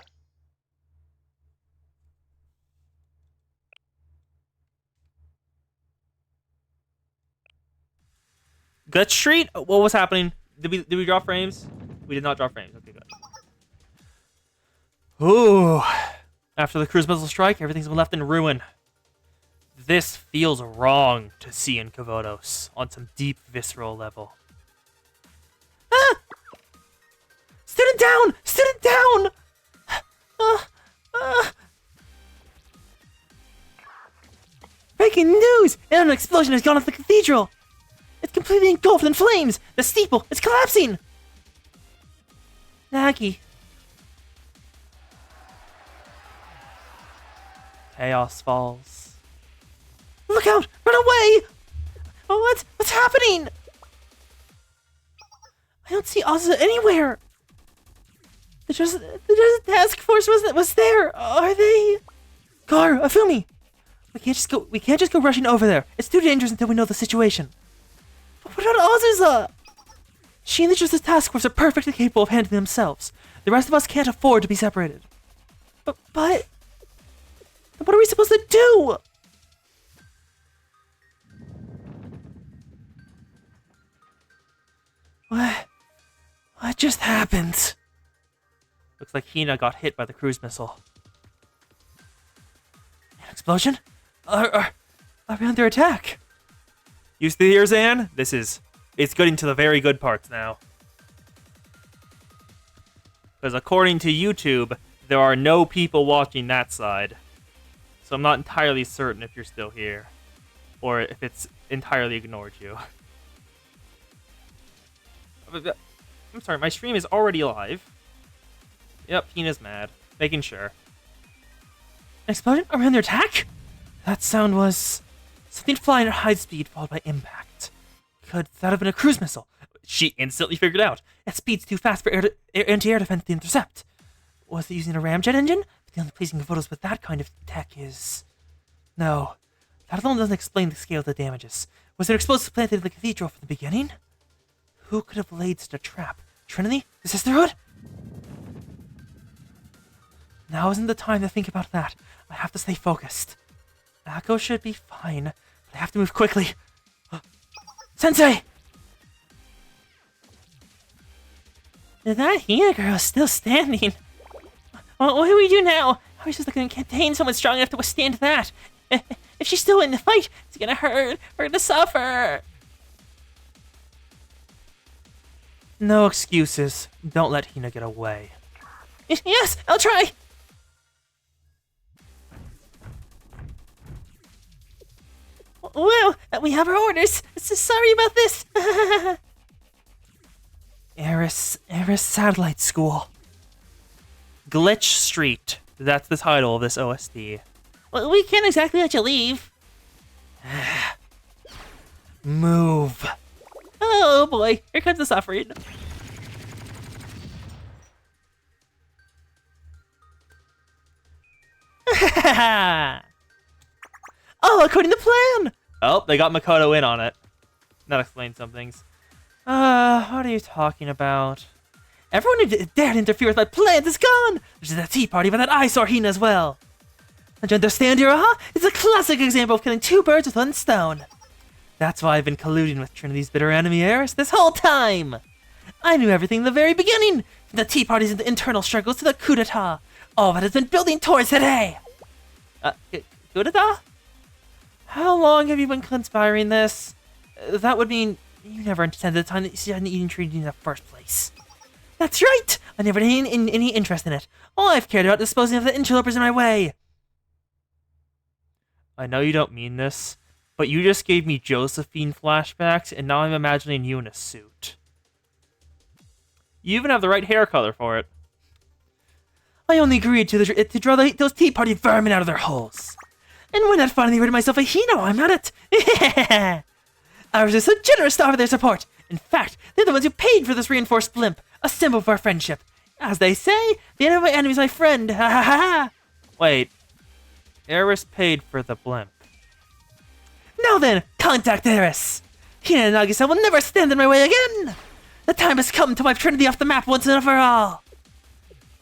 Gut Street? What was happening? Did we draw frames? We did not draw frames. Okay, good. Ooh. After the cruise missile strike, everything's been left in ruin. This feels wrong to see in Kavodos on some deep visceral level. Ah! Student down! Student down! Breaking news! An explosion has gone off the cathedral! It's completely engulfed in flames! The steeple is collapsing! Nagi. Chaos falls. Look out! Run away! Oh, what's happening? I don't see Ozza anywhere. The Desert Task Force was there. Are they? Gar, Afumi. We can't just go rushing over there. It's too dangerous until we know the situation. But what about Ozza? She and the Justice Task Force are perfectly capable of handling themselves. The rest of us can't afford to be separated. But what are we supposed to do? What just happened? Looks like Hina got hit by the cruise missile. An explosion? Are we under attack? You still here, Zan? It's getting to the very good parts now. Because according to YouTube, there are no people watching that side. So I'm not entirely certain if you're still here. Or if it's entirely ignored you. I'm sorry, my stream is already live. Yep, Hina's mad. Making sure. An explosion? Are we under attack? That sound was something flying at high speed followed by impact. Could that have been a cruise missile? She instantly figured out. That speed's too fast for anti-air defense to intercept. Was it using a ramjet engine? But the only pleasing photos with that kind of tech is... No. That alone doesn't explain the scale of the damages. Was there explosives planted in the cathedral from the beginning? Who could have laid such a trap? Trinity? The Sisterhood? Now isn't the time to think about that. I have to stay focused. Akko should be fine, but I have to move quickly. Sensei! That Hina girl is still standing. What do we do now? How are we supposed to contain someone strong enough to withstand that? If she's still in the fight, it's gonna hurt. We're gonna suffer. No excuses. Don't let Hina get away. Yes, I'll try. Well, we have our orders. So sorry about this. Aeris Satellite School. Glitch Street. That's the title of this OST. Well, we can't exactly let you leave. Move. Oh boy, here comes the suffering. Oh, according to plan! Oh, they got Makoto in on it. That explains some things. What are you talking about? Everyone who dared interfere with my plans is gone! There's that tea party, but that eyesore Hina as well. Don't you understand, Iraha? It's a classic example of killing two birds with one stone. That's why I've been colluding with Trinity's bitter enemy, Aeris, this whole time! I knew everything in the very beginning, from the tea parties and the internal struggles to the coup d'etat. All that has been building towards today! Coup d'etat? How long have you been conspiring this? That would mean you never intended the time that you had an eating Trinity in the first place. That's right! I never had any interest in it. All I've cared about is disposing of the interlopers in my way. I know you don't mean this, but you just gave me Josephine flashbacks, and now I'm imagining you in a suit. You even have the right hair color for it. I only agreed to draw those Tea Party vermin out of their holes. And when I'd finally rid myself of Hino, I'm at it. I was just so generous to offer their support. In fact, they're the ones who paid for this reinforced blimp, a symbol for our friendship. As they say, the enemy of my enemy is my friend. Ha ha ha! Wait, Aeris paid for the blimp. Now then, contact Aeris! Hina and Nagisa will never stand in my way again! The time has come to wipe Trinity off the map once and for all!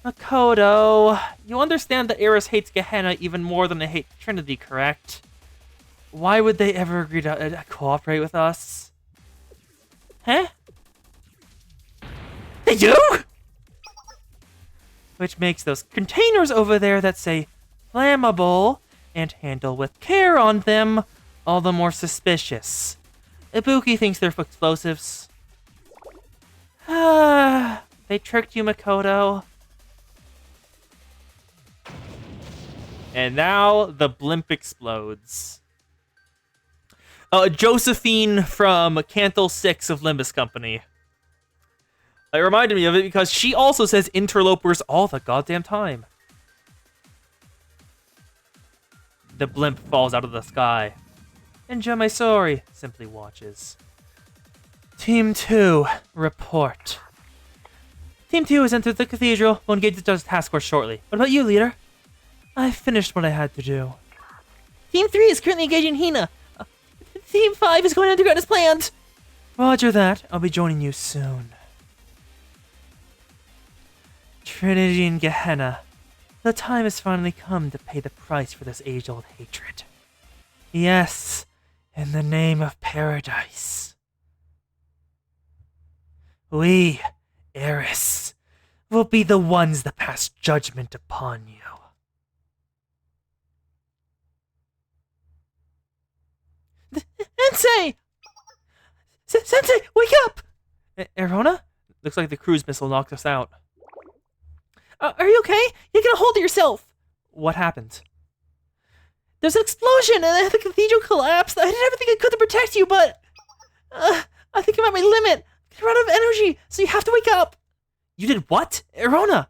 Makoto, you understand that Aeris hates Gehenna even more than they hate Trinity, correct? Why would they ever agree to cooperate with us? Huh? They do? Which makes those containers over there that say flammable and handle with care on them all the more suspicious. Ibuki thinks they're explosives. They tricked you, Makoto. And now the blimp explodes. Josephine from Canto 6 of Limbus Company. It reminded me of it because she also says interlopers all the goddamn time. The blimp falls out of the sky. And Jamaisori simply watches. Team 2, report. Team 2 has entered the cathedral. We'll engage the task force shortly. What about you, leader? I finished what I had to do. Team 3 is currently engaging Hina. Team 5 is going underground as planned. Roger that. I'll be joining you soon. Trinity and Gehenna. The time has finally come to pay the price for this age-old hatred. Yes, in the name of paradise. We, Aeris, will be the ones that pass judgment upon you. Sensei! Sensei, wake up! Erona? Looks like the cruise missile knocked us out. Are you okay? You can hold yourself. What happened? There's an explosion and the cathedral collapsed. I did everything I could to protect you, but I think I'm at my limit. I'm out of energy, so you have to wake up. You did what? Erona!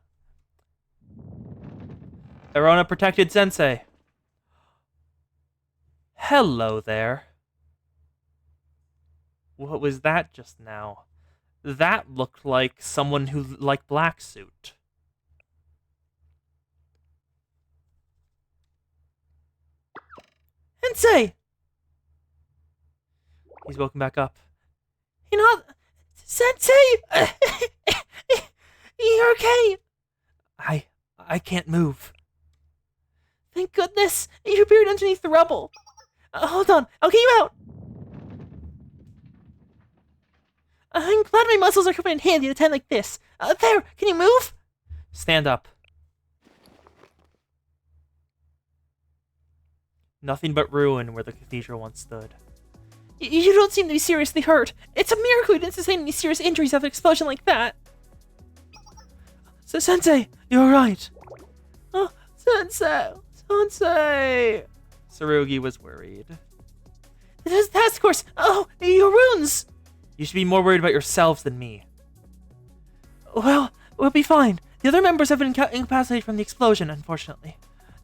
Erona protected Sensei. Hello there. What was that just now? That looked like someone who liked black suit. Sensei! He's woken back up. You're not... Sensei! You're okay? I can't move. Thank goodness! You're buried underneath the rubble. Hold on, I'll get you out. I'm glad my muscles are coming in handy at a time like this. There, can you move? Stand up. Nothing but ruin where the cathedral once stood. You don't seem to be seriously hurt. It's a miracle you didn't sustain any serious injuries after an explosion like that. Sensei, you're alright. Oh, Sensei. Tsurugi was worried. This is the task force. Oh, your wounds. You should be more worried about yourselves than me. Well, we'll be fine. The other members have been incapacitated from the explosion, unfortunately.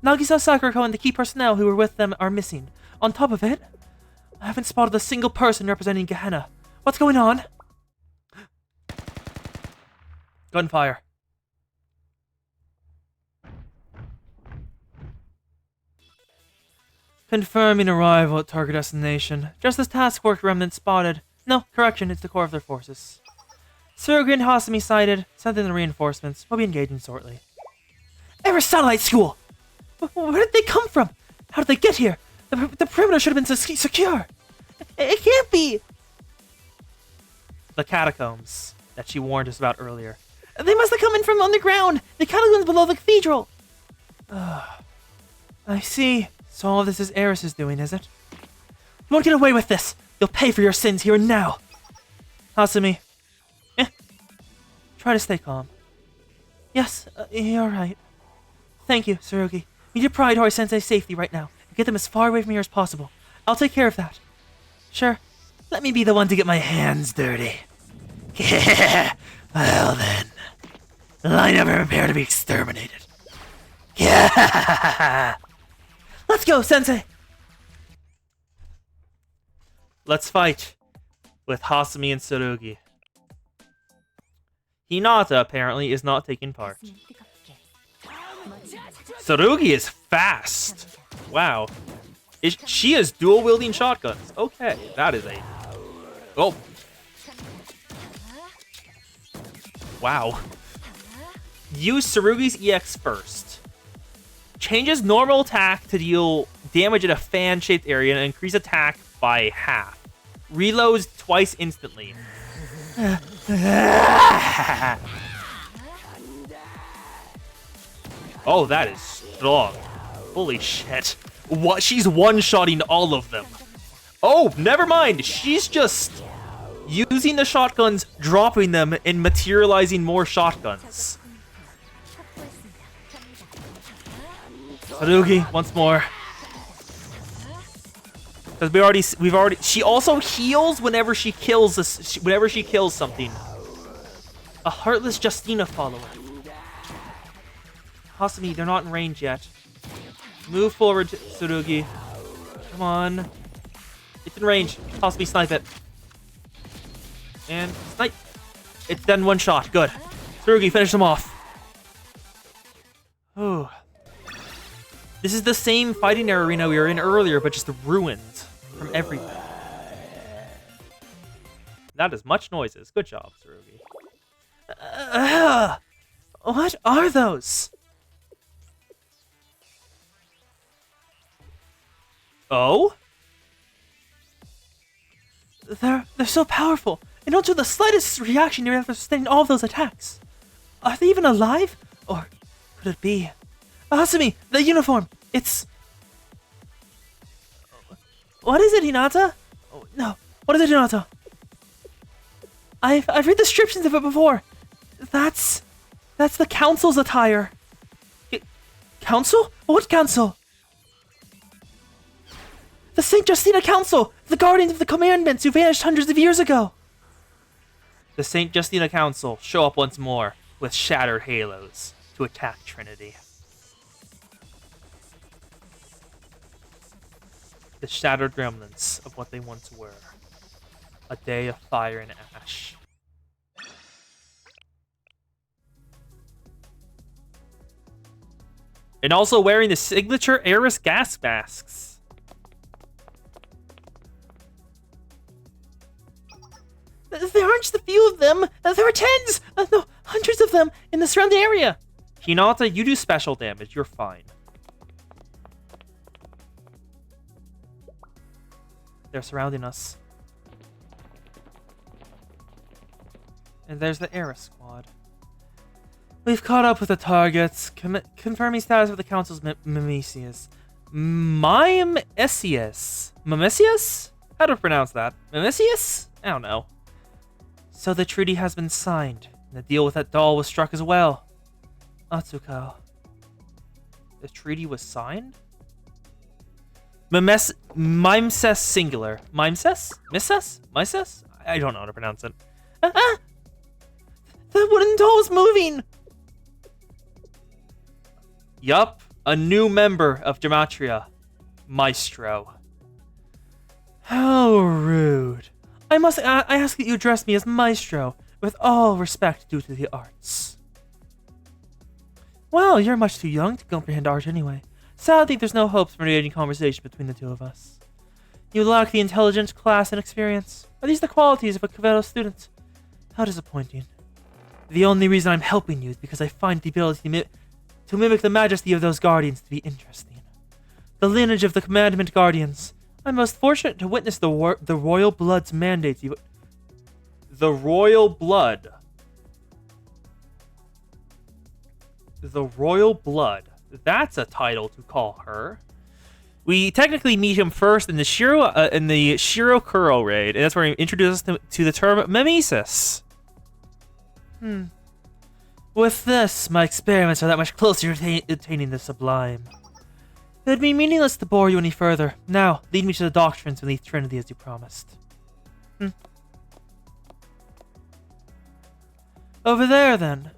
Nagisa, Sakurako, and the key personnel who were with them are missing. On top of it, I haven't spotted a single person representing Gehenna. What's going on? Gunfire. Confirming arrival at target destination. Just as task force remnants spotted. No, correction, it's the core of their forces. Tsurugi and Hasumi sighted. Sent in the reinforcements. We'll be engaging shortly. Aeris Satellite School! Where did they come from? How did they get here? The perimeter should have been secure. It can't be! The catacombs that she warned us about earlier. They must have come in from underground! The catacombs below the cathedral! I see. So all this is Eris's doing, is it? You won't get away with this! You'll pay for your sins here and now! Hasumi. Try to stay calm. Yes, you're right. Thank you, Tsurugi. We need to pride Hori-sensei's safety right now and get them as far away from here as possible. I'll take care of that. Sure. Let me be the one to get my hands dirty. Well then. I never prepare to be exterminated. Let's go, Sensei! Let's fight with Hasumi and Tsurugi. Hinata apparently is not taking part. Tsurugi is fast. Wow. She is dual wielding shotguns. Okay, that is a... Oh. Wow. Use Tsurugi's EX first. Changes normal attack to deal damage in a fan-shaped area and increase attack by half. Reloads twice instantly. Oh, that is strong. Holy shit. What? She's one-shotting all of them. Oh, never mind. She's just using the shotguns, dropping them, and materializing more shotguns. Tsurugi, once more. Because we've already. She also heals whenever she kills us. Whenever she kills something. A heartless Justina follower. Hasumi, they're not in range yet. Move forward, Tsurugi. Come on. It's in range. Hasumi, snipe it. And snipe. It's done one shot. Good. Tsurugi, finish them off. Oh. This is the same fighting arena we were in earlier, but just ruined from everything. That is much noises. Good job, Tsurugi. What are those? Oh? They're so powerful. They don't show the slightest reaction after sustaining all of those attacks. Are they even alive? Or could it be? Hasumi, the uniform. It's... What is it, Hinata? Oh, no. What is it, Hinata? I've read descriptions of it before. That's the council's attire. Council? What council? The St. Justina Council! The guardians of the commandments who vanished hundreds of years ago! The St. Justina Council show up once more with shattered halos to attack Trinity. The shattered remnants of what they once were. A day of fire and ash. And also wearing the signature Eris gas masks. There aren't just a few of them. There are tens, no, hundreds of them in the surrounding area. Hinata, you do special damage. You're fine. They're surrounding us. And there's the Eris squad. We've caught up with the targets. Confirming status of the council's Mimesius. Mimesius? How to pronounce that? Mimesius? I don't know. So the treaty has been signed, and the deal with that doll was struck as well. Atsuko. The treaty was signed? Mimses singular. Mimses? Misses? Mises? I don't know how to pronounce it. The wooden doll is moving! Yup, a new member of Gematria. Maestro. How rude. I ask that you address me as Maestro, with all respect due to the arts. Well, you're much too young to comprehend art anyway. Sadly, there's no hopes for any conversation between the two of us. You lack the intelligence, class, and experience. Are these the qualities of a Caveto student? How disappointing. The only reason I'm helping you is because I find the ability to mimic the majesty of those guardians to be interesting. The lineage of the Commandment Guardians. I'm most fortunate to witness the royal blood's mandates. The royal blood. The royal blood. That's a title to call her. We technically meet him first in the Shiro Kuro raid, and that's where he introduces us to the term mimesis. With this, my experiments are that much closer to attaining the sublime. It would be meaningless to bore you any further. Now, lead me to the doctrines beneath Trinity as you promised. Over there, then.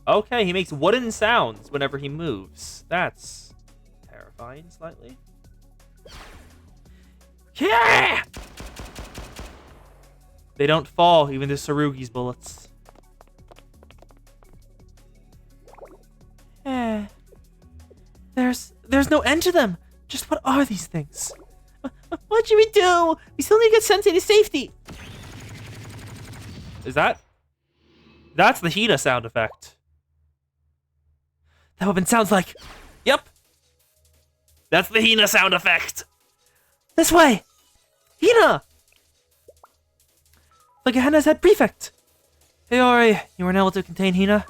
Okay, he makes wooden sounds whenever he moves. That's terrifying, slightly. Yeah! They don't fall, even to Tsurugi's bullets. There's no end to them. Just what are these things? What should we do? We still need to get Sensei to safety. Is that? That's the Hina sound effect. That weapon sounds like... Yep. That's the Hina sound effect. This way. Hina! Like Gehenna's head prefect. Hiyori, you weren't able to contain Hina?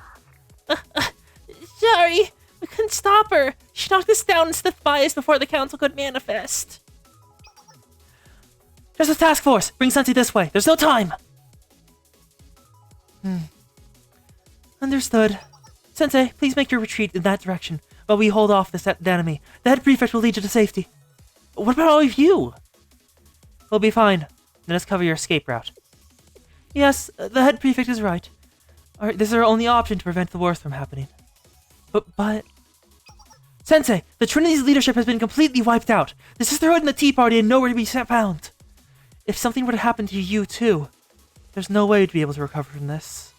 Sorry. We couldn't stop her. She knocked us down and slipped by us before the council could manifest. There's a task force. Bring Sensei this way. There's no time. Understood. Sensei, please make your retreat in that direction while we hold off this enemy. The head prefect will lead you to safety. What about all of you? We'll be fine. Let us cover your escape route. Yes, the head prefect is right. Alright, this is our only option to prevent the worst from happening. But... Sensei, the Trinity's leadership has been completely wiped out. The Sisterhood and the Tea Party are nowhere to be found. If something were to happen to you, too, there's no way to be able to recover from this.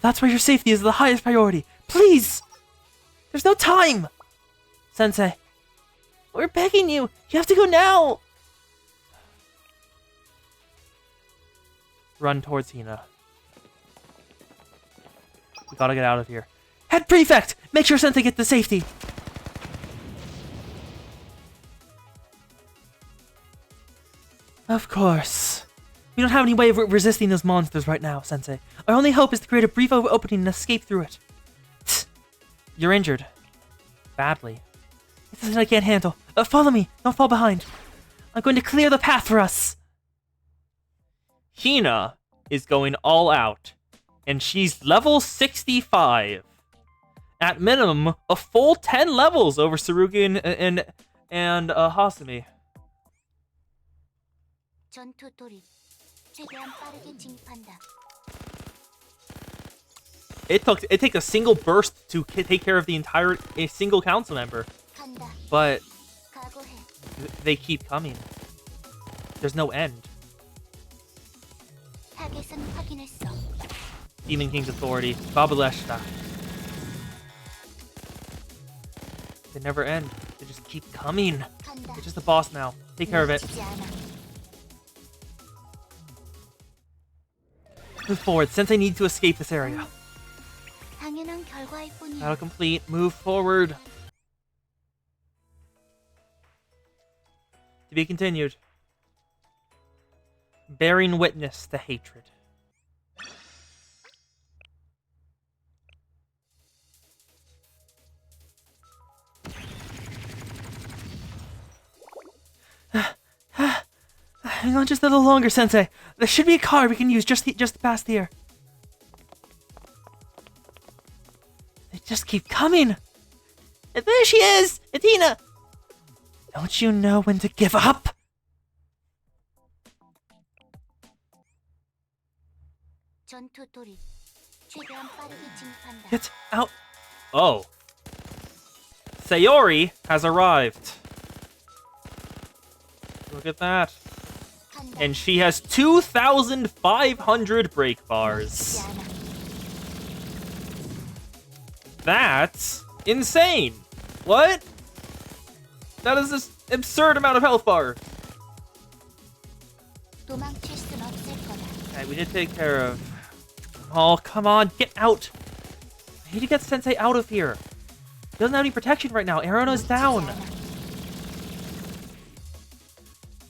That's why your safety is the highest priority. Please! There's no time! Sensei. We're begging you. You have to go now! Run towards Hina. We gotta get out of here. Head Prefect! Make sure Sensei gets to safety! Of course. We don't have any way of resisting those monsters right now, Sensei. Our only hope is to create a brief opening and escape through it. You're injured. Badly. It's something I can't handle. Follow me. Don't fall behind. I'm going to clear the path for us. Hina is going all out. And she's level 65. At minimum, a full 10 levels over Tsurugi and Hasumi. It takes a single burst to take care of a single council member. But they keep coming. There's no end. Demon King's authority. Babaleshta. They never end. They just keep coming. It's just a boss now. Take care of it. Move forward. Sensei needs to escape this area. Battle complete. Move forward. To be continued. Bearing witness to hatred. Hang on just a little longer, Sensei. There should be a car we can use just past here. They just keep coming. And there she is! Athena! Don't you know when to give up? Get out. Oh. Sayori has arrived. Look at that. And she has 2,500 break bars. That's insane. What? That is this absurd amount of health bar. Okay, we did take care of... Oh, come on, get out. I need to get Sensei out of here. doesn't have any protection right now. Arona's down.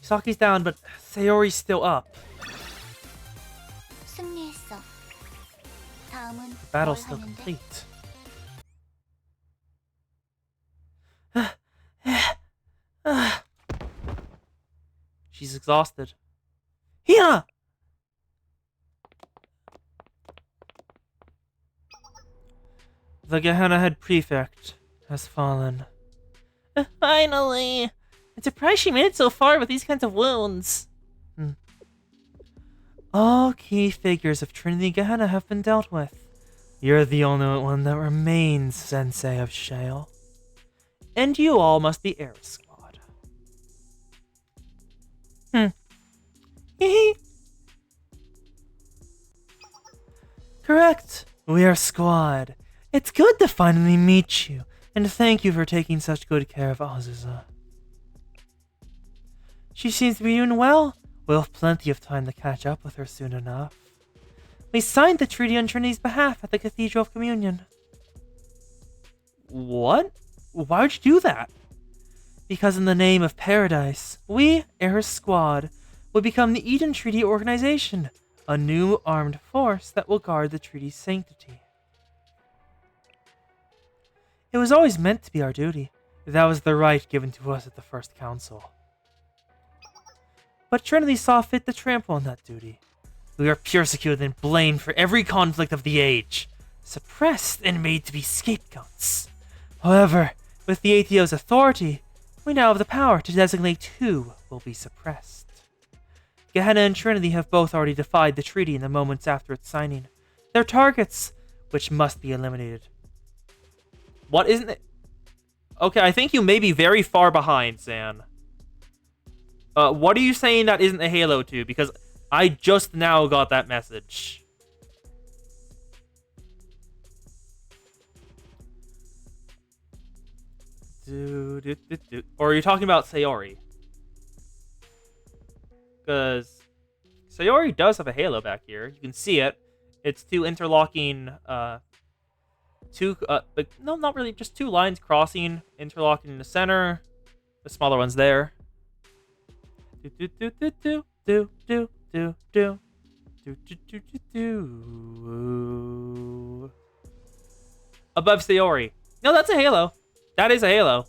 Saki's down, but Sayori's still up. 승리했어. 다음은 The battle's 뭘 still 하면 돼? complete. She's exhausted. Hina! The Gehenna head prefect has fallen. Finally! I'm surprised she made it so far with these kinds of wounds. All key figures of Trinity Gehenna have been dealt with. You're the only one that remains, Sensei of Shale. And you all must be Air Squad. Correct. We are Squad. It's good to finally meet you, and thank you for taking such good care of Azusa. She seems to be doing well. We'll have plenty of time to catch up with her soon enough. We signed the treaty on Trinity's behalf at the Cathedral of Communion. What? Why would you do that? Because in the name of Paradise, we, Air Squad, will become the Eden Treaty Organization, a new armed force that will guard the treaty's sanctity. It was always meant to be our duty. That was the right given to us at the First Council. But Trinity saw fit to trample on that duty. We are persecuted and blamed for every conflict of the age, suppressed and made to be scapegoats. However, with the ATO's authority, we now have the power to designate who will be suppressed. Gehenna and Trinity have both already defied the treaty in the moments after its signing. They're targets, which must be eliminated. What isn't it? Okay, I think you may be very far behind, Zan. What are you saying that isn't a Halo 2? Because I just now got that message. Or are you talking about Sayori? Because Sayori does have a halo back here. You can see it. It's two interlocking, but no, not really. Just two lines crossing, interlocking in the center. The smaller one's there. Above Sayori. No, that's a halo. That is a halo.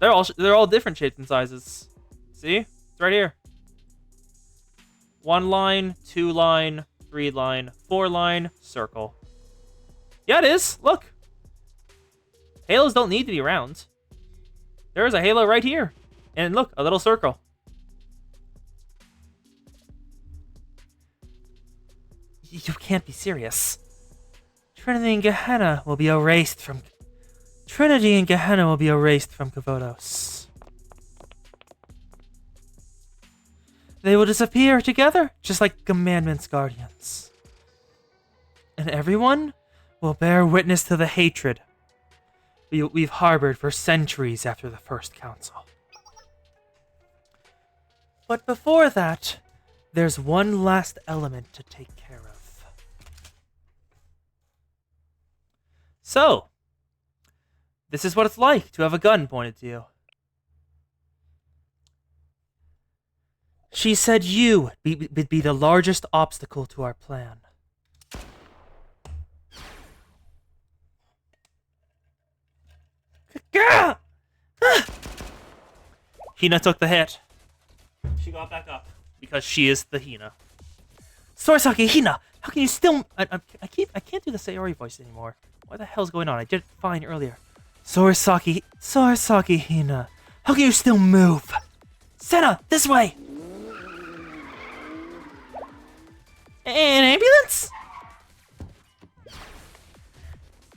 They're all different shapes and sizes. See? It's right here. 1 line, 2 line, 3 line, 4 line, circle. Yeah, it is. Look. Halos don't need to be round. There is a halo right here. And look, a little circle. You can't be serious. Trinity and Gehenna will be erased from Kavodos. They will disappear together, just like Commandment's guardians. And everyone will bear witness to the hatred we've harbored for centuries after the First Council. But before that, there's one last element to take care of. So, this is what it's like to have a gun pointed to you. She said you would be the largest obstacle to our plan. Hina took the hit. She got back up because she is the Hina. Sorasaki, Hina, how can you still? I can't do the Sayori voice anymore. What the hell's going on? I did it fine earlier. Sorasaki, Hina, how can you still move? Senna, this way. An ambulance?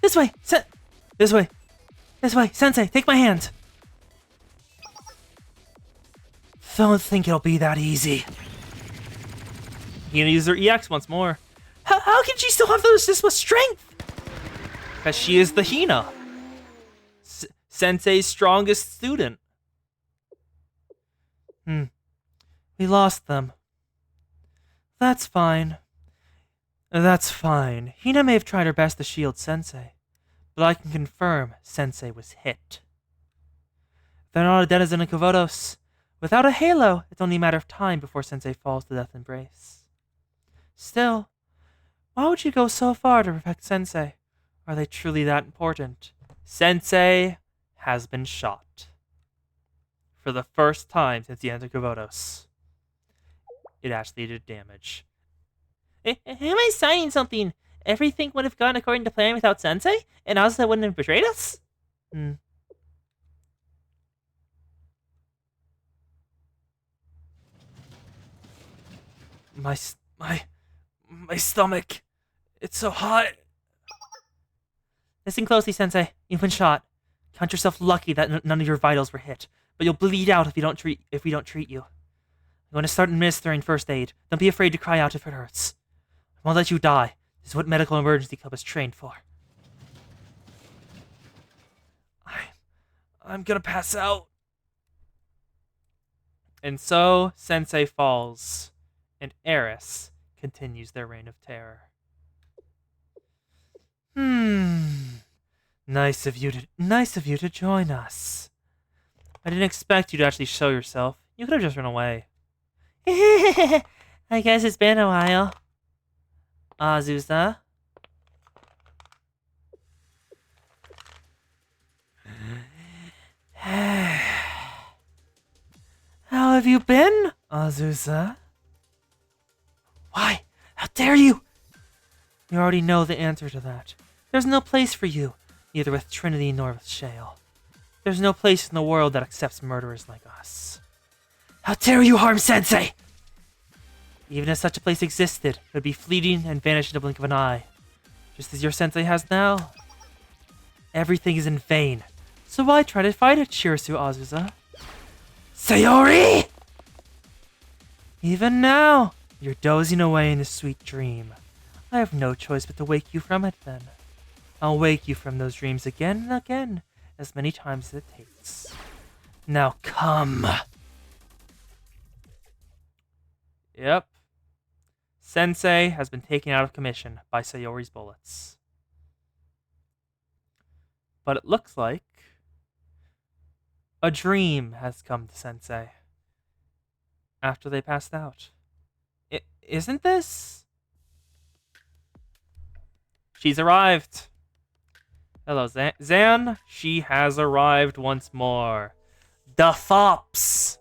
This way, this way. Sensei, take my hand. Don't think it'll be that easy. You gonna use her EX once more. How can she still have this much strength? Because she is the Hina. Sensei's strongest student. We lost them. That's fine. Hina may have tried her best to shield Sensei, but I can confirm Sensei was hit. They're not a denizen of Kavotos. Without a halo, it's only a matter of time before Sensei falls to death embrace. Still, why would you go so far to protect Sensei? Are they truly that important? Sensei has been shot. For the first time since he entered Kavotos. It actually did damage. Am I signing something? Everything would have gone according to plan without Sensei? And Azusa wouldn't have betrayed us? My stomach. It's so hot. Listen closely, Sensei. You've been shot. Count yourself lucky that none of your vitals were hit, but you'll bleed out if we don't treat you. I'm going to start administering first aid. Don't be afraid to cry out if it hurts. I won't let you die. This is what Medical Emergency Club is trained for. I'm gonna pass out. And so, Sensei falls, and Eris continues their reign of terror. Nice of you to join us. I didn't expect you to actually show yourself. You could have just run away. I guess it's been a while. Azusa. How have you been, Azusa? Why? How dare you? You already know the answer to that. There's no place for you, neither with Trinity nor with Shale. There's no place in the world that accepts murderers like us. How dare you harm Sensei? Even if such a place existed, it would be fleeting and vanish in the blink of an eye. Just as your Sensei has now. Everything is in vain. So why try to fight it, Shirasu Azusa? Sayori! Even now, you're dozing away in a sweet dream. I have no choice but to wake you from it then. I'll wake you from those dreams again and again, as many times as it takes. Now come. Yep. Sensei has been taken out of commission by Sayori's bullets. But it looks like a dream has come to Sensei after they passed out. Isn't this? She's arrived. Hello, Zan. She has arrived once more. The fops.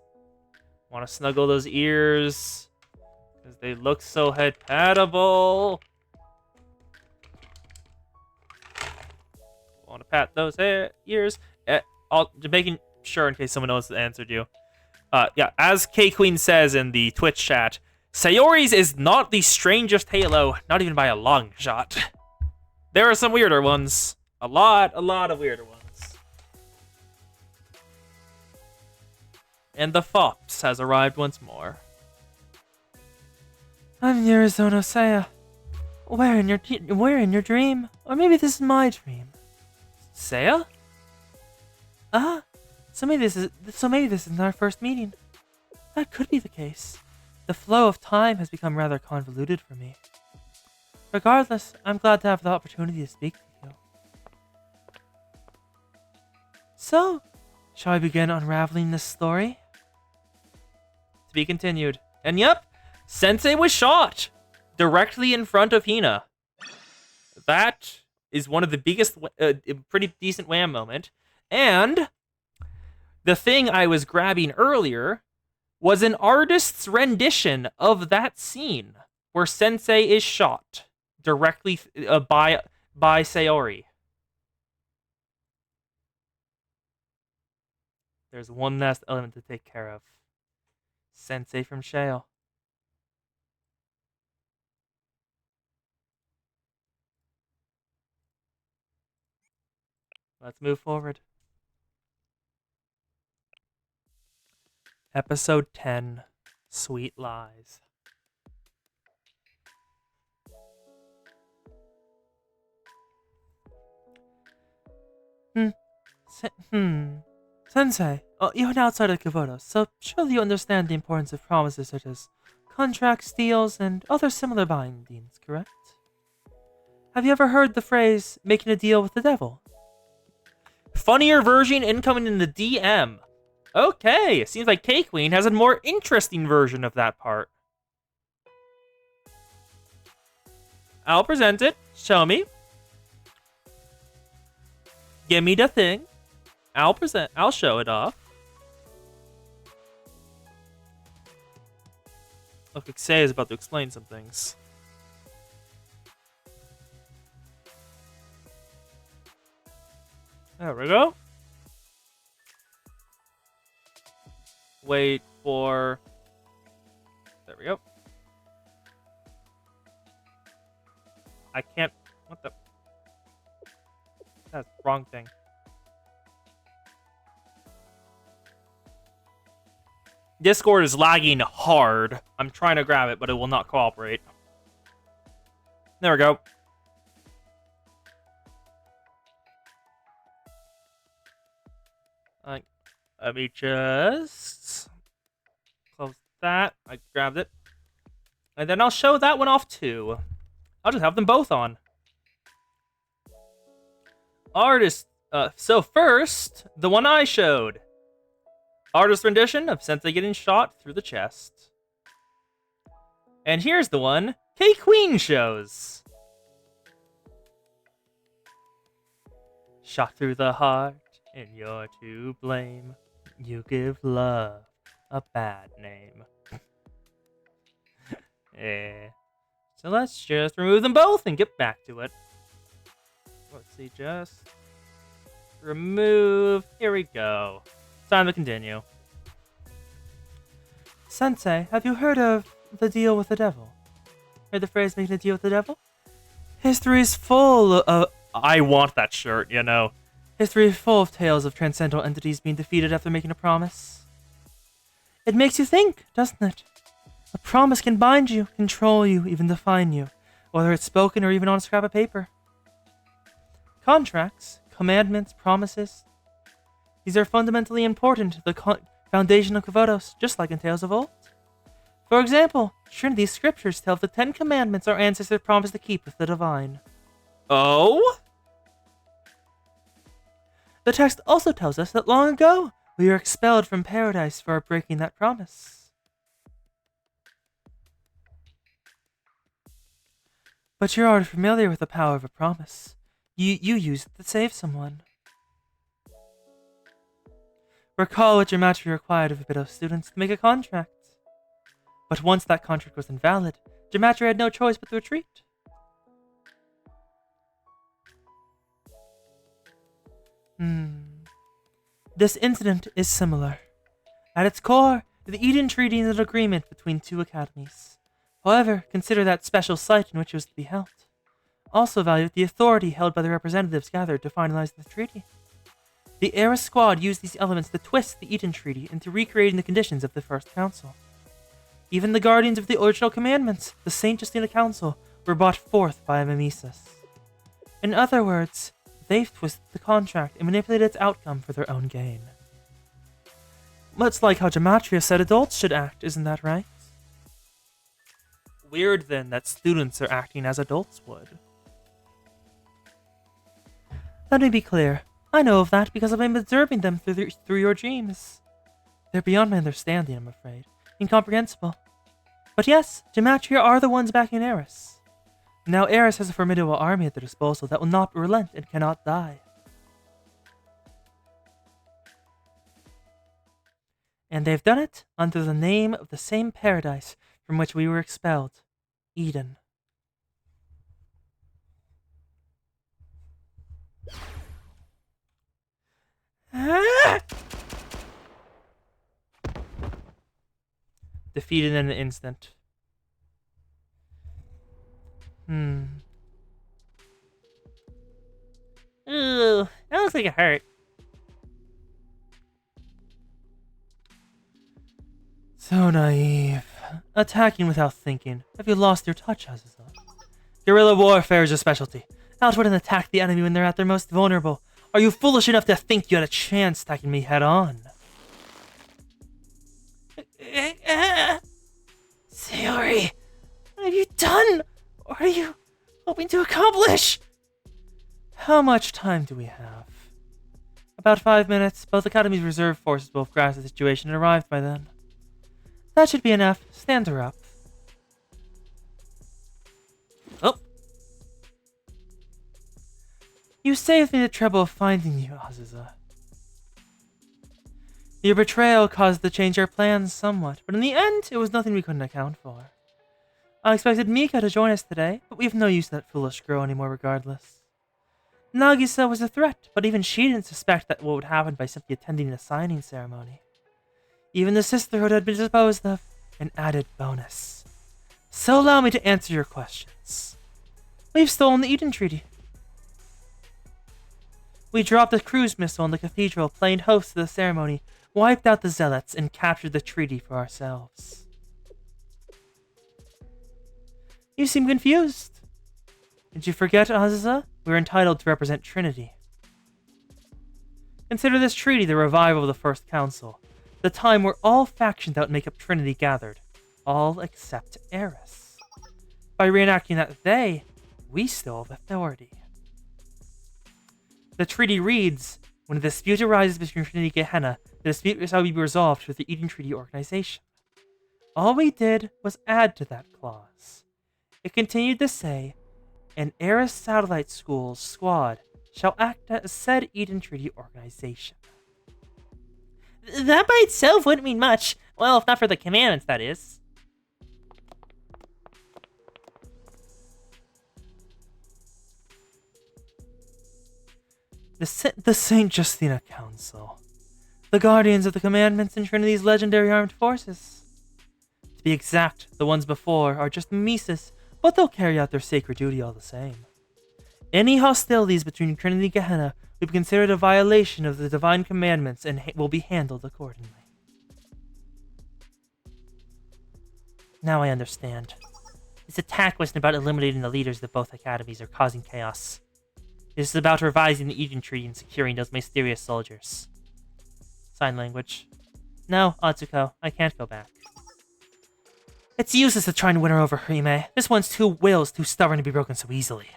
Want to snuggle those ears? Because they look so head-patable. Want to pat those ears? Just making sure in case someone else answered you. Yeah, as K-Queen says in the Twitch chat, Sayori's is not the strangest Halo, not even by a long shot. There are some weirder ones. A lot of weirder ones. And the fops has arrived once more. I'm Yurizono Saya. Where in your dream? Or maybe this is my dream. Saya? So maybe this isn't our first meeting. That could be the case. The flow of time has become rather convoluted for me. Regardless, I'm glad to have the opportunity to speak with you. So, shall I begin unraveling this story? To be continued. And yep, Sensei was shot directly in front of Hina. That is one of the biggest, pretty decent wham moment. And the thing I was grabbing earlier was an artist's rendition of that scene where Sensei is shot directly by Sayori. There's one last element to take care of. Sensei from Shale. Let's move forward. Episode 10, Sweet Lies. Sensei, you're an outsider of Kavotos, so surely you understand the importance of promises such as contracts, deals, and other similar bindings, correct? Have you ever heard the phrase, making a deal with the devil? Funnier version incoming in the DM. Okay, it seems like K-Queen has a more interesting version of that part. I'll present it. Show me. Give me the thing. I'll show it off. Look, Ixay is about to explain some things. There we go. Wait for... There we go. I can't... What the... That's the wrong thing. Discord is lagging hard. I'm trying to grab it, but it will not cooperate. There we go. Let me just close that. I grabbed it. And then I'll show that one off too. I'll just have them both on. Artist. So first, the one I showed. Artist rendition of Sensei getting shot through the chest. And here's the one K-Queen shows. Shot through the heart, and you're to blame. You give love a bad name. Yeah. So let's just remove them both and get back to it. Let's see, just remove. Here we go. Time to continue. Sensei, have you heard of the deal with the devil? Heard the phrase making a deal with the devil? History is full of... I want that shirt, you know. History is full of tales of transcendental entities being defeated after making a promise. It makes you think, doesn't it? A promise can bind you, control you, even define you, whether it's spoken or even on a scrap of paper. Contracts, commandments, promises. These are fundamentally important to the foundation of Kavotos, just like in Tales of Old. For example, Trinity's scriptures tell of the 10 commandments our ancestors promised to keep with the divine. Oh? The text also tells us that long ago, we were expelled from paradise for breaking that promise. But you're already familiar with the power of a promise. You use it to save someone. Recall what gematria required of Ibidos students to make a contract. But once that contract was invalid, gematria had no choice but to retreat. This incident is similar. At its core, the Eden Treaty is an agreement between two academies. However, consider that special site in which it was to be held. Also evaluate the authority held by the representatives gathered to finalize the treaty. The Eris Squad used these elements to twist the Eden Treaty into recreating the conditions of the First Council. Even the guardians of the original commandments, the Saint Justina Council, were brought forth by Mimesis. In other words, they've twisted the contract and manipulated its outcome for their own gain. Much like how gematria said adults should act, isn't that right? Weird then that students are acting as adults would. Let me be clear. I know of that because I've been observing them through your dreams. They're beyond my understanding, I'm afraid. Incomprehensible. But yes, gematria are the ones backing Eris. Now Eris has a formidable army at their disposal that will not relent and cannot die. And they've done it under the name of the same paradise from which we were expelled, Eden. Defeated in an instant. Ooh, that looks like it hurt. So naive. Attacking without thinking. Have you lost your touch, Azazel? Guerrilla warfare is your specialty. Outwit and attack the enemy when they're at their most vulnerable. Are you foolish enough to think you had a chance attacking me head on? Sayori, what have you done? What are you hoping to accomplish? How much time do we have? About 5 minutes. Both Academy's reserve forces will have grasped the situation and arrived by then. That should be enough. Stand her up. Oh. You saved me the trouble of finding you, Azusa. Your betrayal caused us to change our plans somewhat, but in the end, it was nothing we couldn't account for. I expected Mika to join us today, but we have no use for that foolish girl anymore regardless. Nagisa was a threat, but even she didn't suspect that what would happen by simply attending the signing ceremony. Even the sisterhood had been disposed of, an added bonus. So allow me to answer your questions. We've stolen the Eden Treaty. We dropped a cruise missile in the cathedral, playing host to the ceremony, wiped out the zealots, and captured the treaty for ourselves. You seem confused. Did you forget, Azusa? We're entitled to represent Trinity. Consider this treaty the revival of the First Council, the time where all factions that make up Trinity gathered, all except Eris. By reenacting that we still have authority. The treaty reads, when a dispute arises between Trinity and Gehenna, the dispute shall be resolved through the Eden Treaty Organization. All we did was add to that clause. It continued to say, an Eris Satellite School's squad shall act as said Eden Treaty Organization. That by itself wouldn't mean much. Well, if not for the commandments, that is. The St. Justina Council. The guardians of the commandments in Trinity's legendary armed forces. To be exact, the ones before are just mimesis, but they'll carry out their sacred duty all the same. Any hostilities between Trinity and Gehenna will be considered a violation of the divine commandments and will be handled accordingly. Now I understand. This attack wasn't about eliminating the leaders of both academies or causing chaos. This is about revising the Eden Treaty and securing those mysterious soldiers. Sign language. No, Atsuko, I can't go back. It's useless to try and win her over, Hime. This one's too stubborn to be broken so easily.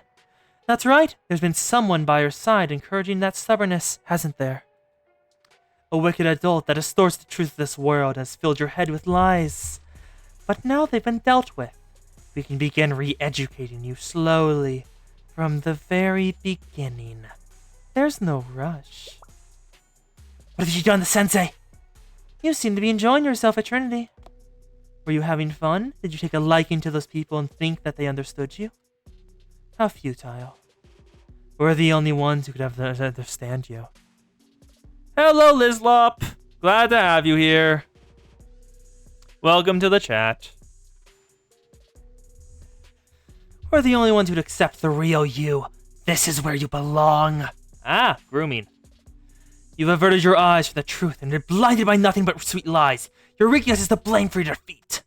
That's right, there's been someone by her side encouraging that stubbornness, hasn't there? A wicked adult that distorts the truth of this world has filled your head with lies. But now they've been dealt with. We can begin re-educating you slowly, from the very beginning. There's no rush. What have you done to Sensei? You seem to be enjoying yourself at Trinity. Were you having fun? Did you take a liking to those people and think that they understood you? How futile. We're the only ones who could understand you. Hello, Lizlop! Glad to have you here. Welcome to the chat. We're the only ones who'd accept the real you. This is where you belong. Ah, grooming. You've averted your eyes from the truth and you're blinded by nothing but sweet lies. Your weakness is to blame for your defeat.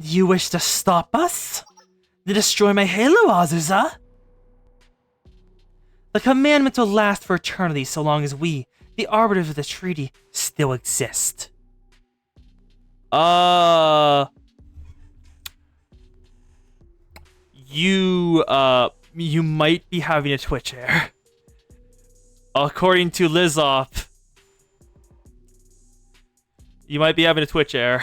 Do you wish to stop us? To destroy my halo, Azusa? The commandments will last for eternity so long as we, the arbiters of the treaty, still exist. You might be having a Twitch error. According to Lizop, you might be having a Twitch error.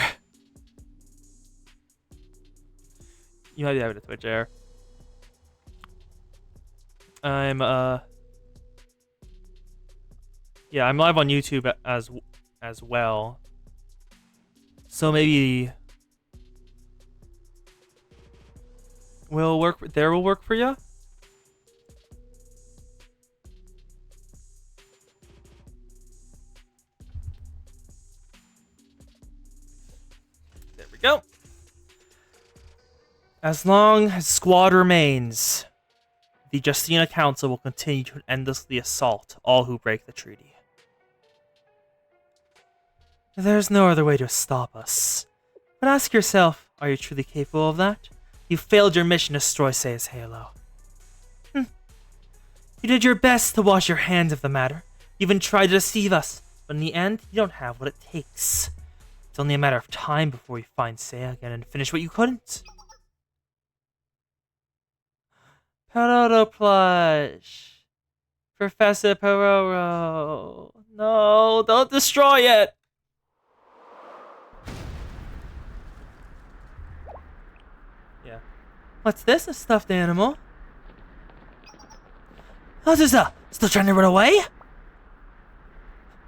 You might be having a Twitch error. I'm live on YouTube as well. So maybe will work for you? There we go. As long as Squad remains, the Justina Council will continue to endlessly assault all who break the treaty. There's no other way to stop us. But ask yourself, are you truly capable of that? You failed your mission to destroy Seiya's halo. You did your best to wash your hands of the matter. You even tried to deceive us, but in the end, you don't have what it takes. It's only a matter of time before you find Seiya again and finish what you couldn't. Perodo plush. Professor Pororo. No, don't destroy it! Yeah. What's this? A stuffed animal? Azusa! Still trying to run away?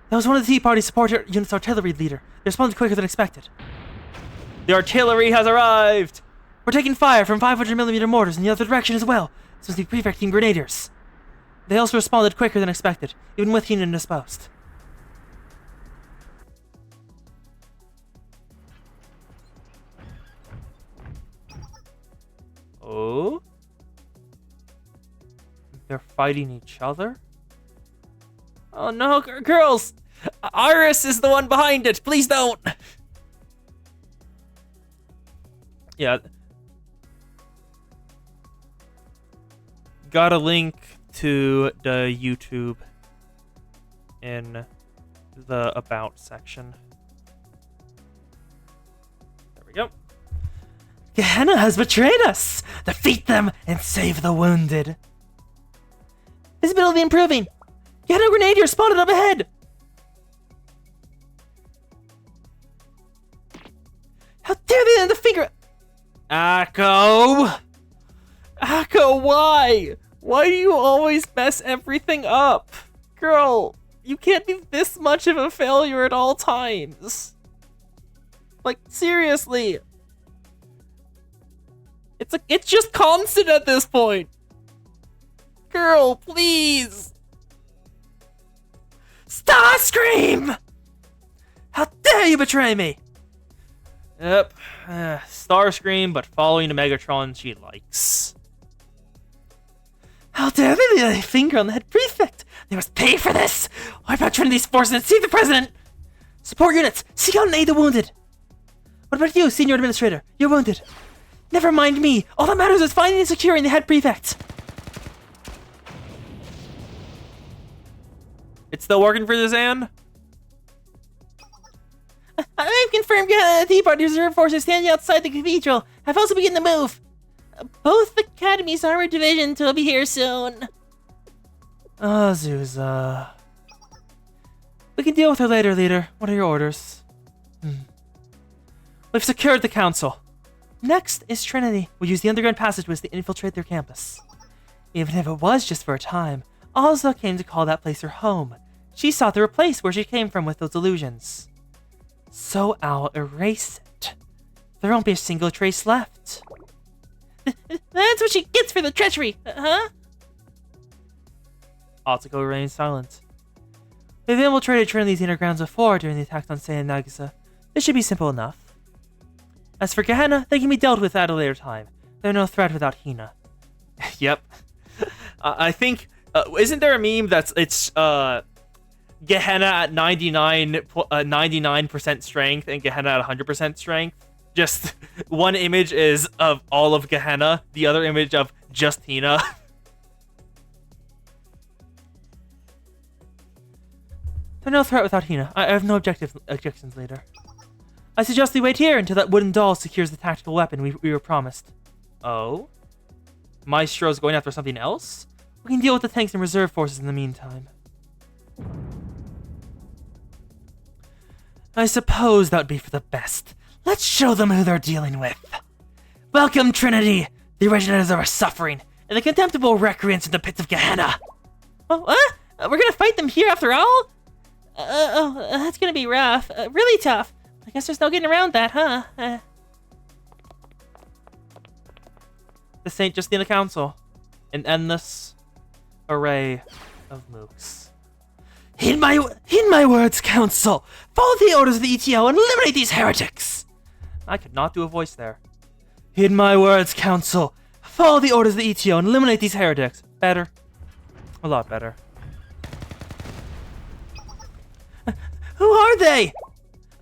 That was one of the Tea Party support unit's artillery leader. They responded quicker than expected. The artillery has arrived! We're taking fire from 500mm mortars in the other direction as well. This must be Prefect Team Grenadiers. They also responded quicker than expected, even with Hina indisposed. Oh? They're fighting each other? Oh no, girls! Iris is the one behind it! Please don't! Yeah. Got a link to the YouTube in the About section. There we go. Gehenna has betrayed us! Defeat them and save the wounded. Visibility improving. Gehenna Grenadier spotted up ahead. How dare they land the finger? Akko! Akko, why? Why do you always mess everything up? Girl, you can't be this much of a failure at all times. Like, seriously. It's just constant at this point. Girl, please. Starscream! How dare you betray me? Yep. Starscream, but following the Megatron she likes. How dare they lay a finger on the head prefect? They must pay for this! Wipe out Trinity's forces and save the president! Support units, seek out and aid the wounded! What about you, Senior Administrator? You're wounded. Never mind me. All that matters is finding and securing the head prefect. It's still working for you, Zan? I've confirmed the Tea Party reserve forces standing outside the cathedral have also begun to move. Both Academy's armored divisions will be here soon. Azusa. We can deal with her later, leader. What are your orders? We've secured the council. Next is Trinity. We'll use the underground passageways to infiltrate their campus. Even if it was just for a time, Azusa came to call that place her home. She sought to replace where she came from with those illusions. So I'll erase it. There won't be a single trace left. That's what she gets for the treachery, huh? Atsuko remains silent. They've infiltrated Trinity's inner grounds before during the attacks on Sei and Nagisa. This should be simple enough. As for Gehenna, they can be dealt with at a later time. They're no threat without Hina. Yep. I think, isn't there a meme it's Gehenna at 99% strength and Gehenna at 100% strength? Just one image is of all of Gehenna, the other image of just Hina. They're no threat without Hina. I have no objections later. I suggest we wait here until that wooden doll secures the tactical weapon we were promised. Oh? Maestro's going after something else? We can deal with the tanks and reserve forces in the meantime. I suppose that would be for the best. Let's show them who they're dealing with. Welcome, Trinity, the originators of our suffering, and the contemptible recreants in the pits of Gehenna. Oh, what? We're gonna fight them here after all? That's gonna be rough. Really tough. I guess there's no getting around that, huh? This ain't just in the council. An endless array of mooks. Heed my words, Council. Follow the orders of the ETO and eliminate these heretics. I could not do a voice there. Heed my words, Council. Follow the orders of the ETO and eliminate these heretics. Better. A lot better. Who are they?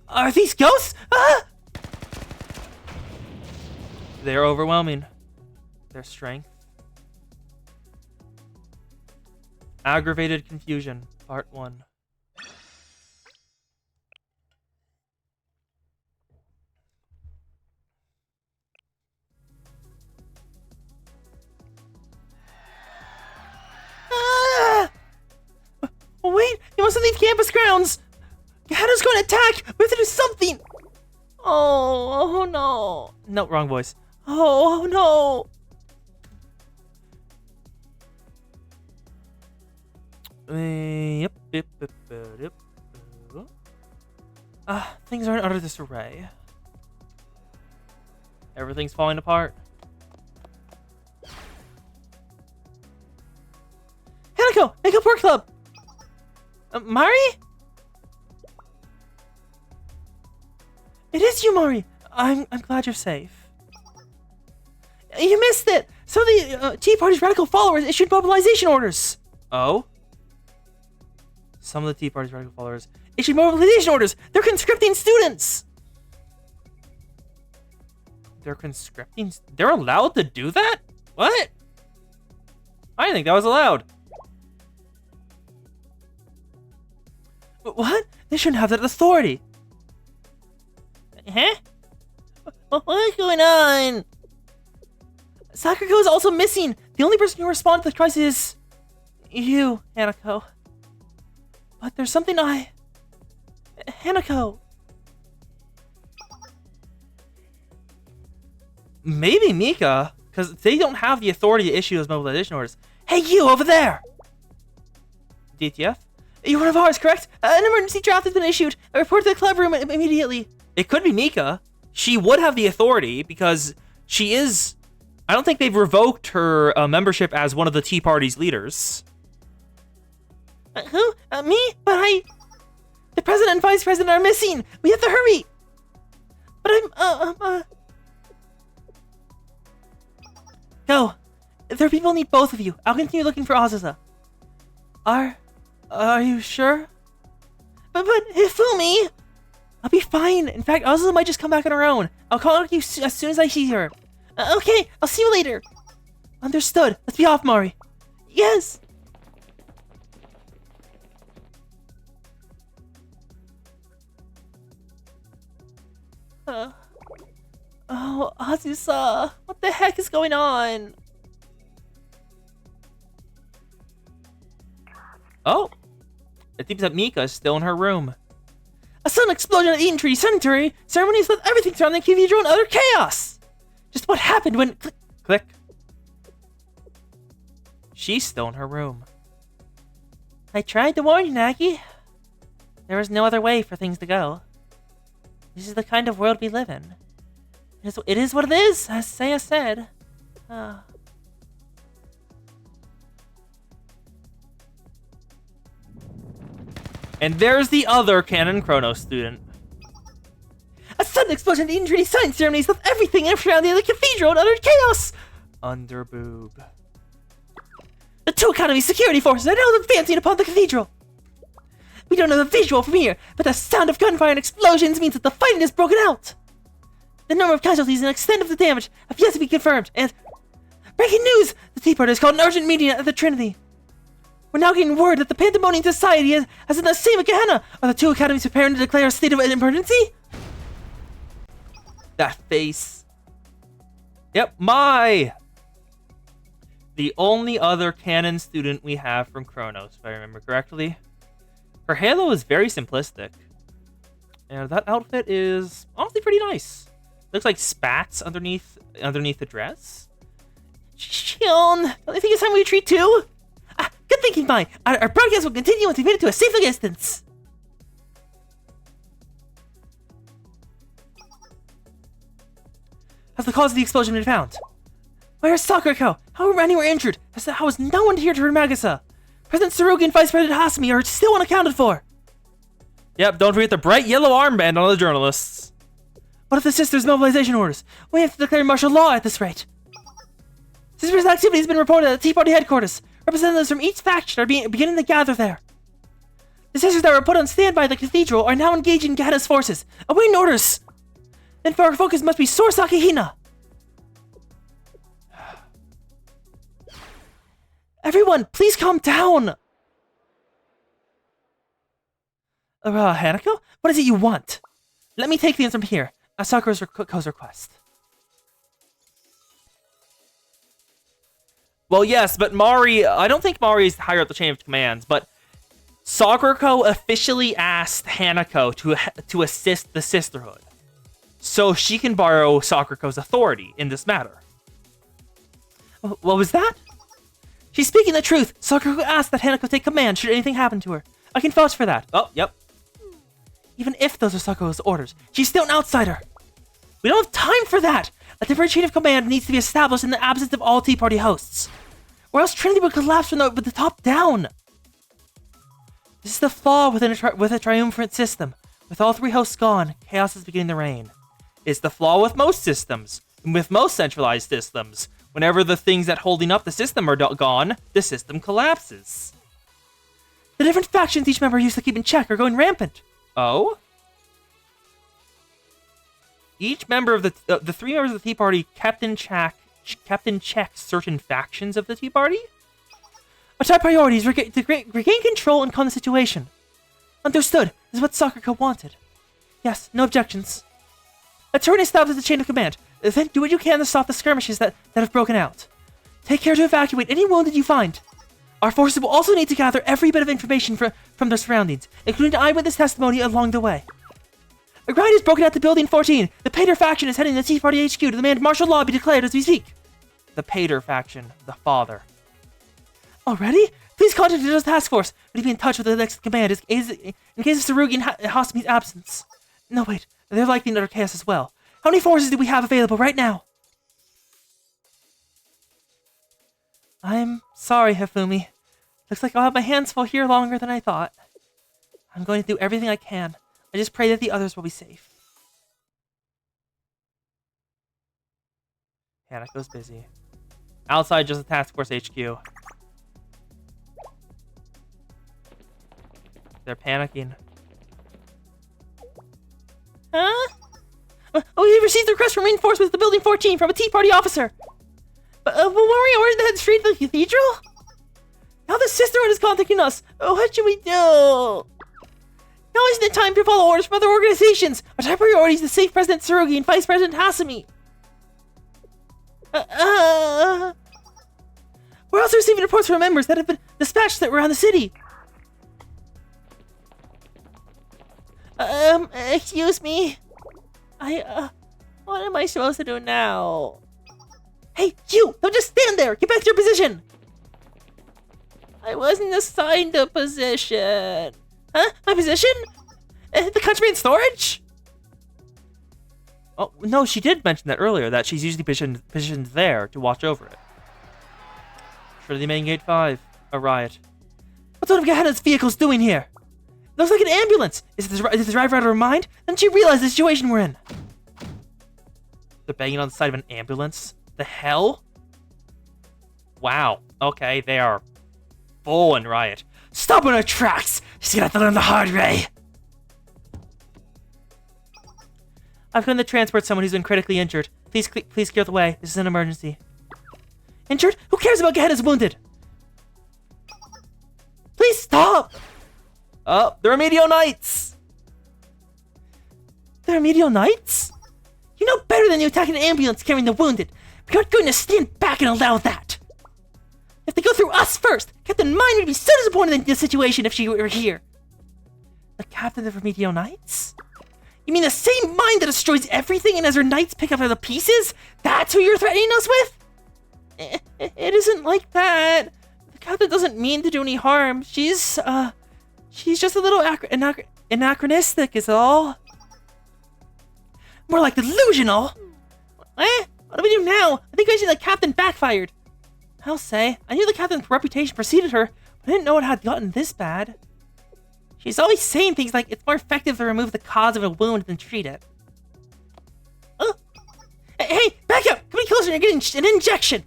Are these ghosts? Ah! They're overwhelming. Their strength. Aggravated Confusion, Part 1. Ah! must leave campus grounds! Hannah's going to attack! We have to do something! Oh no. No, wrong voice. Oh no. Yep. Things are in utter disarray. Everything's falling apart. Hanako, make a port club! Mari? It is you, Mari. I'm glad you're safe. You missed it! So the Tea Party's radical followers issued mobilization orders! Oh? Some of the Tea Party's radical followers issued mobilization orders! They're conscripting students! They're conscripting... They're allowed to do that? What? I didn't think that was allowed. What? They shouldn't have that authority. Huh? What's going on? Sakurako is also missing. The only person who responded to the crisis is you, Hanako. But there's something Hanako. Maybe Mika, because they don't have the authority to issue those mobilization orders. Hey, you over there! DTF? You're one of ours, correct? An emergency draft has been issued. I report to the club room immediately. It could be Mika. She would have the authority because she is... I don't think they've revoked her membership as one of the Tea Party's leaders. Who? Me? But the president and vice president are missing. We have to hurry. But Go. There are people who need both of you. I'll continue looking for Azusa. Are you sure? But Hifumi! I'll be fine. In fact, Azusa might just come back on her own. I'll call you as soon as I see her. Okay, I'll see you later. Understood. Let's be off, Mari. Yes! Oh, Azusa. What the heck is going on? Oh. It seems that Mika is still in her room. A sudden explosion at Eden Tree Cemetery. Ceremonies left everything surrounding the cathedral in utter chaos. Just what happened when... Click. Click. She's still in her room. I tried to warn you, Nagi. There was no other way for things to go. This is the kind of world we live in. It is what it is, as Seiya said. And there's the other Canon Chronos student. A sudden explosion at the Eden Tree science ceremonies left everything surrounding the cathedral in utter chaos! Under boob. The two Academy security forces are now advancing upon the cathedral. We don't know the visual from here, but the sound of gunfire and explosions means that the fighting has broken out. The number of casualties and extent of the damage have yet to be confirmed, and... Breaking news! The Tea Party has called an urgent meeting at the Trinity. We're now getting word that the Pandemonium Society has in the same Gehenna. Are the two academies preparing to declare a state of emergency? That face. Yep, Mai! The only other canon student we have from Chronos, if I remember correctly. Her halo is very simplistic. And that outfit is honestly pretty nice. Looks like spats underneath the dress. Shion, don't you think it's time we retreat too? Good thinking, Mai. Our broadcast will continue until we made it to a safe distance. Has the cause of the explosion been found? Where is Sakurako? How many were injured? How is no one here to Magasa? President Tsurugi and Vice President Hasumi are still unaccounted for. Yep, don't forget the bright yellow armband on the journalists. What if the sisters' mobilization orders? We have to declare martial law at this rate. Sisters' activity has been reported at the Tea Party headquarters. Representatives from each faction are beginning to gather there. The sisters that were put on standby at the cathedral are now engaging Gehenna's forces, awaiting orders. Then our focus must be Sorsaki Hina. Everyone, please calm down! Hanako? What is it you want? Let me take things from here. Sakura's request. Well, yes, but Mari... I don't think Mari is higher up the chain of commands, but Sakurako officially asked Hanako to assist the Sisterhood, so she can borrow Sakurako's authority in this matter. What was that? She's speaking the truth. Sakurako asked that Hanako take command should anything happen to her. I can vouch for that. Oh, yep. Even if those are Sakurako's orders, she's still an outsider. We don't have time for that. A different chain of command needs to be established in the absence of all Tea Party hosts, or else Trinity will collapse from the top down. This is the flaw with a triumvirate system. With all 3 hosts gone, chaos is beginning to reign. It's the flaw with most systems, and with most centralized systems. Whenever the things that holding up the system are gone, the system collapses. The different factions each member used to keep in check are going rampant. Oh? Each member of the 3 members of the Tea Party kept in check certain factions of the Tea Party? Our top priority is to regain control and calm the situation. Understood. This is what Sakurako wanted. Yes, no objections. A turn establishes the chain of command. Then do what you can to stop the skirmishes that have broken out. Take care to evacuate any wounded you find. Our forces will also need to gather every bit of information from their surroundings, including eyewitness testimony along the way. A riot is broken out to Building 14. The Pater faction is heading to the Tea Party HQ to demand martial law be declared as we speak. The Pater faction, the father. Already? Please contact the task force. Would you be in touch with the next command in case of Tsurugi and Hasami's absence? No, wait. They're likely under chaos as well. How many forces do we have available right now? I'm sorry, Hifumi. Looks like I'll have my hands full here longer than I thought. I'm going to do everything I can. I just pray that the others will be safe. Hanako's busy. Outside just the task force HQ. They're panicking. Huh? We received a request for reinforcements to Building 14 from a Tea Party officer. But weren't we ordered to head straight to the cathedral? Now the Sisterhood is contacting us. What should we do? Now isn't the time to follow orders from other organizations. Our top priority is to save President Tsurugi and Vice President Hasami. We're also receiving reports from members that have been dispatched that were around the city. Excuse me. What am I supposed to do now? Hey, you! Don't just stand there! Get back to your position! I wasn't assigned a position. Huh? My position? The country in storage? Oh, no, she did mention that earlier, that she's usually positioned there to watch over it. For the main gate 5, a riot. What's one of Gehenna's vehicles doing here? It looks like an ambulance. Is the driver out of her mind? Doesn't she realize the situation we're in? They're banging on the side of an ambulance? The hell? Wow. Okay, they are full in riot. Stop on her tracks! She's gonna have to learn the hard way. I've come to transport someone who's been critically injured. Please clear the way. This is an emergency. Injured? Who cares about Gehenna's wounded? Please stop! Oh, the Remedio Knights! The Remedio Knights? You know better than you attacking an ambulance carrying the wounded. We aren't going to stand back and allow that. If they go through us first, Captain Mine would be so disappointed in this situation if she were here. The captain of Remedio Knights? You mean the same mind that destroys everything and has her knights pick up the pieces? That's who you're threatening us with? It isn't like that. The captain doesn't mean to do any harm. She's just a little anachronistic is all. More like delusional. What do we do now? I think I see the captain backfired. I'll say, I knew the captain's reputation preceded her, but I didn't know it had gotten this bad. She's always saying things like it's more effective to remove the cause of a wound than treat it. Hey, back up! Come closer, you're getting an injection!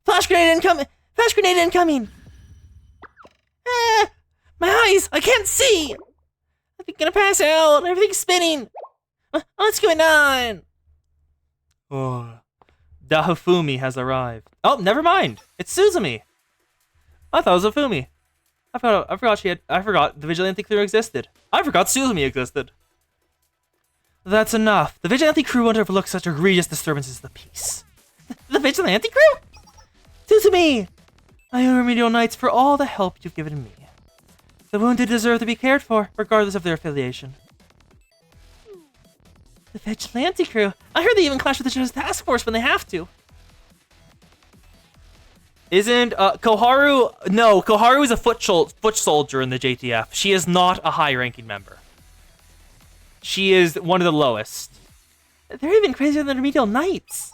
Flash grenade incoming! Flash grenade incoming! My eyes! I can't see! I'm gonna pass out! Everything's spinning! What's going on? Oh, Dahifumi has arrived. Oh, never mind. It's Suzumi. I thought it was Hifumi. I forgot the Vigilante crew existed. I forgot Suzumi existed. That's enough. The Vigilante crew won't overlook such egregious disturbances of the peace. The Vigilante crew? Suzumi! I owe Remedial Knights for all the help you've given me. The wounded deserve to be cared for, regardless of their affiliation. The Vigilante crew. I heard they even clash with the Justice Task Force when they have to. Isn't Koharu? No, Koharu is a foot soldier in the JTF. She is not a high-ranking member. She is one of the lowest. They're even crazier than the Remedial Knights.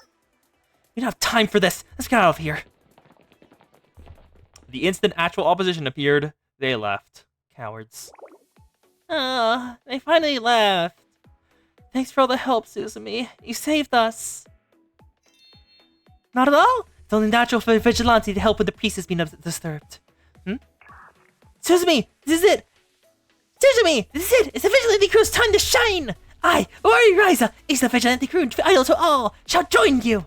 We don't have time for this. Let's get out of here. The instant actual opposition appeared, they left. Cowards. They finally left. Thanks for all the help, Suzume. You saved us. Not at all. It's only natural for a Vigilante to help when the priestess being disturbed. Suzume, this is it. Suzume, this is it. It's the Vigilante crew's time to shine. I, Ori Ryza, is the Vigilante crew, idol to all, shall join you.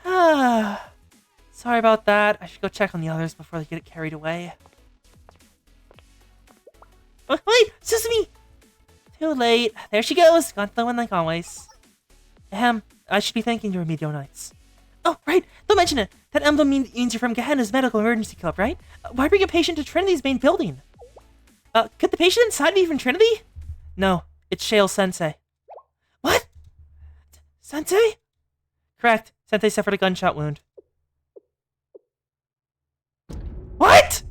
Sorry about that. I should go check on the others before they get carried away. Oh, wait, Suzume! Too late. There she goes. Got the one like always. I should be thanking the Remedial Knights. Oh, right. Don't mention it. That emblem means you're from Gehenna's Medical Emergency Club, right? Why bring a patient to Trinity's main building? Could the patient inside be from Trinity? No, it's Shale Sensei. What? Sensei? Correct. Sensei suffered a gunshot wound. What?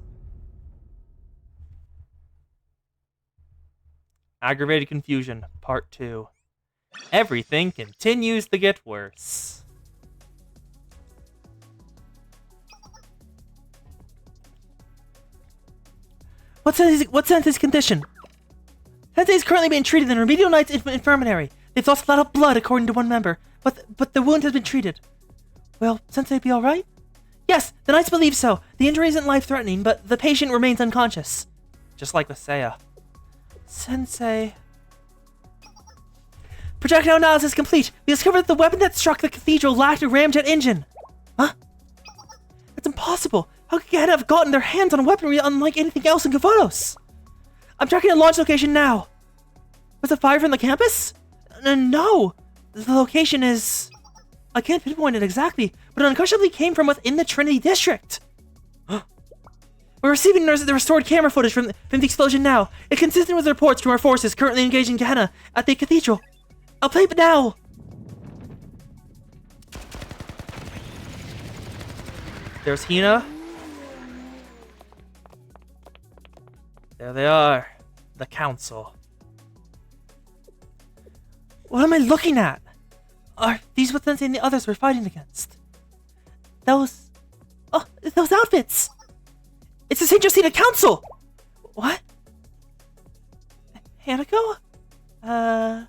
Aggravated Confusion, Part 2. Everything continues to get worse. What's Sensei's condition? Sensei is currently being treated in Remedial Knight's infirmary. They've lost a lot of blood, according to one member, but the wound has been treated. Will Sensei be alright? Yes, the Knights believe so. The injury isn't life-threatening, but the patient remains unconscious. Just like with Seiya. Sensei... Projectile analysis complete. We discovered that the weapon that struck the cathedral lacked a ramjet engine. Huh? That's impossible. How could Gehenna have gotten their hands on a weaponry unlike anything else in Kavotos? I'm tracking the launch location now. Was it fired from the campus? No. The location is... I can't pinpoint it exactly, but it unquestionably came from within the Trinity District. We're receiving the restored camera footage from the explosion now. It's consistent with the reports from our forces currently engaged in Gehenna at the cathedral. I'll play it now. There's Hina. There they are. The Council. What am I looking at? Are these what Sensei and the others were fighting against? Those outfits! It's the St. Josina Council! What? Hanako? The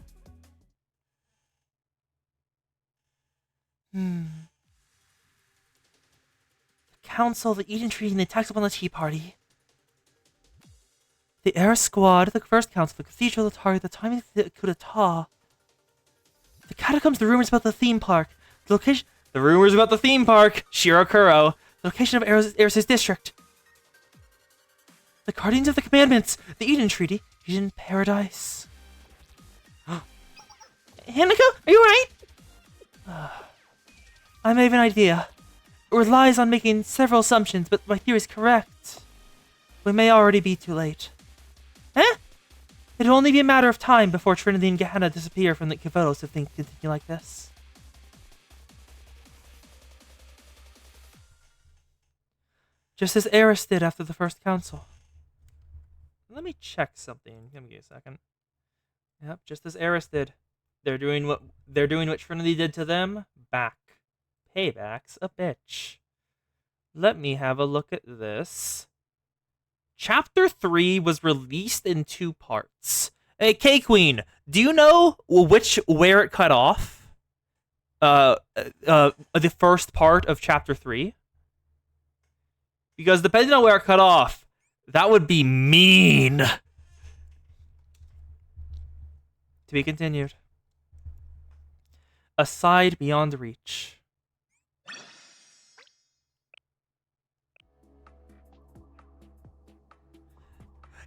Council, the Eden Tree, and the attacks upon the Tea Party. The Air Squad, the First Council, the Cathedral, the Target, the timing of the coup d'etat. The Catacombs, the rumors about the theme park. The location... The rumors about the theme park! Shirokuro! The location of Eris's district. The Guardians of the Commandments. The Eden Treaty. Eden Paradise. Hanako, are you alright? I may have an idea. It relies on making several assumptions, but my theory is correct. We may already be too late. Huh? It'll only be a matter of time before Trinity and Gehenna disappear from the Kavotos if things continue like this. Just as Eris did after the First Council. Let me check something. Give me a second. Yep, just as Eris did. They're doing what Trinity did to them back. Payback's a bitch. Let me have a look at this. Chapter 3 was released in 2 parts. Hey, K-Queen, do you know where it cut off? The first part of Chapter 3? Because depending on where it cut off, that would be mean. To be continued. Aside beyond reach.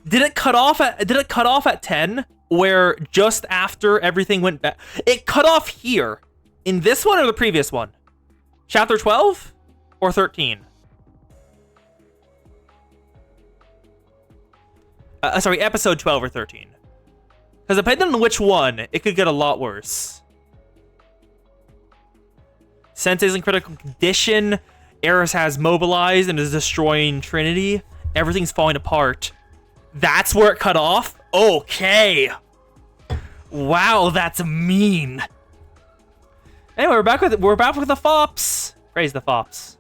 Did it cut off at 10 where just after everything went back? It cut off here. In this one or the previous one? Chapter 12 or 13? Sorry, episode 12 or 13. Because depending on which one, it could get a lot worse. Sensei's in critical condition. Eris has mobilized and is destroying Trinity. Everything's falling apart. That's where it cut off? Okay. Wow, that's mean. Anyway, we're back with the Fops. Praise the Fops.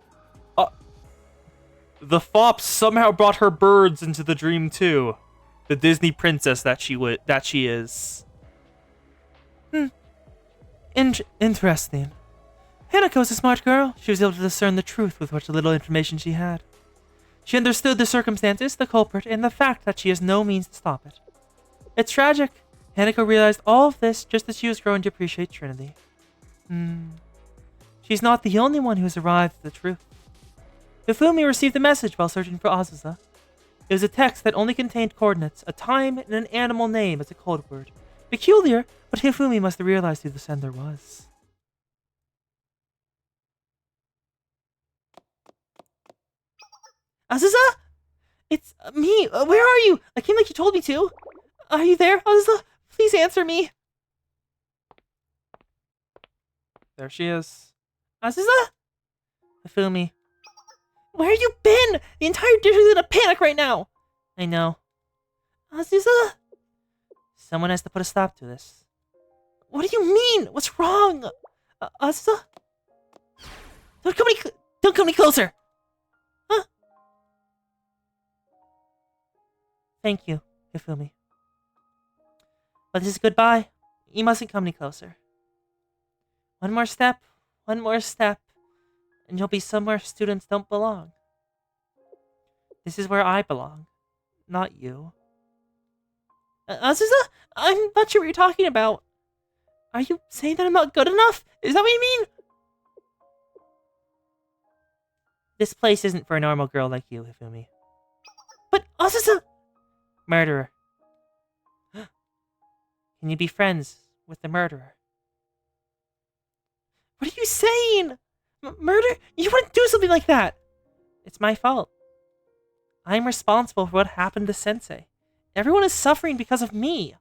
The Fops somehow brought her birds into the dream too. The Disney princess that she is. Interesting. Hanako's a smart girl. She was able to discern the truth with what little information she had. She understood the circumstances, the culprit, and the fact that she has no means to stop it. It's tragic. Hanako realized all of this just as she was growing to appreciate Trinity. She's not the only one who has arrived at the truth. Hifumi received a message while searching for Azusa. It was a text that only contained coordinates, a time, and an animal name as a code word. Peculiar, but Hifumi must have realized who the sender was. Azusa? It's me. Where are you? I came like you told me to. Are you there, Azusa? Please answer me. There she is. Azusa? Hifumi. Where have you been? The entire district is in a panic right now. I know. Azusa? Someone has to put a stop to this. What do you mean? What's wrong? Azusa? Don't come any closer. Huh? Thank you, Hifumi. But this is goodbye. You mustn't come any closer. One more step, and you'll be somewhere students don't belong. This is where I belong, not you. Azusa? I'm not sure what you're talking about. Are you saying that I'm not good enough? Is that what you mean? This place isn't for a normal girl like you, Hifumi. But Azusa! Murderer. Can you be friends with the murderer? What are you saying? Murder? You wouldn't do something like that! It's my fault. I'm responsible for what happened to Sensei. Everyone is suffering because of me.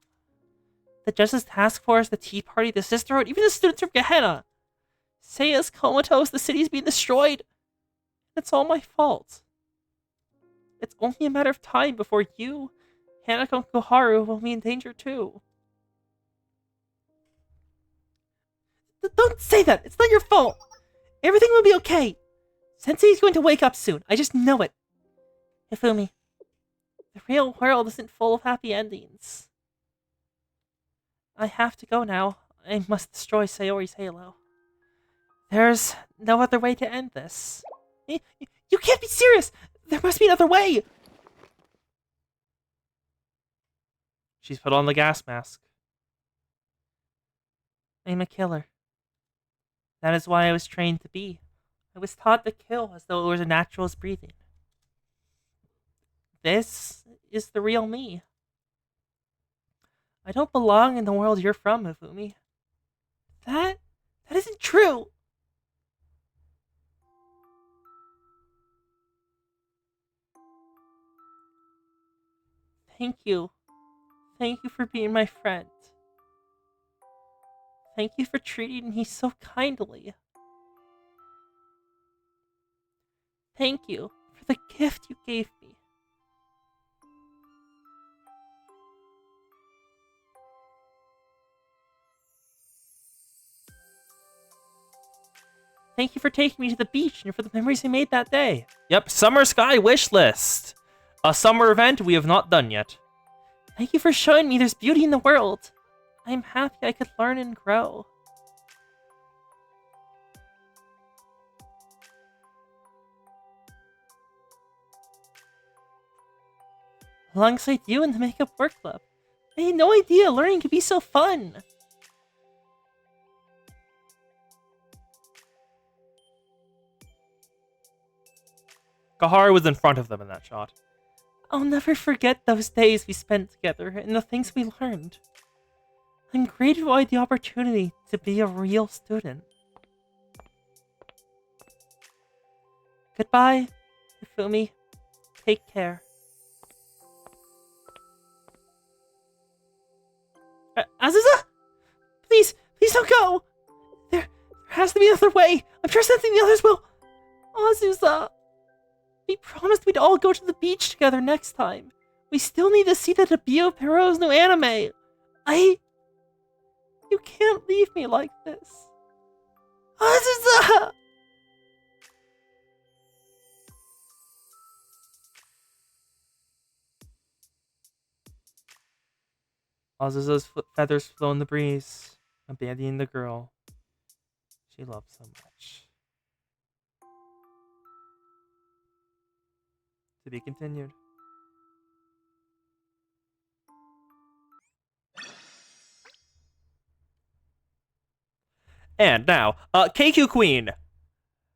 The Justice Task Force, the Tea Party, the Sisterhood, even the students from Gehenna. Seiya's comatose, the city's being destroyed. It's all my fault. It's only a matter of time before you, Hanako, and Koharu will be in danger too. Don't say that! It's not your fault! Everything will be okay! Sensei is going to wake up soon. I just know it. Hifumi, the real world isn't full of happy endings. I have to go now. I must destroy Sayori's halo. There's no other way to end this. You can't be serious! There must be another way! She's put on the gas mask. I'm a killer. That is why I was trained to be. I was taught to kill as though it was as natural as breathing. This is the real me. I don't belong in the world you're from, Hifumi. That isn't true! Thank you. Thank you for being my friend. Thank you for treating me so kindly. Thank you for the gift you gave me. Thank you for taking me to the beach and for the memories we made that day. Yep, Summer Sky wish list. A summer event we have not done yet. Thank you for showing me there's beauty in the world. I'm happy I could learn and grow. Alongside you in the Makeup Work Club. I had no idea learning could be so fun. Koharu was in front of them in that shot. I'll never forget those days we spent together and the things we learned. I'm grateful I had the opportunity to be a real student. Goodbye, Hifumi. Take care. Azusa? Please don't go! There has to be another way. I'm sure something the others will. Azusa. We promised we'd all go to the beach together next time. We still need to see the debut of Pierrot's new anime. You can't leave me like this. Azusa! Azusa's feathers flow in the breeze, abandoning the girl she loved so much. To be continued. And now, KQ Queen.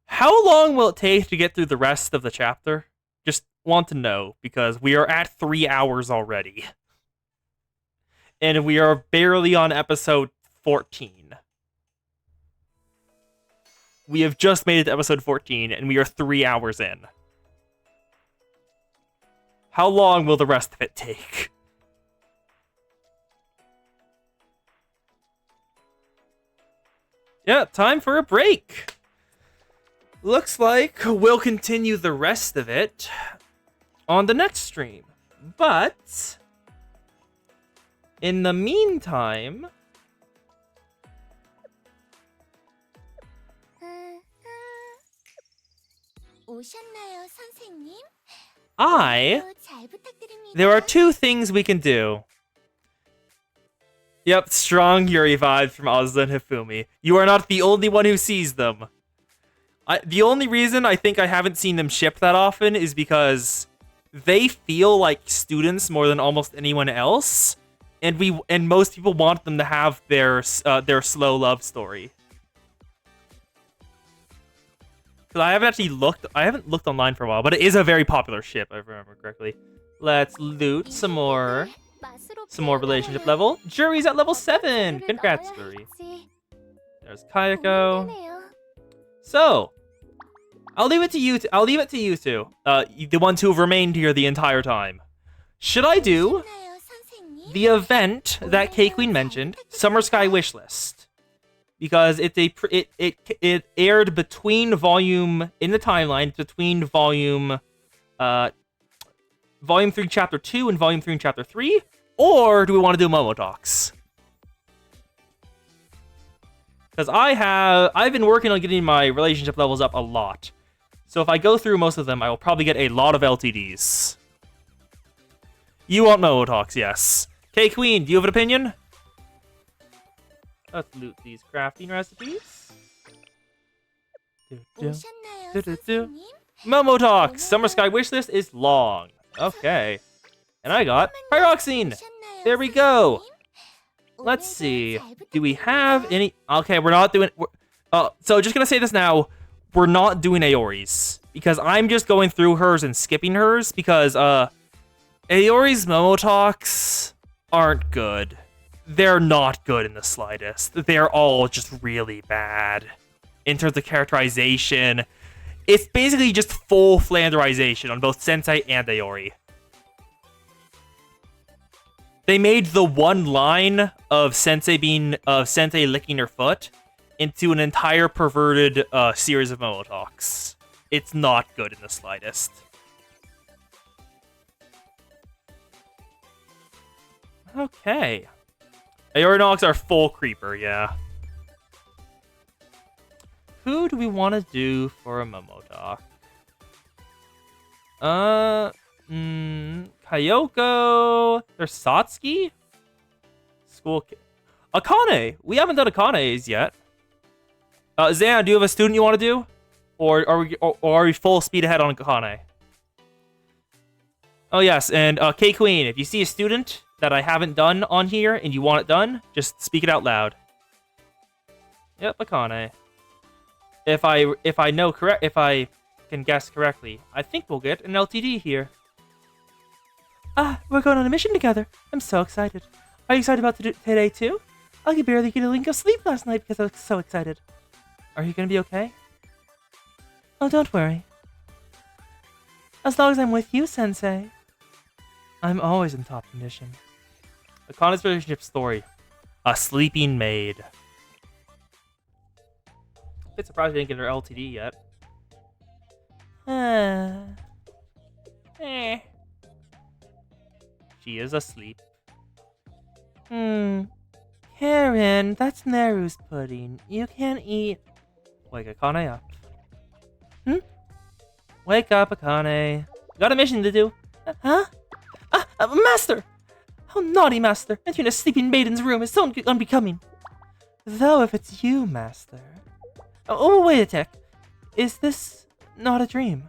How long will it take to get through the rest of the chapter? Just want to know, because we are at 3 hours already. And we are barely on episode 14. We have just made it to episode 14, and we are 3 hours in. How long will the rest of it take? Yeah, time for a break. Looks like we'll continue the rest of it on the next stream. But in the meantime, 오셨나요, 선생님? 잘 부탁드립니다. there are 2 things we can do. Yep, strong Yuri vibes from Azusa and Hifumi. You are not the only one who sees them. The only reason I think I haven't seen them ship that often is because they feel like students more than almost anyone else, and most people want them to have their slow love story. Because I haven't looked online for a while, but it is a very popular ship, if I remember correctly. Let's loot some more relationship level. Jury's at level 7. Congrats, Jury. There's Kayako. So, I'll leave it to you. I'll leave it to you two. The ones who have remained here the entire time. Should I do the event that K-Queen mentioned, Summer Sky Wishlist? Because it aired between volume in the timeline between volume 3 chapter 2 and volume 3 and chapter 3, or do we want to do Momodocs? Because I've been working on getting my relationship levels up a lot. So if I go through most of them, I will probably get a lot of LTDs. You want Momodocs, yes. K-Queen, do you have an opinion? Let's loot these crafting recipes. Momodocs! Summer Sky Wishlist is long. Okay. And I got Pyroxene! There we go! Let's see. Do we have any... Okay, we're not doing... So just gonna say this now. We're not doing Aori's. Because I'm just going through hers and skipping hers. Because, Aori's Momodocs aren't good. They're not good in the slightest. They're all just really bad. In terms of characterization, it's basically just full flanderization on both Sensei and Aori. They made the one line of Sensei licking her foot into an entire perverted series of Momodocs. It's not good in the slightest. Okay. Aorinox are full creeper, yeah. Who do we want to do for a Momodoc? Kyoko. There's Satsuki? School kid. Akane! We haven't done Akane's yet. Zan, do you have a student you want to do? Or are we full speed ahead on Akane? Oh yes, and K-Queen, if you see a student that I haven't done on here and you want it done, just speak it out loud. Yep, Akane. If I can guess correctly, I think we'll get an LTD here. We're going on a mission together. I'm so excited. Are you excited about today too? I could barely get a wink of sleep last night because I was so excited. Are you gonna be okay? Oh, don't worry. As long as I'm with you, Sensei. I'm always in top condition. Akane's relationship story. A sleeping maid. Bit surprised they didn't get her LTD yet. She is asleep. Karen, that's Neru's pudding. You can't eat. Wake Akane up. Wake up, Akane. Got a mission to do. Huh? Master! How naughty, Master! Entering a sleeping maiden's room is so unbecoming. Though if it's you, Master... Oh, wait a tick. Is this not a dream?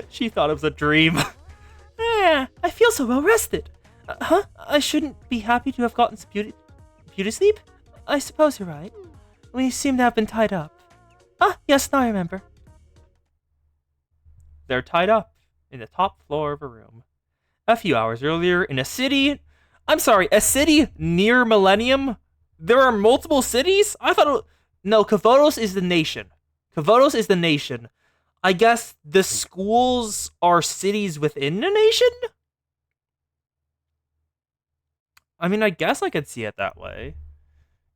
She thought it was a dream. I feel so well rested. I shouldn't be happy to have gotten some beauty sleep? I suppose you're right. We seem to have been tied up. Yes, now I remember. They're tied up in the top floor of a room. A few hours earlier, in a city... I'm sorry, a city near Millennium? There are multiple cities? I thought... No, Kavotos is the nation. Kavotos is the nation. I guess the schools are cities within the nation? I mean, I guess I could see it that way.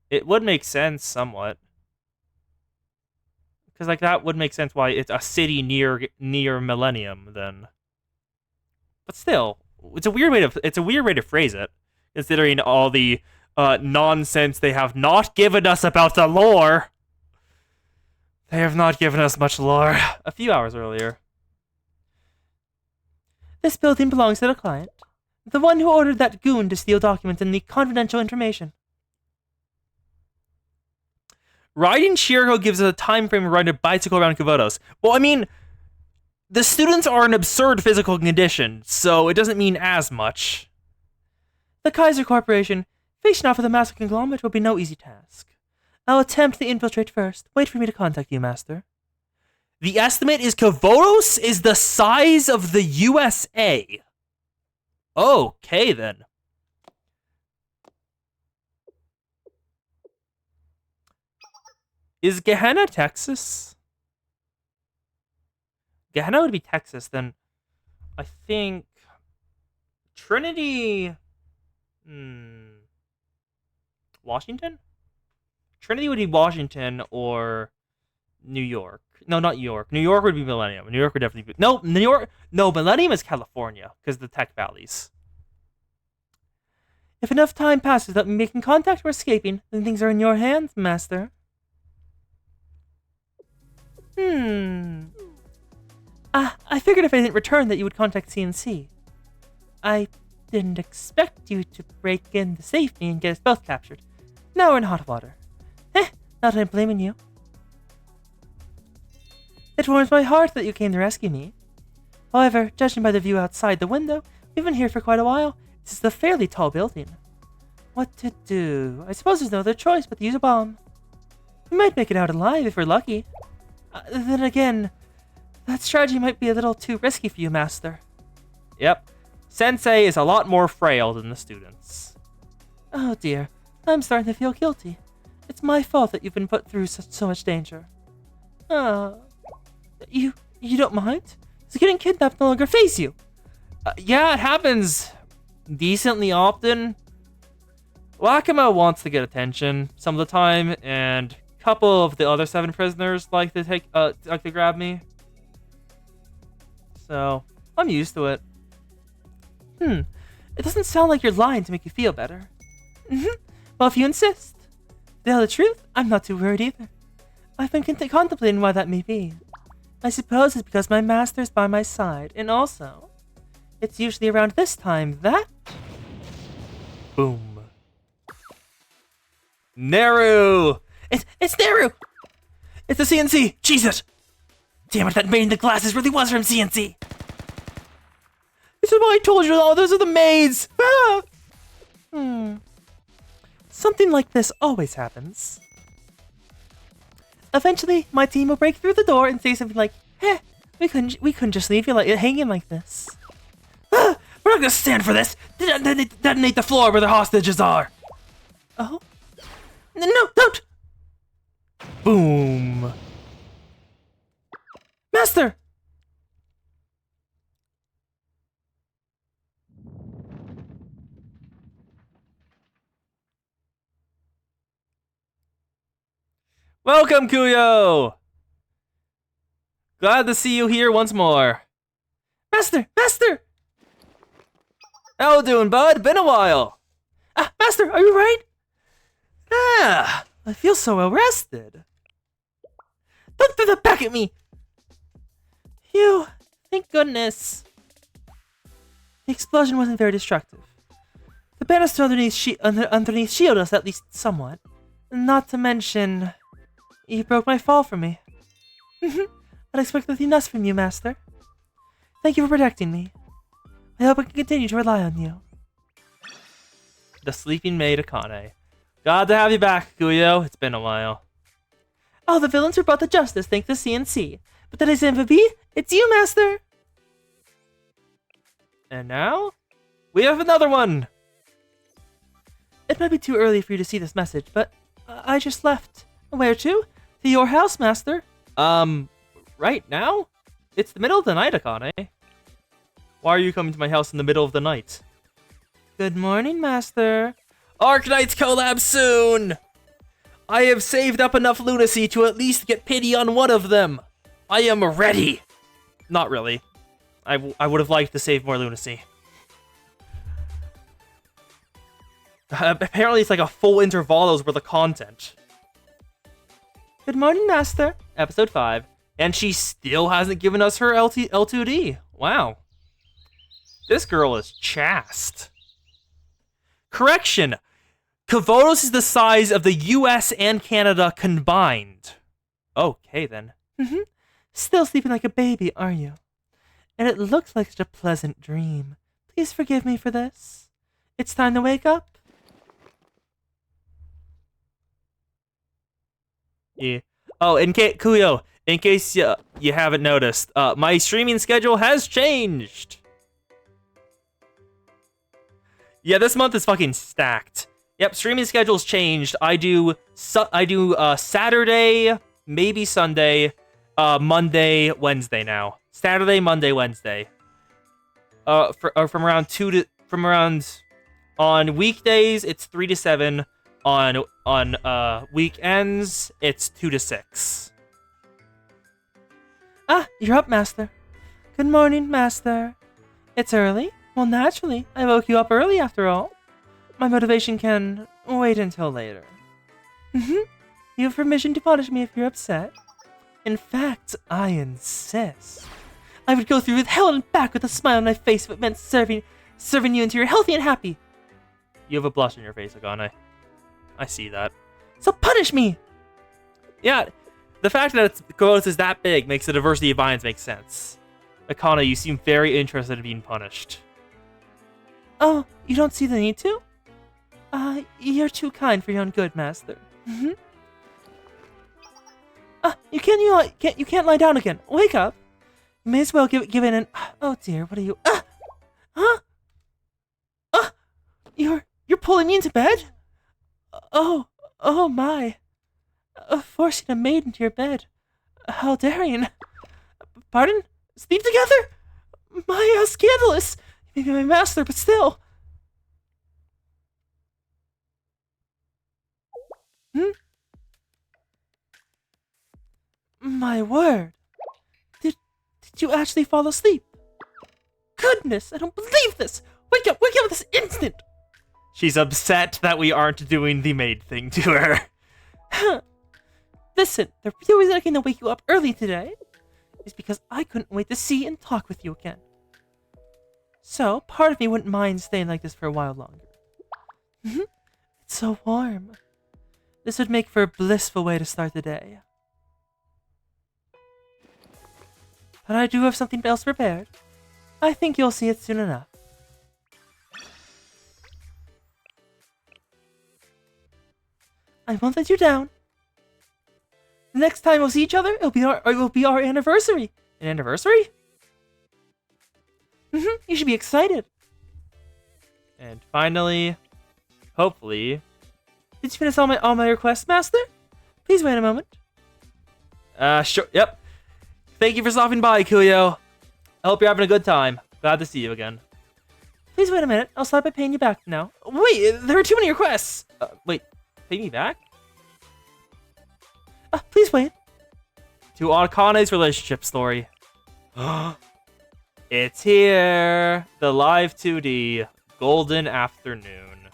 It would make sense somewhat. Because, like, that would make sense why it's a city near Millennium, then. But still, it's a weird way to phrase it, considering all the nonsense they have not given us about the lore. They have not given us much lore. A few hours earlier. This building belongs to the client. The one who ordered that goon to steal documents and the confidential information. Riding Shirako gives us a time frame to ride a bicycle around Kavotos. Well, I mean, the students are in absurd physical condition, so it doesn't mean as much. The Kaiser Corporation, facing off with a massive conglomerate, will be no easy task. I'll attempt to infiltrate first. Wait for me to contact you, Master. The estimate is Kavotos is the size of the USA. Okay, then. Is Gehenna Texas? Gehenna would be Texas, then I think Trinity... Washington? Trinity would be Washington or New York. No, not New York. New York would be Millennium. New York would definitely be... No, New York... No, Millennium is California, because of the Tech Valleys. If enough time passes without me making contact or escaping, then things are in your hands, Master. I figured if I didn't return that you would contact CNC. I didn't expect you to break in to save me and get us both captured. Now we're in hot water. Not that I'm blaming you. It warms my heart that you came to rescue me. However, judging by the view outside the window, we've been here for quite a while. This is a fairly tall building. What to do? I suppose there's no other choice but to use a bomb. We might make it out alive if we're lucky. Then again, that strategy might be a little too risky for you, Master. Yep. Sensei is a lot more frail than the students. Oh dear, I'm starting to feel guilty. It's my fault that you've been put through so much danger. You don't mind? Does getting kidnapped no longer faze you? Yeah, it happens decently often. Wakama wants to get attention some of the time, and a couple of the other 7 prisoners like to grab me. So I'm used to it. It doesn't sound like you're lying to make you feel better. Well, if you insist. To tell the truth, I'm not too worried either. I've been contemplating why that may be. I suppose it's because my master's by my side, and also, it's usually around this time that... Boom. Neru! It's Neru! It's the CNC! Jesus! Damn it, that maid in the glasses really was from CNC! This is why I told you all, those are the maids! Something like this always happens. Eventually, my team will break through the door and say something like, we couldn't just leave you hanging like this. We're not gonna stand for this! Detonate the floor where the hostages are! Oh? No, don't! Boom. Master! Welcome, Kuyo! Glad to see you here once more. Master! Master! How doing, bud? Been a while. Master, are you right? Ah, I feel so well rested. Don't throw that back at me! Phew, thank goodness. The explosion wasn't very destructive. The banister underneath shielded us at least somewhat. Not to mention, you broke my fall for me. I'd expect nothing less from you, Master. Thank you for protecting me. I hope I can continue to rely on you. The sleeping maid Akane. Glad to have you back, Kuyo. It's been a while. All the villains were brought to justice thanks to CNC. But today's MVP, it's you, Master! And now, we have another one! It might be too early for you to see this message, but I just left. Where to? To your house, Master. Right now? It's the middle of the night, Akane. Why are you coming to my house in the middle of the night? Good morning, Master. Arknights collab soon! I have saved up enough lunacy to at least get pity on one of them. I am ready. Not really. I would have liked to save more lunacy. Apparently it's like a full intervalos worth of content. Good morning, Master. Episode 5. And she still hasn't given us her L2D. Wow. This girl is chaste. Correction. Kavotos is the size of the US and Canada combined. Okay, then. Still sleeping like a baby, are you? And it looks like such a pleasant dream. Please forgive me for this. It's time to wake up. Yeah. Oh, Kuyo, in case you haven't noticed, my streaming schedule has changed. Yeah, this month is fucking stacked. Yep, streaming schedule's changed. I do Saturday, maybe Sunday, Monday, Wednesday now. Saturday, Monday, Wednesday. From around on weekdays it's 3 to 7. On weekends it's 2 to 6. You're up, Master. Good morning, Master. It's early? Well, naturally, I woke you up early after all. My motivation can wait until later. You have permission to punish me if you're upset. In fact, I insist. I would go through with hell and back with a smile on my face if it meant serving you until you're healthy and happy. You have a blush on your face, Akane. I see that. So punish me! Yeah, the fact that Kavotos is that big makes the diversity of vines make sense. Akane, you seem very interested in being punished. Oh, you don't see the need to? You're too kind for your own good, Master. You can't lie down again. Wake up. You may as well give in an... Oh dear, what are you... You're pulling me into bed? Oh my. Forcing a maid into your bed. How daring. Pardon? Sleep together? My, how scandalous. You may be my master, but still. My word. Did you actually fall asleep? Goodness, I don't believe this. Wake up this instant. She's upset that we aren't doing the maid thing to her. Listen, the real reason I came to wake you up early today is because I couldn't wait to see and talk with you again. So, part of me wouldn't mind staying like this for a while longer. It's so warm. This would make for a blissful way to start the day. But I do have something else prepared. I think you'll see it soon enough. I won't let you down. The next time we'll see each other, it will be our anniversary. An anniversary? You should be excited. And finally, hopefully... Did you finish all my requests, Master? Please wait a moment. Sure, yep. Thank you for stopping by, Kuyo. I hope you're having a good time. Glad to see you again. Please wait a minute. I'll start by paying you back now. Wait, there are too many requests. Wait, pay me back? Please wait. To Akane's relationship story. It's here! The live 2D Golden Afternoon.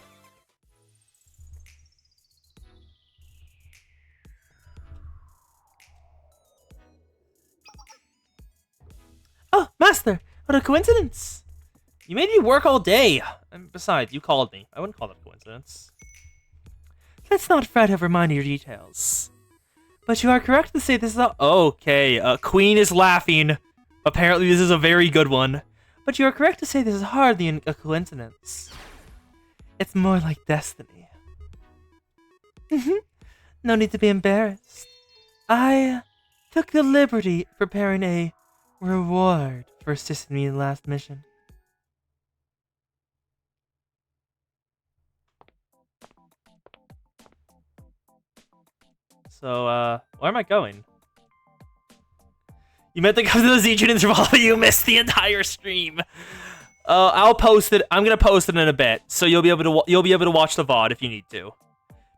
Oh, Master, what a coincidence. You made me work all day. And besides, you called me. I wouldn't call that a coincidence. Let's not fret over minor details. But you are correct to say this is a... Okay, Queen is laughing. Apparently this is a very good one. But you are correct to say this is hardly a coincidence. It's more like destiny. No need to be embarrassed. I took the liberty of preparing a reward for assisting me in the last mission. So, where am I going? You meant to come to the Zeechun interval, but you missed the entire stream. I'll post it. I'm gonna post it in a bit, so you'll be able to watch the VOD if you need to,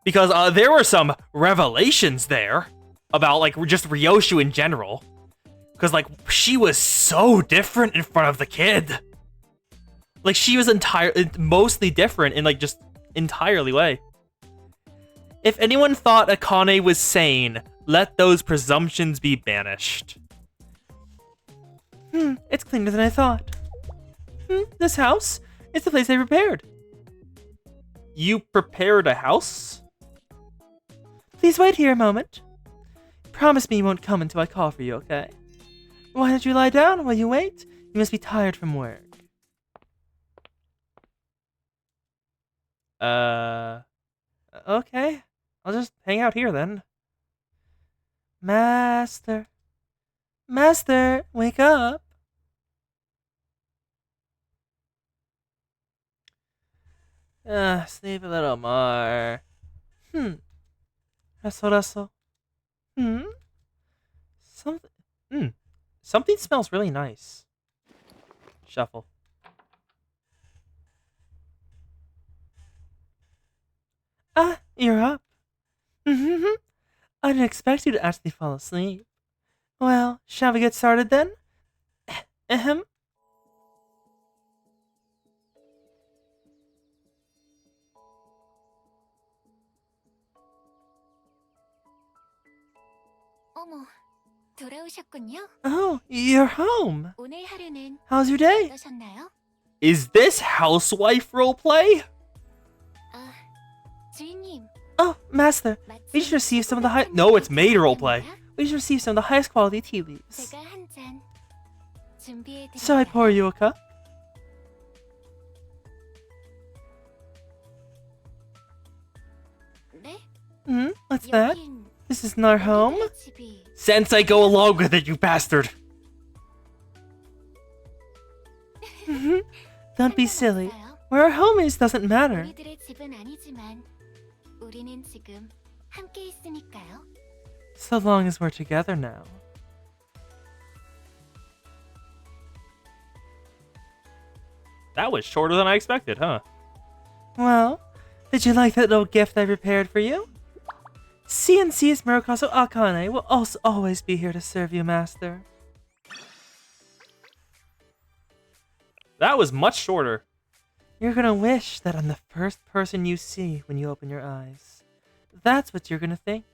because there were some revelations there about like just Ryoshu in general, because like she was so different in front of the kid. Like she was mostly different in like just entirely way. If anyone thought Akane was sane, let those presumptions be banished. It's cleaner than I thought. This house? It's the place I prepared. You prepared a house? Please wait here a moment. Promise me you won't come until I call for you, okay? Why don't you lie down while you wait? You must be tired from work. Okay. I'll just hang out here then. Master. Master, wake up. Sleep a little more. Rustle. Something smells really nice. Shuffle. You're up. I didn't expect you to actually fall asleep. Well, shall we get started then? Ahem. 어머, 돌아오셨군요. Oh, you're home. 오늘 하루는 How's your day? 어떠셨나요? Is this housewife roleplay? 아, 주인님. Oh, Master, we just received some of the high... No, it's maid roleplay. We just received some of the highest quality tea leaves. 제가 한 잔 준비해 Shall I pour you a cup? 네? What's that? 여긴 This isn't our home? 우리들의 집이 Since I go along with it, you bastard. Don't be silly. 상관없어요. Where our home is doesn't matter. 우리들의 집은 아니지만 우리는 지금 함께 있으니까요. So long as we're together now. That was shorter than I expected, huh? Well, did you like that little gift I prepared for you? CNC's Murokazu Akane will also always be here to serve you, Master. That was much shorter. You're gonna wish that I'm the first person you see when you open your eyes. That's what you're gonna think.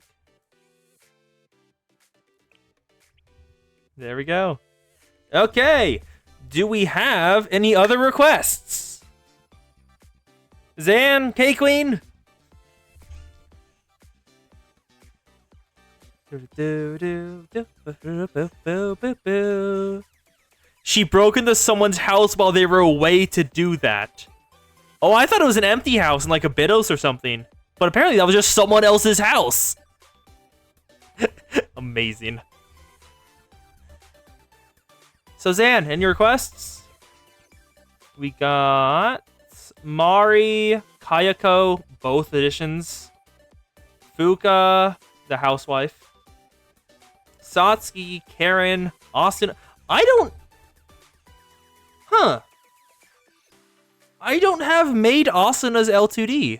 There we go. Okay. Do we have any other requests? Zan, K-Queen? She broke into someone's house while they were away to do that. Oh, I thought it was an empty house in like a Bidos or something. But apparently that was just someone else's house. Amazing. So Zan, any requests? We got Mari, Kayako, both editions. Fuka, the housewife. Satsuki, Karen, Austin. I don't have maid Asuna's L2D.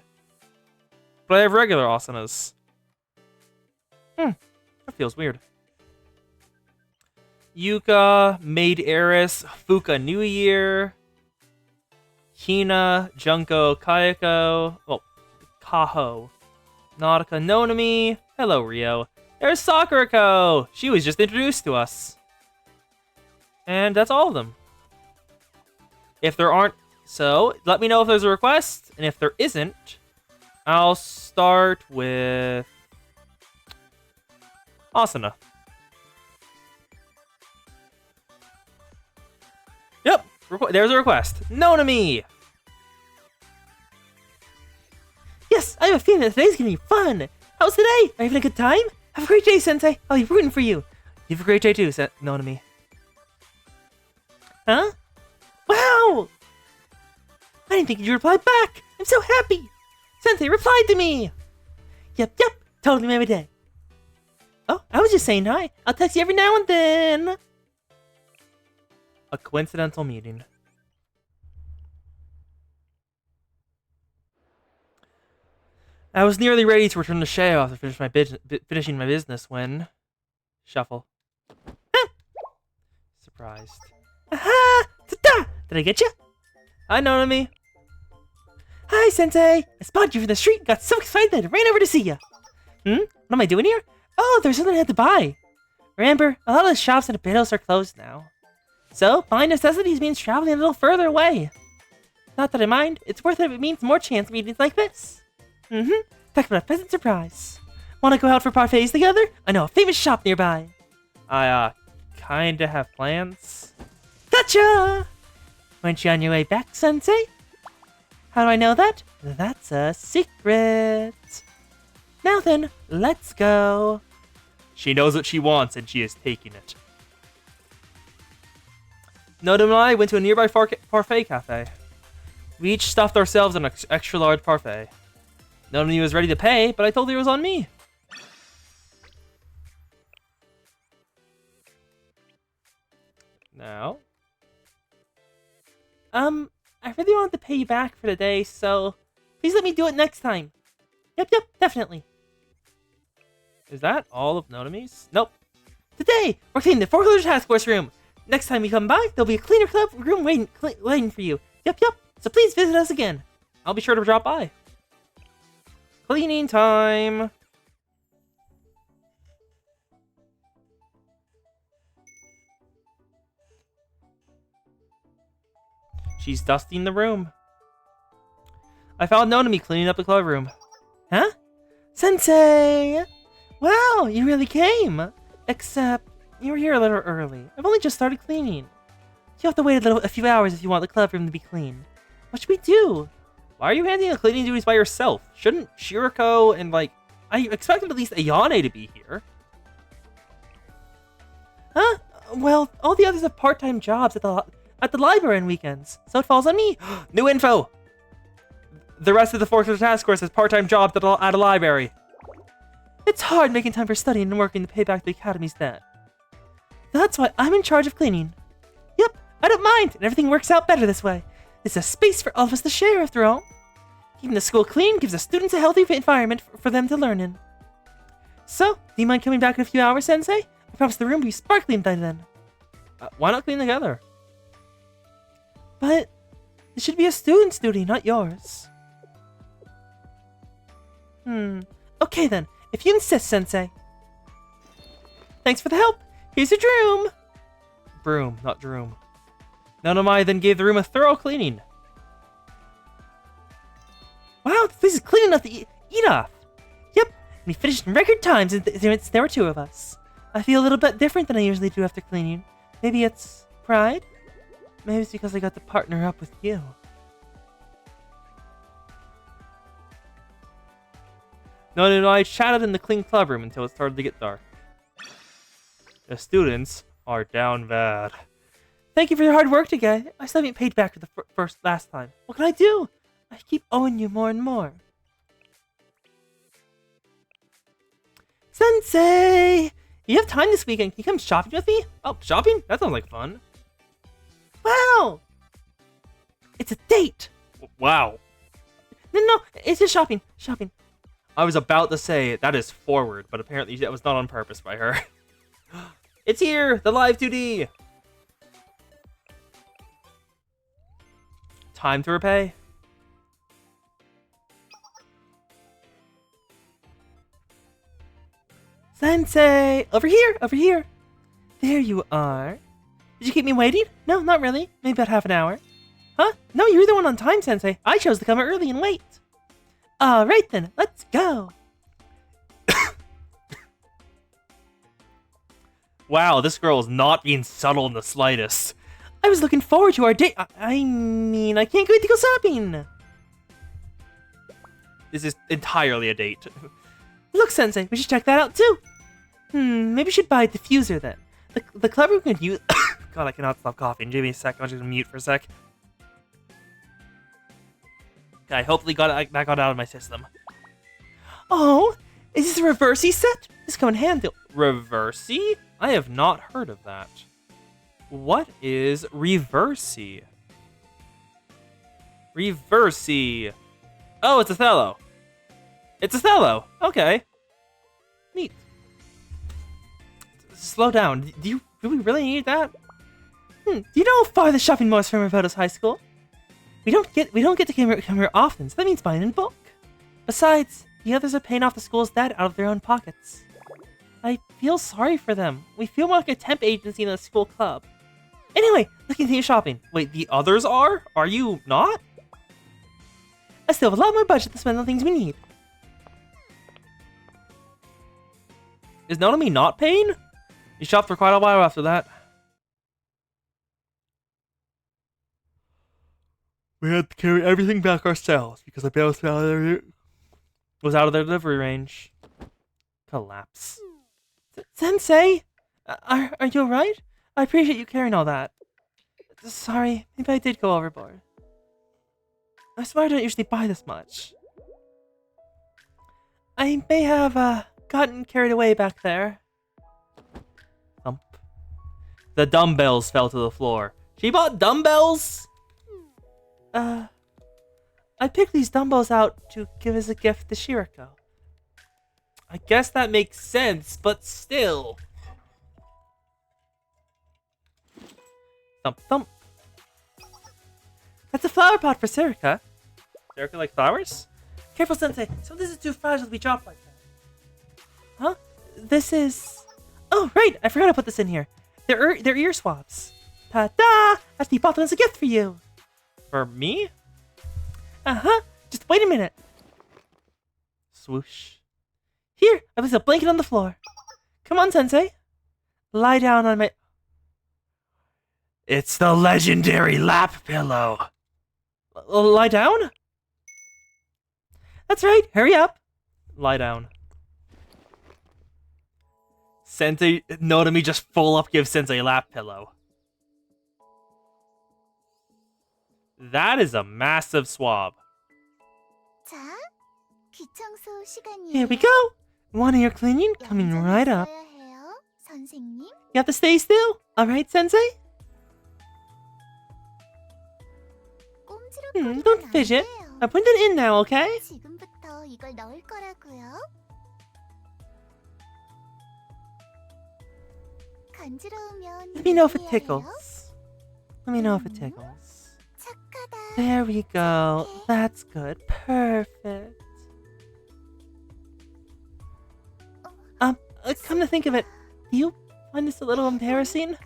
But I have regular Asunas. That feels weird. Yuka, Maid Heiress, Fuka New Year, Hina, Junko, Kayako, well, Kaho, Nautica, Nonami. Hello, Rio. There's Sakurako! She was just introduced to us. And that's all of them. If there aren't, so let me know if there's a request, and if there isn't, I'll start with Asuna. Yep, there's a request. Nonami! Yes, I have a feeling that today's gonna be fun. How's today? Are you having a good time? Have a great day, Sensei. I'll be rooting for you. You have a great day too, Nonami. Huh? Wow! I didn't think you'd reply back. I'm so happy. Sensei replied to me. Yep, totally made my day. Oh, I was just saying hi. I'll text you every now and then. A coincidental meeting. I was nearly ready to return to Sheo after finishing my business when... Shuffle. Ah! Surprised. Aha! Ta-da! Did I get you? Hi, Nonami. Hi, Sensei. I spotted you from the street and got so excited that I ran over to see you. What am I doing here? Oh, there's something I had to buy. Remember, a lot of the shops in Abydos are closed now. So, buying necessities means traveling a little further away. Not that I mind. It's worth it if it means more chance meetings like this. Talk about a pleasant surprise. Want to go out for parfaits together? I know a famous shop nearby. I, kinda have plans. Gotcha! Weren't you on your way back, Sensei? How do I know that? That's a secret. Now then, let's go. She knows what she wants, and she is taking it. Nodam and I went to a nearby parfait cafe. We each stuffed ourselves an extra-large parfait. Nodam was ready to pay, but I told her it was on me. Now? I really wanted to pay you back for the day, so please let me do it next time. Yep, definitely. Is that all of Nodami's? Nope. Today, we're cleaning the foreclosure task force room. Next time you come by, there'll be a cleaner club room waiting for you. Yep. So please visit us again. I'll be sure to drop by. Cleaning time. She's dusting the room. I found Nonami cleaning up the club room. Huh? Sensei! Wow, you really came. Except, you were here a little early. I've only just started cleaning. You have to wait a few hours if you want the club room to be clean. What should we do? Why are you handling the cleaning duties by yourself? Shouldn't Shirako and, I expected at least Ayane to be here. Huh? Well, all the others have part-time jobs at the library on weekends, so it falls on me. New info! The rest of the Forklift Task Force has part-time jobs at a library. It's hard making time for studying and working to pay back the Academy's debt. That's why I'm in charge of cleaning. Yep, I don't mind, and everything works out better this way. It's a space for all of us to share, after all. Keeping the school clean gives the students a healthy environment for them to learn in. So, do you mind coming back in a few hours, Sensei? I promise the room will be sparkling by then. Why not clean together? But it should be a student's duty, not yours. Okay then, if you insist, Sensei. Thanks for the help. Here's your broom. Broom, not droom. Nonami then gave the room a thorough cleaning. Wow, this place is clean enough to eat off. Yep, we finished in record time since there were two of us. I feel a little bit different than I usually do after cleaning. Maybe it's pride? Maybe it's because I got to partner up with you. Nonami and I chatted in the clean club room until it started to get dark. The students are down bad. Thank you for your hard work today. I still haven't paid back for the last time. What can I do? I keep owing you more and more. Sensei! You have time this weekend. Can you come shopping with me? Oh, shopping? That sounds like fun. Wow! It's a date! Wow. No, it's just shopping. I was about to say that is forward, but apparently that was not on purpose by her. It's here! The live 2D! Time to repay. Sensei! Over here! Over here! There you are. Did you keep me waiting? No, not really. Maybe about half an hour. Huh? No, you were the one on time, Sensei. I chose to come early and wait. Alright then, let's go. Wow, this girl is not being subtle in the slightest. I was looking forward to our date. I mean, I can't wait to go shopping. This is entirely a date. Look, Sensei, we should check that out too. Maybe we should buy a diffuser then. The clever could use. God, I cannot stop coughing. Give me a sec. I'm just gonna mute for a sec. Okay, hopefully that got out of my system. Oh, is this a reversey set? This come in handy. Reversey? I have not heard of that. What is Reversey? Reversey. Oh, it's Othello. It's Othello. Okay. Neat. Slow down. Do we really need that? Do you know how far the shopping mall is from Revoto's high school? We don't get to come here often, so that means buying in bulk. Besides, the others are paying off the school's debt out of their own pockets. I feel sorry for them. We feel more like a temp agency than a school club. Anyway, let's continue shopping. Wait, the others are? Are you not? I still have a lot more budget to spend on things we need. Is Nonomi not paying? You shopped for quite a while after that. We had to carry everything back ourselves because the bill was out of their delivery range. Collapse. Sensei! Are you alright? I appreciate you carrying all that. Sorry, maybe I did go overboard. I swear I don't usually buy this much. I may have, gotten carried away back there. Thump. The dumbbells fell to the floor. She bought dumbbells? I picked these dumbbells out to give as a gift to Shiriko. I guess that makes sense, but still. Thump, thump. That's a flower pot for Serika. Serika like flowers? Careful, Sensei. Some of this is too fragile to be dropped like that. Huh? This is... Oh, right. I forgot to put this in here. They're ear swabs. Ta-da! Ashley bought them as a gift for you. For me? Uh-huh. Just wait a minute. Swoosh. Here, I placed a blanket on the floor. Come on, Sensei. Lie down on my... It's the legendary lap pillow. Lie down? That's right. Hurry up. Lie down. Sensei, Nonomi just full up gives Sensei a lap pillow. That is a massive swab. 자, 귀청소 시간이에요. Here we go. One ear cleaning coming right up. 있어야 해요, 선생님. You have to stay still. All right, Sensei? 꼼지락거리면 Don't 안 fidget. 돼요. I put it in now, okay? 지금부터 이걸 넣을 거라고요. 간지러우면 Let me know if it 얘기해요. tickles. Let me know if it tickles. 착하다. There we go. That's good. Perfect. Come to think of it, do you find this a little embarrassing?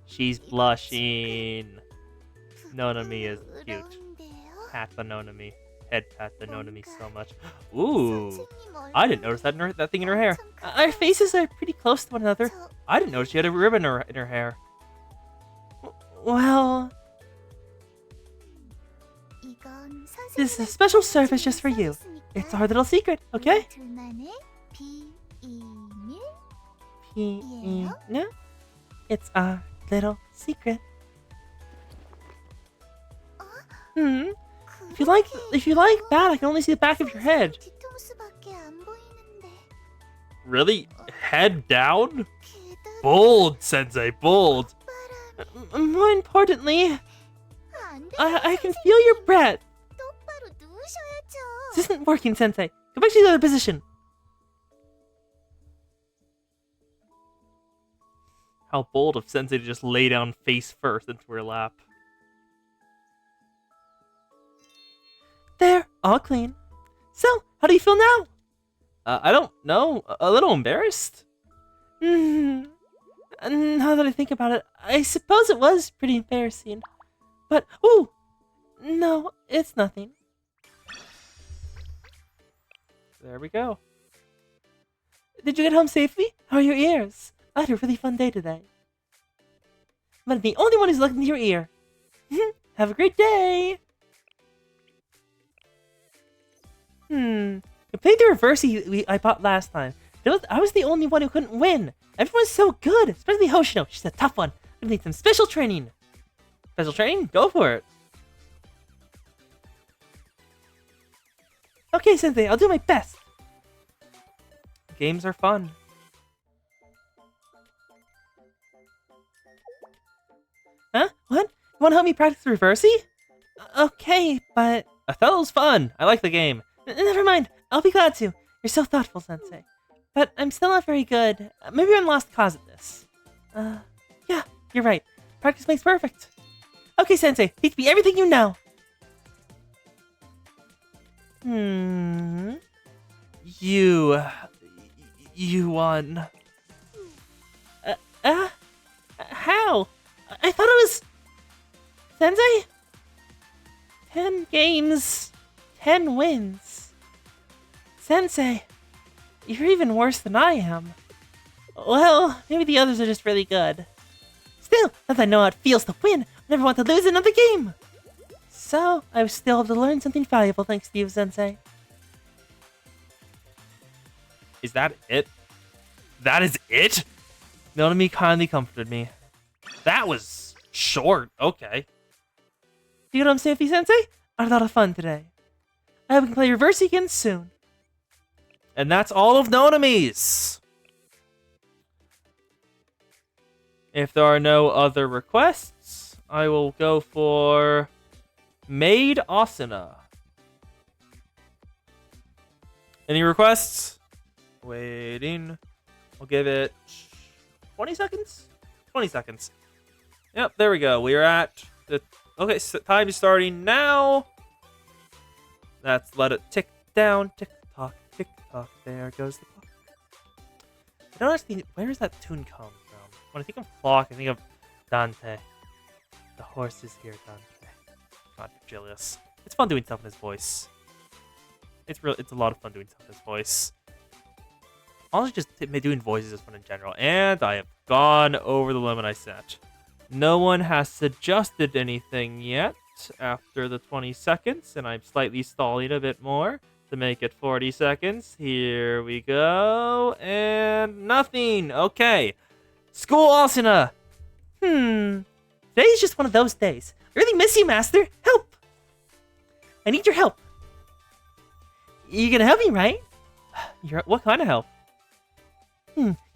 She's blushing. Nonomi is cute. 부러운데요? Pat the Nonomi. Head pat the Nonomi so much. Ooh. I didn't notice that thing in her hair. Our faces are pretty close to one another. I didn't notice she had a ribbon in her hair. Well, this is a special service just for you. It's our little secret, okay? No? It's our little secret. If you like that, I can only see the back of your head. Really? Head down? Bold, Sensei, bold. More importantly, I can feel your breath. This isn't working, Sensei. Go back to the other position. How bold of Sensei to just lay down face first into her lap. There, all clean. So, how do you feel now? I don't know. A little embarrassed? Now that I think about it, I suppose it was pretty embarrassing. But, ooh! No, it's nothing. There we go. Did you get home safely? How are your ears? I had a really fun day today. But I'm the only one who's looking to your ear. Have a great day! I played the reversey I bought last time. I was the only one who couldn't win. Everyone's so good, especially Hoshino. She's a tough one. We need some special training. Special training? Go for it. Okay, Sensei, I'll do my best. Games are fun. Huh? What? You want to help me practice the reversey? Okay, but... Othello's fun. I like the game. Never mind. I'll be glad to. You're so thoughtful, Sensei. But I'm still not very good. Maybe I'm lost cause at this. Yeah, you're right. Practice makes perfect. Okay, Sensei, teach me everything you know. You won. How? I thought it was... Sensei? 10 games, 10 wins. Sensei, you're even worse than I am. Well, maybe the others are just really good. Still, now that I know how it feels to win, I never want to lose another game. So, I still have to learn something valuable thanks to you, Sensei. Is that it? That is it? Nonomi kindly comforted me. That was short. Okay. You know what I'm saying, Sensei? I had a lot of fun today. I hope we can play reverse again soon. And that's all of Nonomi's. If there are no other requests, I will go for Maid Asuna. Any requests? Waiting. I'll give it 20 seconds? 20 seconds. Yep, there we go. We are at the... Okay, so time is starting now. Let's let it tick down. Tick tock, tick tock. There goes the clock. I don't actually... Where does that tune come from? When I think of clock, I think of Dante. The horse is here, Dante. God, Julius. It's fun doing stuff in his voice. It's a lot of fun doing stuff in his voice. Also, just doing voices is fun in general. And I have gone over the limit I set. No one has suggested anything yet after the 20 seconds, and I'm slightly stalling a bit more to make it 40 seconds. Here we go. And nothing. Okay. School Asuna. Today's just one of those days. I really miss you, Master. Help! I need your help. You gonna help me, right? What kind of help?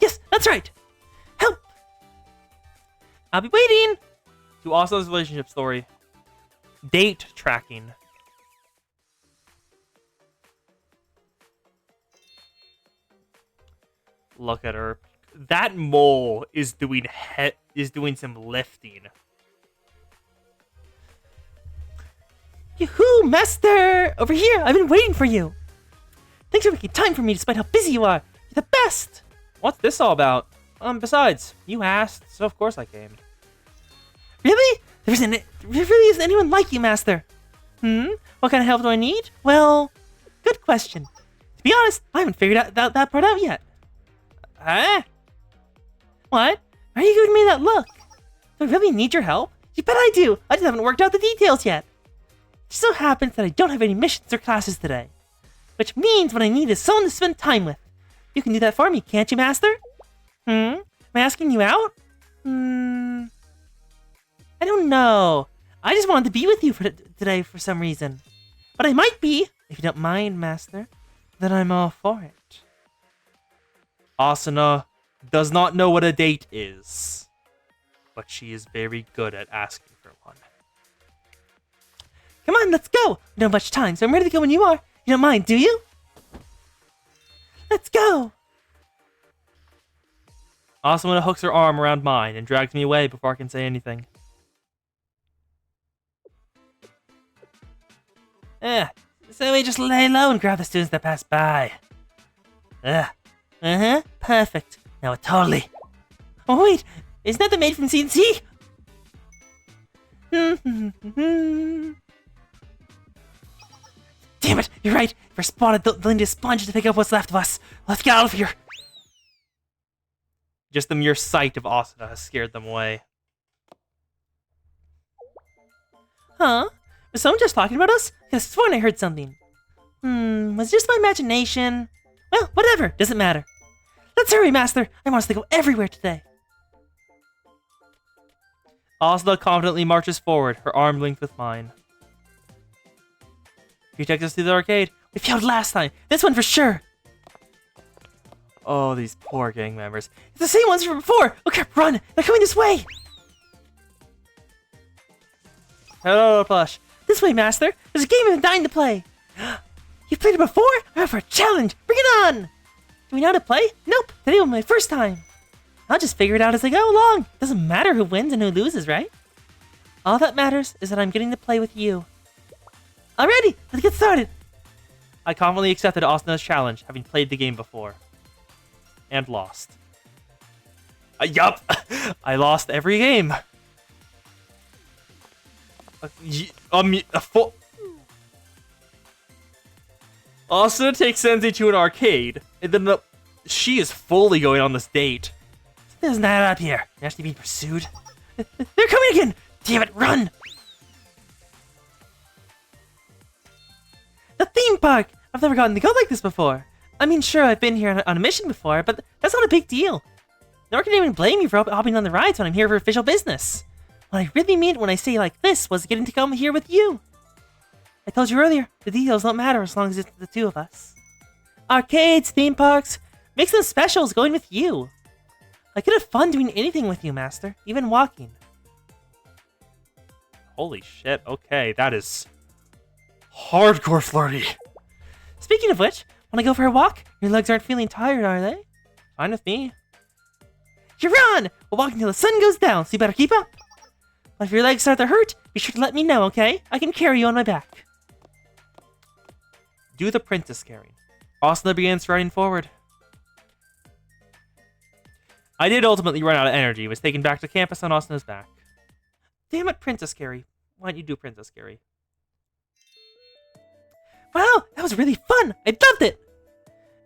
Yes, that's right. Help! I'll be waiting. To Asuna's relationship story. Date tracking. Look at her. That mole is doing some lifting. Yoo-hoo, Master! Over here, I've been waiting for you. Thanks for making time for me despite how busy you are. You're the best! What's this all about? Besides, you asked, so of course I came. Really? There really isn't anyone like you, Master. What kind of help do I need? Well, good question. To be honest, I haven't figured out that part out yet. Huh? What? Why are you giving me that look? Do I really need your help? You bet I do! I just haven't worked out the details yet. It just so happens that I don't have any missions or classes today. Which means what I need is someone to spend time with. You can do that for me, can't you, Master? Am I asking you out? I don't know. I just wanted to be with you today for some reason. But I might be, if you don't mind, Master. Then I'm all for it. Asuna does not know what a date is, but she is very good at asking for one. Come on, let's go! We don't have much time, so I'm ready to go when you are. You don't mind, do you? Let's go! Asuna hooks her arm around mine and drags me away before I can say anything. So we just lay low and grab the students that pass by. Perfect. Now totally. Oh wait, isn't that the maid from CNC? Damn it, you're right. If we're spotted, they'll need a sponge to pick up what's left of us. Let's get out of here. Just the mere sight of Asuna has scared them away. Huh? Was someone just talking about us? I could have sworn I heard something. Was it just my imagination? Well, whatever, doesn't matter. Let's hurry, Master. I want us to go everywhere today. Asuna confidently marches forward, her arm linked with mine. She takes us to the arcade. We failed last time. This one for sure. Oh, these poor gang members. It's the same ones from before. Oh crap, run. They're coming this way. Hello, Plush. This way, Master. There's a game I've been dying to play. You played it before? I'm up for a challenge. Bring it on. Do we know how to play? Nope. Today was my first time. I'll just figure it out as I go along. Doesn't matter who wins and who loses, right? All that matters is that I'm getting to play with you. Alrighty, let's get started. I confidently accepted Asuna's challenge, having played the game before. And lost. Yup! I lost every game. Asuna takes Sensei to an arcade, and then she is fully going on this date. There's not up here. You're actually being pursued. They're coming again! Damn it, run! The theme park! I've never gotten to go like this before. I mean, sure, I've been here on a mission before, but that's not a big deal. Nor can anyone blame me for hopping on the rides when I'm here for official business. What I really mean when I say like this was getting to come here with you. I told you earlier, the details don't matter as long as it's the two of us. Arcades, theme parks, makes them special is going with you. I could have fun doing anything with you, Master, even walking. Holy shit, okay, that is hardcore flirty. Speaking of which, wanna go for a walk? Your legs aren't feeling tired, are they? Fine with me. You're on! We'll walk until the sun goes down, so you better keep up. But if your legs start to hurt, be sure to let me know, okay? I can carry you on my back. Do the princess carrying. Asuna begins striding forward. I did ultimately run out of energy, was taken back to campus on Asuna's back. Damn it, Princess Carrie. Why don't you do Princess Carrie? Wow, that was really fun! I loved it!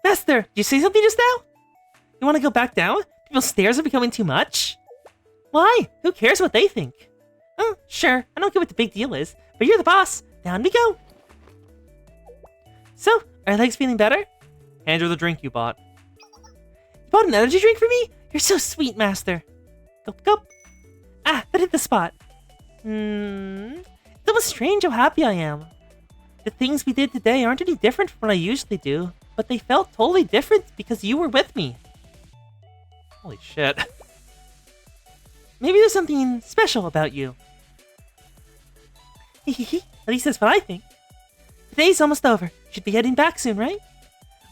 Master, did you say something just now? You want to go back down? People's stares are becoming too much? Why? Who cares what they think? Oh, sure, I don't get what the big deal is, but you're the boss. Down we go! So, are your legs feeling better? Hand her the drink you bought. You bought an energy drink for me? You're so sweet, Master. Gulp, gulp. Ah, that hit the spot. It's almost strange how happy I am. The things we did today aren't any different from what I usually do, but they felt totally different because you were with me. Holy shit. Maybe there's something special about you. At least that's what I think. Today's almost over. Should be heading back soon, right?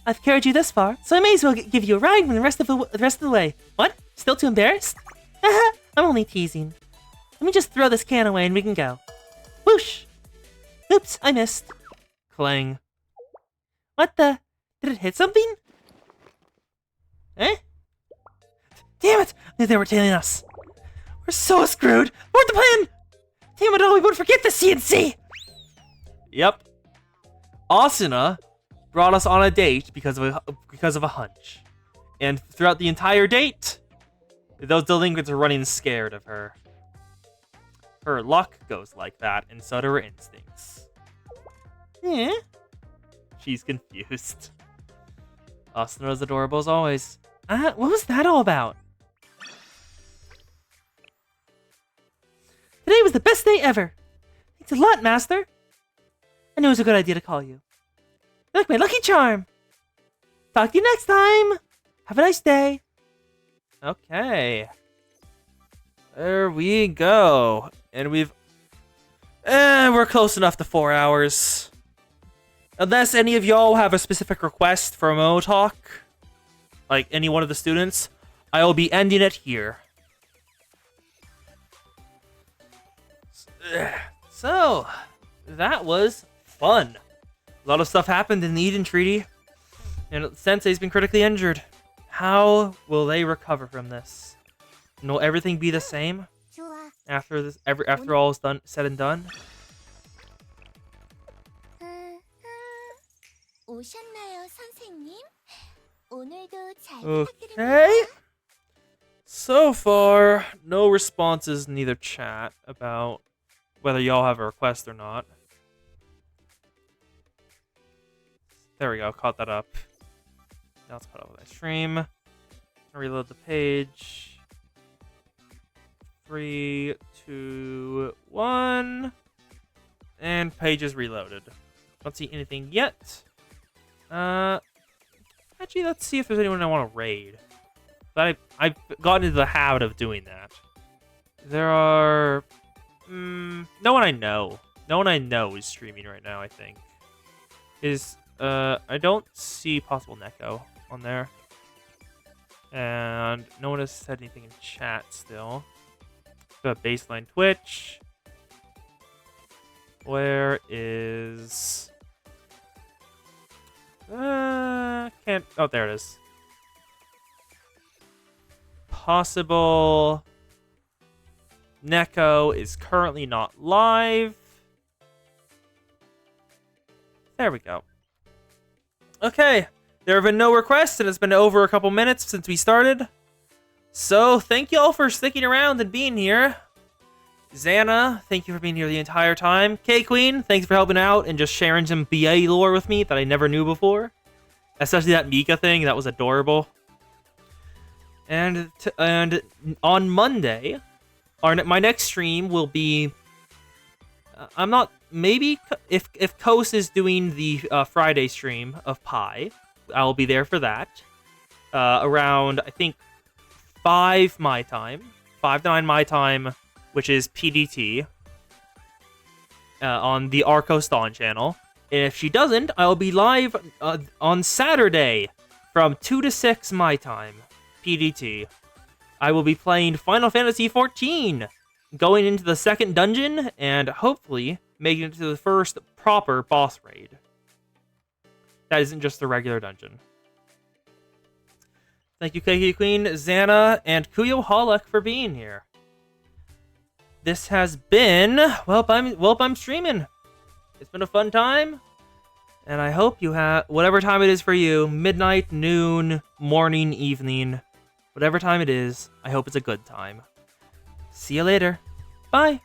I've carried you this far, so I may as well give you a ride when the rest of the way. What? Still too embarrassed? Haha, I'm only teasing. Let me just throw this can away and we can go. Whoosh! Oops, I missed. Clang. What the? Did it hit something? Eh? Damn it! I knew they were tailing us. We're so screwed. Abort the plan! Damn it all, we won't forget the CNC! Yep. Asuna brought us on a date because of a hunch. And throughout the entire date, those delinquents are running scared of her. Her luck goes like that, and so do her instincts. Eh? She's confused. Asuna's adorable as always. What was that all about? Today was the best day ever. Thanks a lot, Master. I knew it was a good idea to call you. You're like my lucky charm. Talk to you next time. Have a nice day. Okay. There we go. And we're close enough to 4 hours. Unless any of y'all have a specific request for a Momo talk, like any one of the students, I will be ending it here. So, that was fun. A lot of stuff happened in the Eden Treaty, and Sensei's been critically injured. How will they recover from this? And will everything be the same 좋아. after this? After all is done, said and done. 오셨나요, 선생님? 오늘도 잘 Okay. 부탁드립니다. So far, no responses in either chat about whether y'all have a request or not. There we go, caught that up. Now let's put up my stream. Reload the page. 3, 2, 1. And page is reloaded. Don't see anything yet. Actually, let's see if there's anyone I want to raid. But I've gotten into the habit of doing that. There are... no one I know. No one I know is streaming right now, I think. I don't see Possible Neko on there. And no one has said anything in chat still. Got Baseline Twitch. Where is... can't... Oh, there it is. Possible Neko is currently not live. There we go. Okay, there have been no requests, and it's been over a couple minutes since we started. So, thank you all for sticking around and being here. Xana, thank you for being here the entire time. K-Queen, thanks for helping out and just sharing some BA lore with me that I never knew before. Especially that Mika thing, that was adorable. And on Monday, my next stream will be... I'm not... Maybe if Kos is doing the Friday stream of Pi, I'll be there for that. Around, I think, 5 my time. 5 to 9 my time, which is PDT. On the Arcos Dawn channel. And if she doesn't, I'll be live on Saturday from 2 to 6 my time. PDT. I will be playing Final Fantasy XIV, going into the second dungeon, and hopefully making it to the first proper boss raid. That isn't just the regular dungeon. Thank you, KK Queen, Xana, and Kuyo Holek for being here. This has been Welp, I'm streaming. It's been a fun time, and I hope you have whatever time it is for you, midnight, noon, morning, evening, whatever time it is. I hope it's a good time. See you later. Bye.